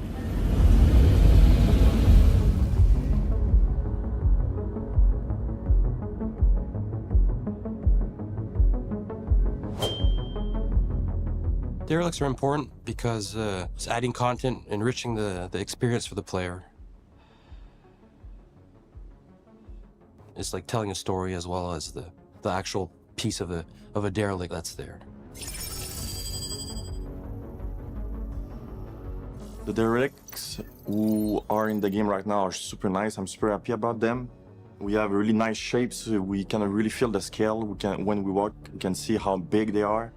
T: Derelicts are important because it's adding content, enriching the experience for the player. It's like telling a story as well as the actual piece of a derelict that's there.
U: The derelicts who are in the game right now are super nice. I'm super happy about them. We have really nice shapes. We can really feel the scale. When we walk, we can see how big they are.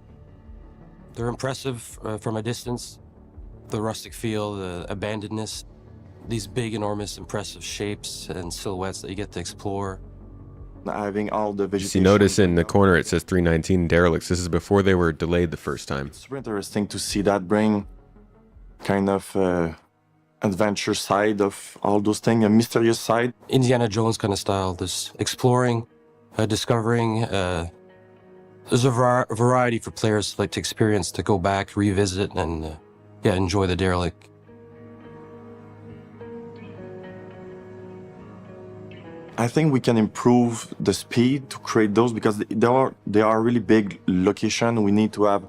T: They're impressive from a distance. The rustic feel, the abandonedness, these big, enormous, impressive shapes and silhouettes that you get to explore.
U: having all the vegetation.
A: See, notice in the corner it says 319 derelicts. This is before they were delayed the first time.
U: It's super interesting to see that bring kind of adventure side of all those things, a mysterious side.
T: Indiana Jones kind of style, this exploring, discovering. There's a variety for players like to experience, to go back, revisit, and yeah, enjoy the derelict.
U: I think we can improve the speed to create those because they are really big location. We need to have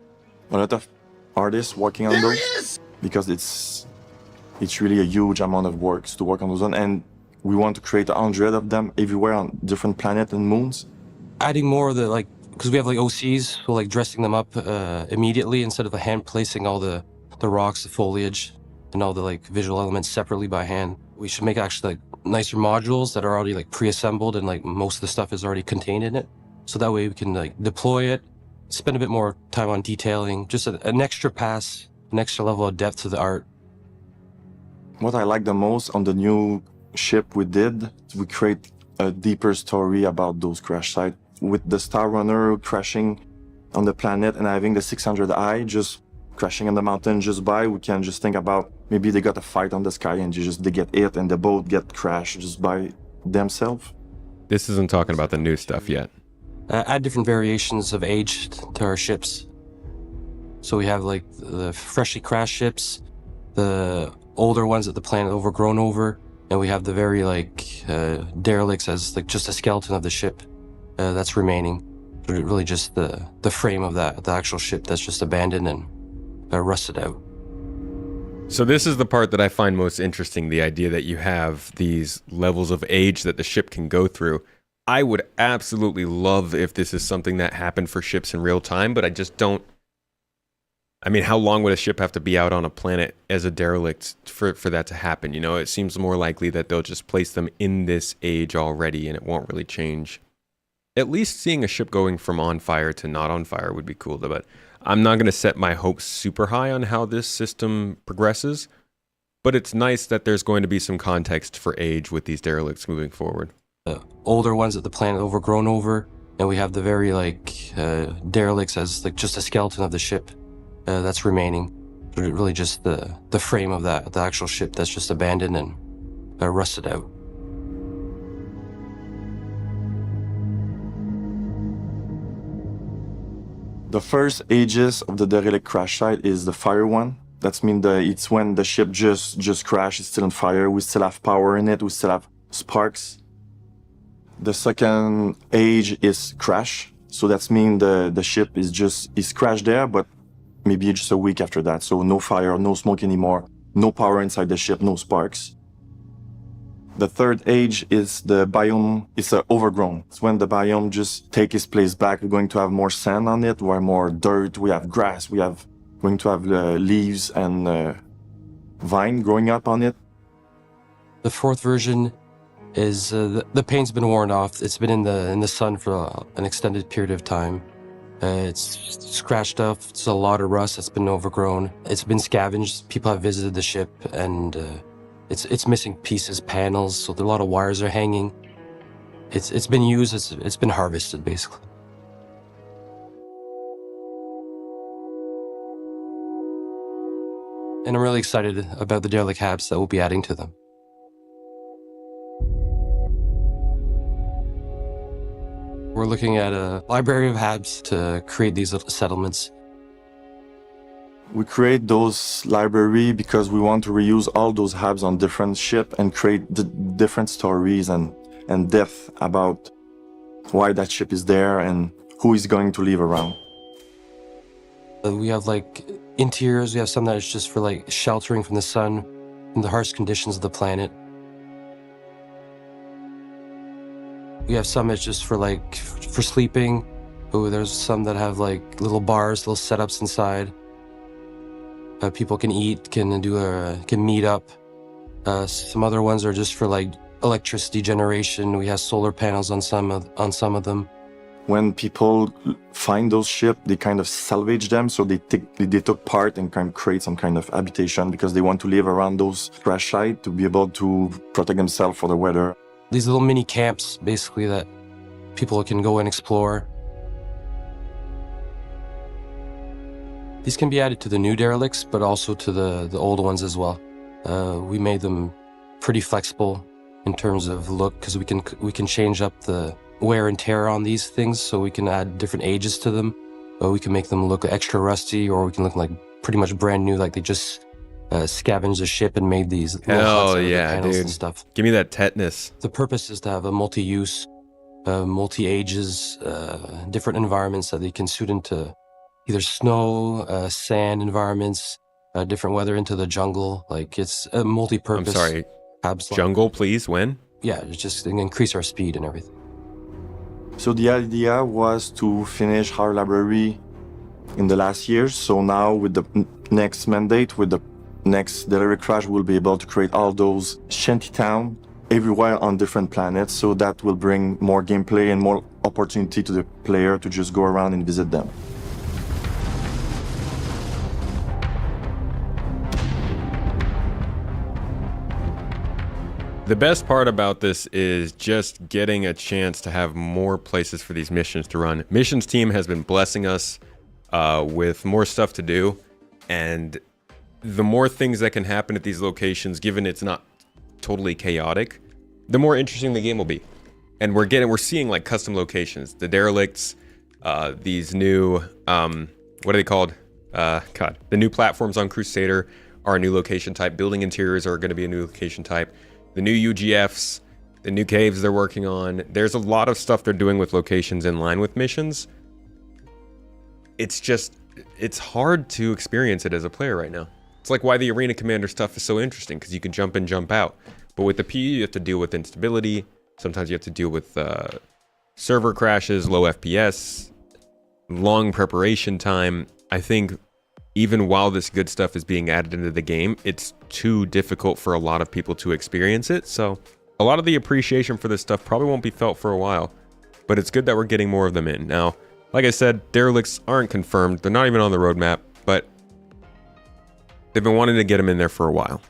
U: a lot of artists working on those because it's really a huge amount of work to work on those one, and we want to create 100 of them everywhere on different planets and moons.
T: Adding more of the because we have OCs, so dressing them up immediately instead of hand placing all the rocks, the foliage, and all the visual elements separately by hand. We should make actually nicer modules that are already pre-assembled and most of the stuff is already contained in it. So that way we can deploy it, spend a bit more time on detailing, just an extra pass, an extra level of depth to the art.
U: What I like the most on the new ship we did, we create a deeper story about those crash sites. With the Star Runner crashing on the planet and having the 600i just crashing on the mountain just by, we can just think about maybe they got a fight on the sky and they get hit and the boat get crashed just by themselves.
A: This isn't talking about the new stuff yet.
T: Add different variations of age to our ships. So we have the freshly crashed ships, the older ones that the planet overgrown over, and we have the very derelicts as just a skeleton of the ship that's remaining. Really just the frame of the actual ship that's just abandoned and rusted out.
A: So this is the part that I find most interesting, the idea that you have these levels of age that the ship can go through. I would absolutely love if this is something that happened for ships in real time, but I just don't. I mean, how long would a ship have to be out on a planet as a derelict for that to happen? It seems more likely that they'll just place them in this age already and it won't really change. At least seeing a ship going from on fire to not on fire would be cool, but I'm not going to set my hopes super high on how this system progresses, but it's nice that there's going to be some context for age with these derelicts moving forward.
T: The older ones that the planet overgrown over, and we have the very derelicts as just a skeleton of the ship that's remaining. Really just the frame of the actual ship that's just abandoned and rusted out.
U: The first ages of the derelict crash site is the fire one. That means it's when the ship just crashed, it's still on fire, we still have power in it, we still have sparks. The second age is crash, so that means the ship is crashed there, but maybe just a week after that, so no fire, no smoke anymore, no power inside the ship, no sparks. The third age is the biome, it's overgrown. It's when the biome just take its place back. We're going to have more sand on it, we have more dirt, we have grass, going to have leaves and vine growing up on it.
T: The fourth version is the paint's been worn off. It's been in the sun for an extended period of time. It's scratched up. It's a lot of rust that's been overgrown. It's been scavenged. People have visited the ship and it's missing pieces, panels, so a lot of wires are hanging. It's been used, it's been harvested, basically. And I'm really excited about the derelict habs that we'll be adding to them. We're looking at a library of habs to create these little settlements.
U: We create those library because we want to reuse all those habs on different ship and create the different stories and depth about why that ship is there and who is going to live around.
T: We have interiors, we have some that is just for sheltering from the sun and the harsh conditions of the planet. We have some that's just for sleeping. Ooh, there's some that have little bars, little setups inside. People can eat, can meet up. Some other ones are just for electricity generation. We have solar panels on some of them.
U: When people find those ships, they kind of salvage them, so they took part and kind of create some kind of habitation because they want to live around those crash sites to be able to protect themselves for the weather.
T: These little mini camps, basically, that people can go and explore. These can be added to the new derelicts, but also to the old ones as well. We made them pretty flexible in terms of look, because we can change up the wear and tear on these things, so we can add different ages to them. We can make them look extra rusty, or we can look like pretty much brand new, like they just scavenged a ship and made these little huts out of the panels and stuff.
A: Give me that tetanus.
T: The purpose is to have a multi-use, multi-ages, different environments that they can suit into either snow, sand environments, different weather, into the jungle. Like, it's a multi-purpose.
A: I'm sorry. Jungle, please. When?
T: Yeah, it's just increase our speed and everything.
U: So the idea was to finish our library in the last years. So now with the next mandate, with the next Derelict Crash, we'll be able to create all those shantytown everywhere on different planets. So that will bring more gameplay and more opportunity to the player to just go around and visit them.
A: The best part about this is just getting a chance to have more places for these missions to run. Missions team has been blessing us with more stuff to do, and the more things that can happen at these locations, given it's not totally chaotic, the more interesting the game will be. And we're seeing like custom locations, the derelicts, these new what are they called? The new platforms on Crusader are a new location type. Building interiors are going to be a new location type. The new UGFs, the new caves they're working on. There's a lot of stuff they're doing with locations in line with missions. It's hard to experience it as a player right now. It's like why the Arena Commander stuff is so interesting, because you can jump in, jump out. But with the PE, you have to deal with instability. Sometimes you have to deal with server crashes, low FPS, long preparation time. I think even while this good stuff is being added into the game, it's too difficult for a lot of people to experience it. So a lot of the appreciation for this stuff probably won't be felt for a while, but it's good that we're getting more of them in. Now, like I said, derelicts aren't confirmed. They're not even on the roadmap, but they've been wanting to get them in there for a while.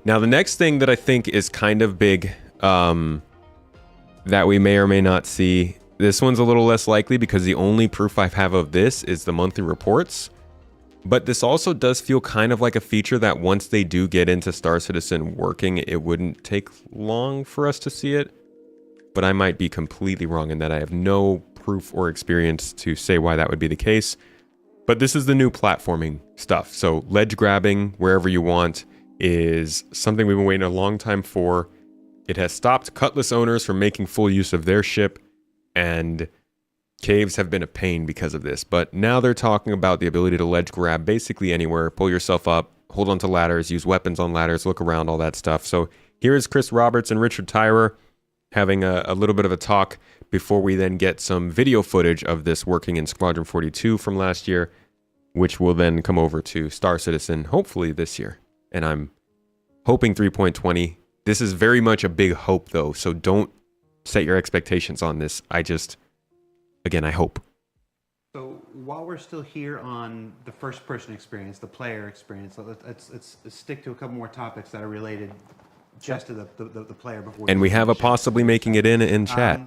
A: Now, the next thing that I think is kind of big that we may or may not see, this one's a little less likely because the only proof I have of this is the monthly reports. But this also does feel kind of like a feature that once they do get into Star Citizen working, it wouldn't take long for us to see it. But I might be completely wrong in that. I have no proof or experience to say why that would be the case. But this is the new platforming stuff. So ledge grabbing wherever you want is something we've been waiting a long time for. It has stopped Cutlass owners from making full use of their ship, and caves have been a pain because of this, but now they're talking about the ability to ledge grab basically anywhere, pull yourself up, hold onto ladders, use weapons on ladders, look around, all that stuff. So here is Chris Roberts and Richard Tyrer having a little bit of a talk before we then get some video footage of this working in Squadron 42 from last year, which will then come over to Star Citizen hopefully this year. And I'm hoping 3.20. This is very much a big hope though, so don't set your expectations on this. Again, I hope.
D: So while we're still here on the first-person experience, the player experience, let's stick to a couple more topics that are related just to the player before.
A: And we have a possibly making it in chat.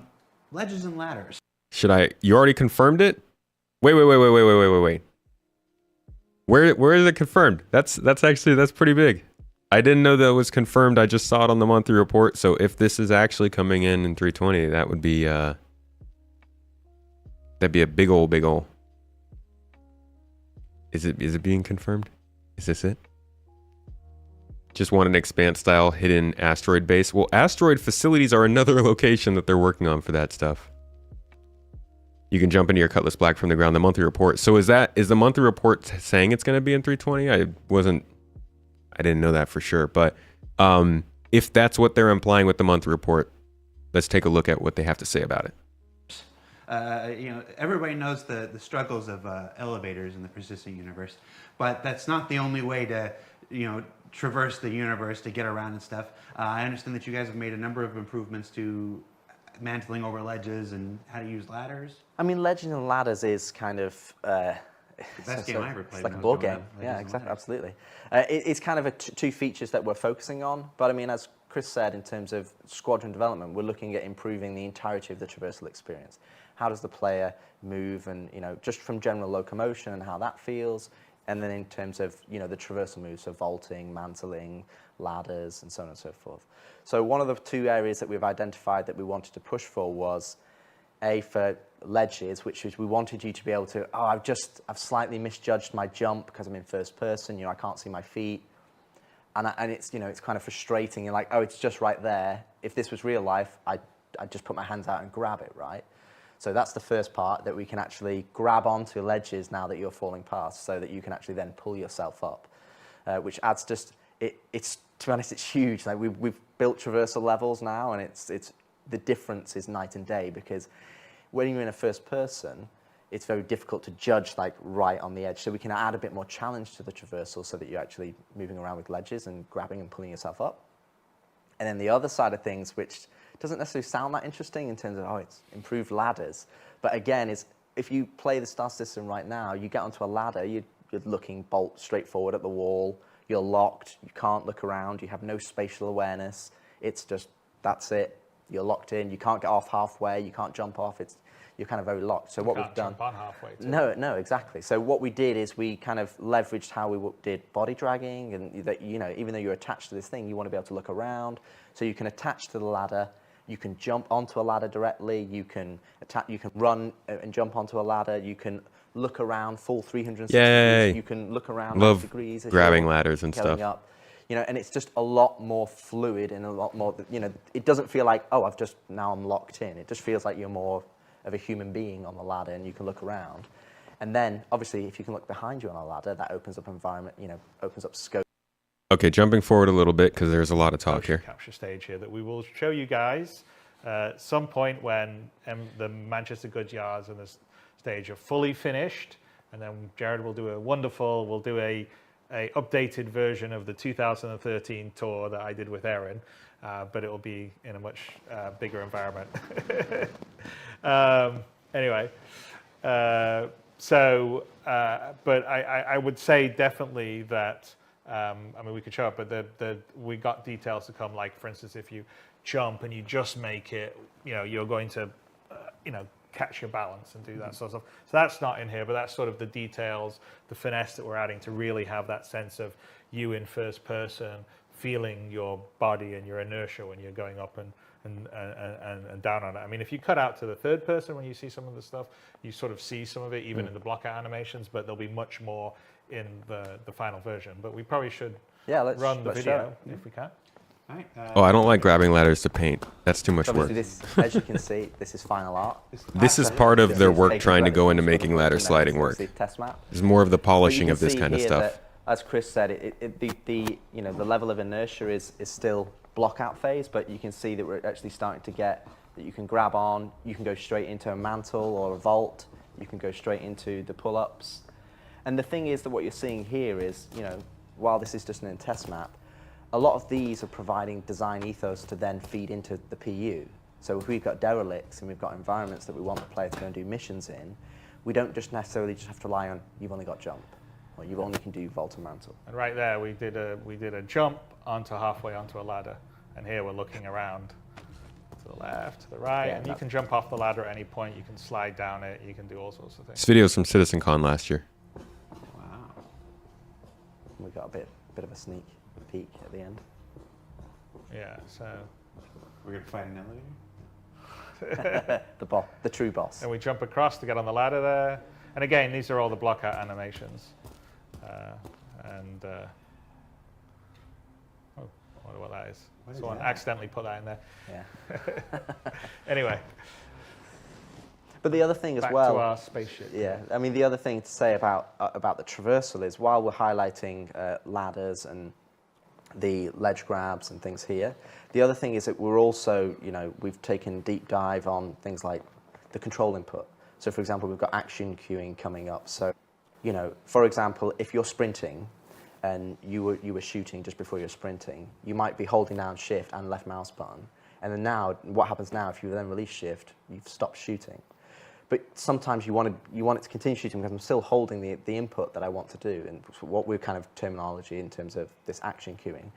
D: Ledges and ladders.
A: Should I? You already confirmed it? Wait. Where is it confirmed? That's pretty big. I didn't know that it was confirmed. I just saw it on the monthly report. So if this is actually coming in 320, that would be that'd be a big ol'. Is it being confirmed? Is this it? Just want an Expanse style hidden asteroid base. Well, asteroid facilities are another location that they're working on for that stuff. You can jump into your Cutlass Black from the ground. The monthly report. So is the monthly report saying it's going to be in 320? I didn't know that for sure. But if that's what they're implying with the monthly report, let's take a look at what they have to say about it.
D: Everybody knows the struggles of elevators in the persistent universe, but that's not the only way to, traverse the universe to get around and stuff. I understand that you guys have made a number of improvements to mantling over ledges and how to use ladders.
C: I mean, Legend and Ladders is kind of
D: the best game I ever played.
C: It's like a board game. Yeah, exactly, absolutely. It's kind of two features that we're focusing on. But I mean, as Chris said, in terms of squadron development, we're looking at improving the entirety of the traversal experience. How does the player move, and just from general locomotion and how that feels, and then in terms of the traversal moves, so vaulting, mantling, ladders, and so on and so forth. So one of the two areas that we've identified that we wanted to push for was for ledges, which is we wanted you to be able to, I've slightly misjudged my jump because I'm in first person, I can't see my feet. And it's, it's kind of frustrating. You're like, oh, it's just right there. If this was real life, I'd just put my hands out and grab it, right? So that's the first part, that we can actually grab onto ledges now that you're falling past, so that you can actually then pull yourself up, which adds just, it's, to be honest, it's huge. Like we've built traversal levels now, and it's the difference is night and day, because when you're in a first person, it's very difficult to judge like right on the edge. So we can add a bit more challenge to the traversal so that you're actually moving around with ledges and grabbing and pulling yourself up. And then the other side of things, which doesn't necessarily sound that interesting in terms of, it's improved ladders. But again, if you play the Star System right now, you get onto a ladder, you're looking bolt straight forward at the wall, you're locked, you can't look around, you have no spatial awareness. It's just, that's it. You're locked in, you can't get off halfway, you can't jump off, you're kind of very locked. So what we've done,
B: jump on halfway too.
C: No, exactly. So what we did is we kind of leveraged how we did body dragging, and that even though you're attached to this thing, you want to be able to look around. So you can attach to the ladder, you can jump onto a ladder directly, you can run and jump onto a ladder, you can look around full 360 degrees, you can look around 90 degrees. As
A: grabbing ladders and
C: going
A: stuff.
C: Up. And it's just a lot more fluid and a lot more, it doesn't feel like, now I'm locked in. It just feels like you're more of a human being on the ladder, and you can look around. And then, obviously, if you can look behind you on a ladder, that opens up environment, opens up scope.
A: Okay, jumping forward a little bit, because there's a lot of talk here.
B: Capture stage here that we will show you guys some point when the Manchester Goods Yards and the stage are fully finished, and then Jared will do a updated version of the 2013 tour that I did with Erin, but it will be in a much bigger environment. Anyway, but I would say definitely that, we could show up, but we got details to come, like, for instance, if you jump and you just make it, you're going to, catch your balance and do that sort of stuff. So that's not in here, but that's sort of the details, the finesse that we're adding to really have that sense of you in first person, feeling your body and your inertia when you're going up and down on it. If you cut out to the third person when you see some of the stuff, you sort of see some of it even in the blockout animations, but there'll be much more in the final version. But we probably should run the video if we can.
Q: Right,
A: I don't like grabbing ladders to paint. That's too much work.
C: This, as you can see, this is final art.
A: This is part of their work trying to go into making ladder sliding work.
C: Test map.
A: There's more of the polishing of this kind of stuff.
C: As Chris said, the level of inertia is still blockout phase, but you can see that we're actually starting to get that you can grab on, you can go straight into a mantle or a vault, you can go straight into the pull-ups. And the thing is that what you're seeing here is, while this is just an test map, a lot of these are providing design ethos to then feed into the PU. So if we've got derelicts and we've got environments that we want the player to go and do missions in, we don't just necessarily just have to rely on you've only got jump, or you only can do vault and mantle.
B: And right there, we did a jump halfway onto a ladder, and here we're looking around to the left, to the right, and you can jump off the ladder at any point. You can slide down it. You can do all sorts of things.
A: This video's from CitizenCon last year.
C: Wow. We got a bit of a sneak peek at the end.
B: Yeah, so
Q: we're gonna fight an elevator.
C: the true boss.
B: And we jump across to get on the ladder there. And again, these are all the blockout animations. I wonder what that is. Someone accidentally put that in there.
C: Yeah.
B: Anyway.
C: But the other thing as
B: Back
C: well.
B: to our spaceship.
C: Yeah, the other thing to say about the traversal is, while we're highlighting ladders and the ledge grabs and things here, the other thing is that we're also, we've taken a deep dive on things like the control input. So for example, we've got action queuing coming up. So, for example, if you're sprinting and you were shooting just before you're sprinting, you might be holding down shift and left mouse button. And then now, what happens now, if you then release shift, you've stopped shooting. But sometimes you want it to continue shooting because I'm still holding the input that I want to do, and what we're kind of terminology in terms of this action queuing.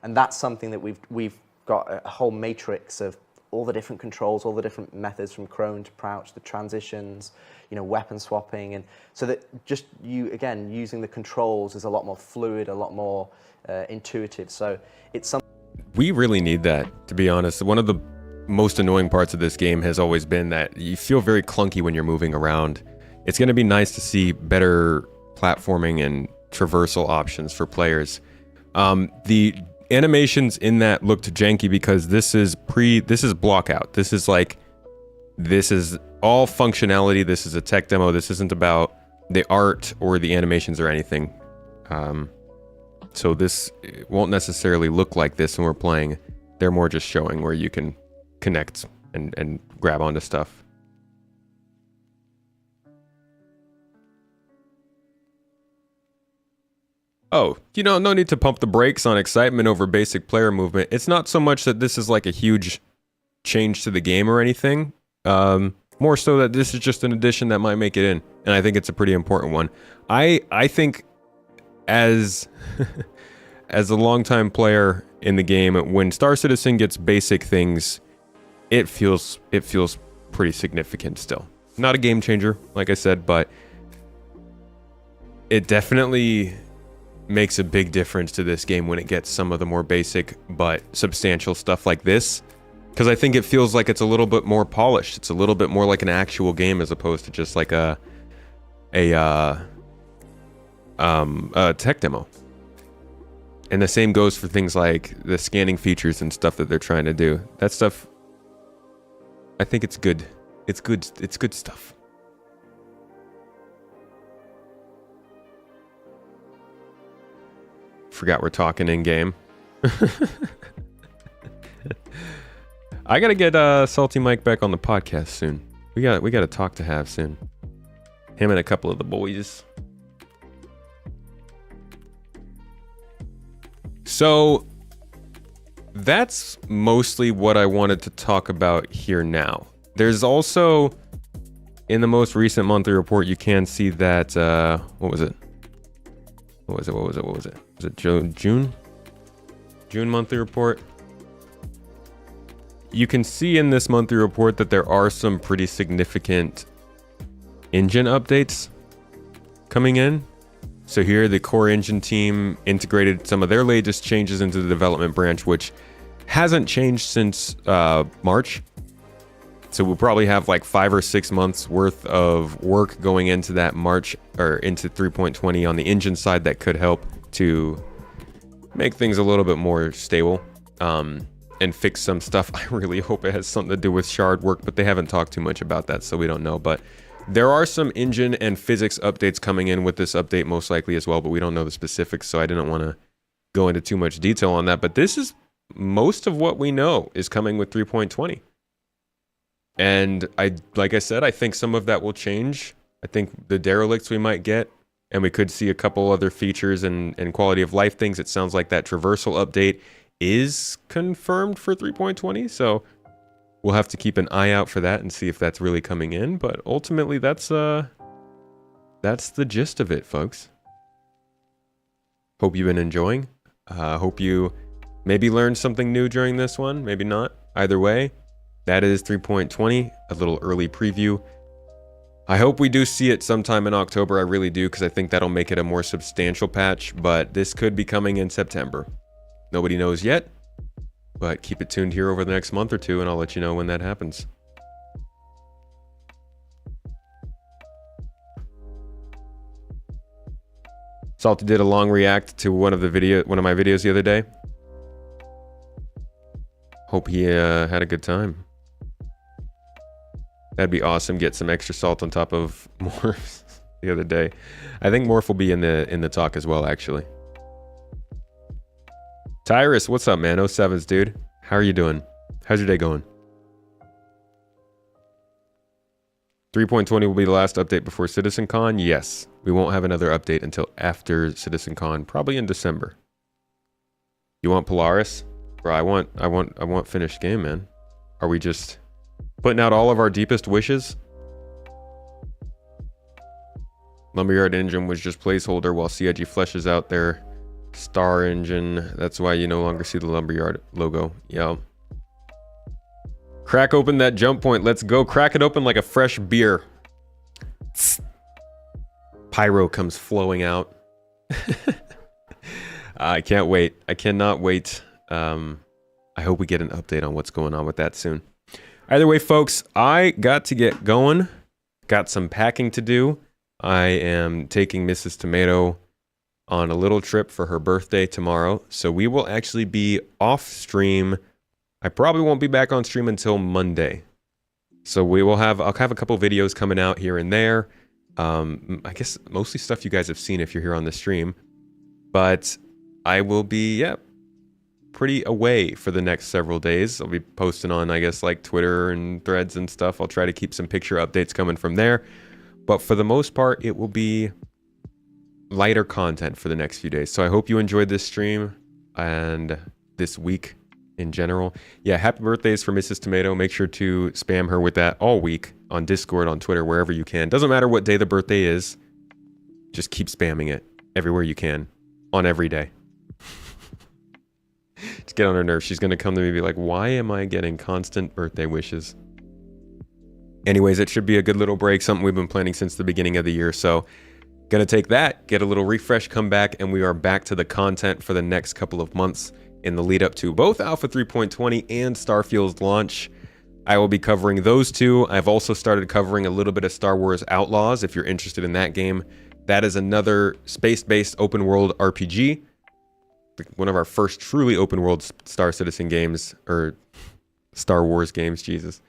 C: And that's something that we've got a whole matrix of all the different controls, all the different methods from prone to crouch, the transitions, weapon swapping, and so that just again using the controls is a lot more fluid, a lot more intuitive. So it's something
A: we really need that, to be honest. One of the most annoying parts of this game has always been that you feel very clunky when you're moving around. It's going to be nice to see better platforming and traversal options for players. The animations in that looked janky because this is block out. This is all functionality. This is a tech demo. This isn't about the art or the animations or anything. So this won't necessarily look like this when we're playing. They're more just showing where you can connect and grab onto stuff. Oh, no need to pump the brakes on excitement over basic player movement. It's not so much that this is like a huge change to the game or anything. More so that this is just an addition that might make it in. And I think it's a pretty important one. I think as as a longtime player in the game, when Star Citizen gets basic things, it feels pretty significant still. Not a game changer, like I said, but it definitely makes a big difference to this game when it gets some of the more basic but substantial stuff like this, because I think it feels like it's a little bit more polished. It's a little bit more like an actual game as opposed to just like a tech demo. And the same goes for things like the scanning features and stuff that they're trying to do. That stuff, I think it's good. It's good stuff. Forgot we're talking in game. I gotta get Salty Mike back on the podcast soon. We got a talk to have soon. Him and a couple of the boys. So that's mostly what I wanted to talk about here now. There's also, in the most recent monthly report, you can see that what was it? Was it June? June monthly report. You can see in this monthly report that there are some pretty significant engine updates coming in. So here, the core engine team integrated some of their latest changes into the development branch, which hasn't changed since March. So we'll probably have like 5 or 6 months worth of work going into that March or into 3.20 on the engine side that could help to make things a little bit more stable and fix some stuff. I really hope it has something to do with shard work, but they haven't talked too much about that, so we don't know. But there are some engine and physics updates coming in with this update most likely as well, but we don't know the specifics, so I didn't want to go into too much detail on that. But this is most of what we know is coming with 3.20. And like I said, I think some of that will change. I think the derelicts we might get, and we could see a couple other features and quality of life things. It sounds like that traversal update is confirmed for 3.20, so we'll have to keep an eye out for that and see if that's really coming in. But ultimately, that's the gist of it, folks. Hope you've been enjoying. Hope you maybe learned something new during this one, maybe not. Either way, that is 3.20, a little early preview. I hope we do see it sometime in October. I really do, because I think that'll make it a more substantial patch, but this could be coming in September. Nobody knows yet, but keep it tuned here over the next month or two, and I'll let you know when that happens. Salty did a long react to one of my videos the other day. Hope he had a good time. That'd be awesome. Get some extra salt on top of Morph the other day. I think Morph will be in the talk as well, actually. Tyrus, what's up, man? 07s, dude. How are you doing? How's your day going? 3.20 will be the last update before CitizenCon. Yes, we won't have another update until after CitizenCon, probably in December. You want Polaris? Bro, I want finished game, man. Are we just putting out all of our deepest wishes? Lumberyard Engine was just placeholder while CIG fleshes out their Star Engine. That's why you no longer see the Lumberyard logo. Yeah. Crack open that jump point. Let's go. Crack it open like a fresh beer. Pyro comes flowing out. I can't wait. I cannot wait. I hope we get an update on what's going on with that soon. Either way, folks, I got to get going. Got some packing to do. I am taking Mrs. Tomato on a little trip for her birthday tomorrow. So we will actually be off stream. I probably won't be back on stream until Monday. So I'll have a couple videos coming out here and there. I guess mostly stuff you guys have seen if you're here on the stream. But I will be, pretty away for the next several days. I'll be posting on, I guess, like Twitter and Threads and stuff. I'll try to keep some picture updates coming from there. But for the most part, it will be lighter content for the next few days. So I hope you enjoyed this stream and this week in general. Yeah, happy birthdays for Mrs. Tomato. Make sure to spam her with that all week on Discord, on Twitter, wherever you can. Doesn't matter what day the birthday is. Just keep spamming it everywhere you can on every day. Just get on her nerves. She's going to come to me and be like, why am I getting constant birthday wishes? Anyways, it should be a good little break, something we've been planning since the beginning of the year. So going to take that, get a little refresh, come back, and we are back to the content for the next couple of months in the lead up to both Alpha 3.20 and Starfield's launch. I will be covering those two. I've also started covering a little bit of Star Wars Outlaws, if you're interested in that game. That is another space-based open world RPG. One of our first truly open world Star Citizen games, or Star Wars games, Jesus.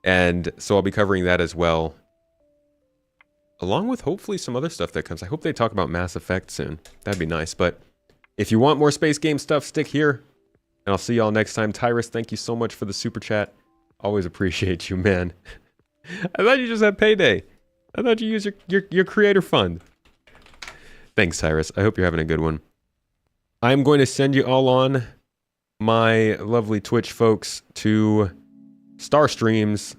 A: And so I'll be covering that as well, along with hopefully some other stuff that comes. I hope they talk about Mass Effect soon. That'd be nice. But if you want more space game stuff, stick here. And I'll see y'all next time. Tyrus, thank you so much for the super chat. Always appreciate you, man. I thought you just had payday. I thought you used your creator fund. Thanks, Tyrus. I hope you're having a good one. I'm going to send you all on, my lovely Twitch folks, to Star Streams.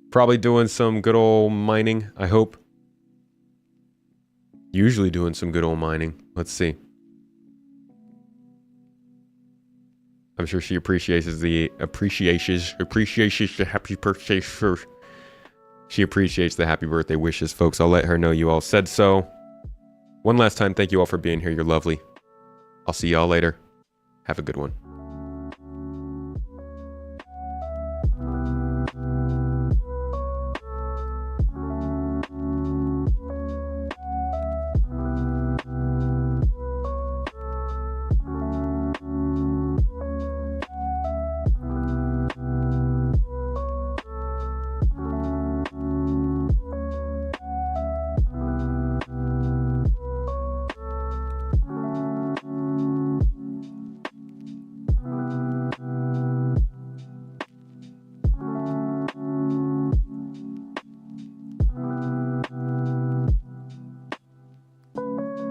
A: Probably doing some good old mining, I hope. Usually doing some good old mining. Let's see. I'm sure she appreciates the happy birthday. She appreciates the happy birthday wishes, folks. I'll let her know you all said so. One last time, thank you all for being here. You're lovely. I'll see y'all later. Have a good one.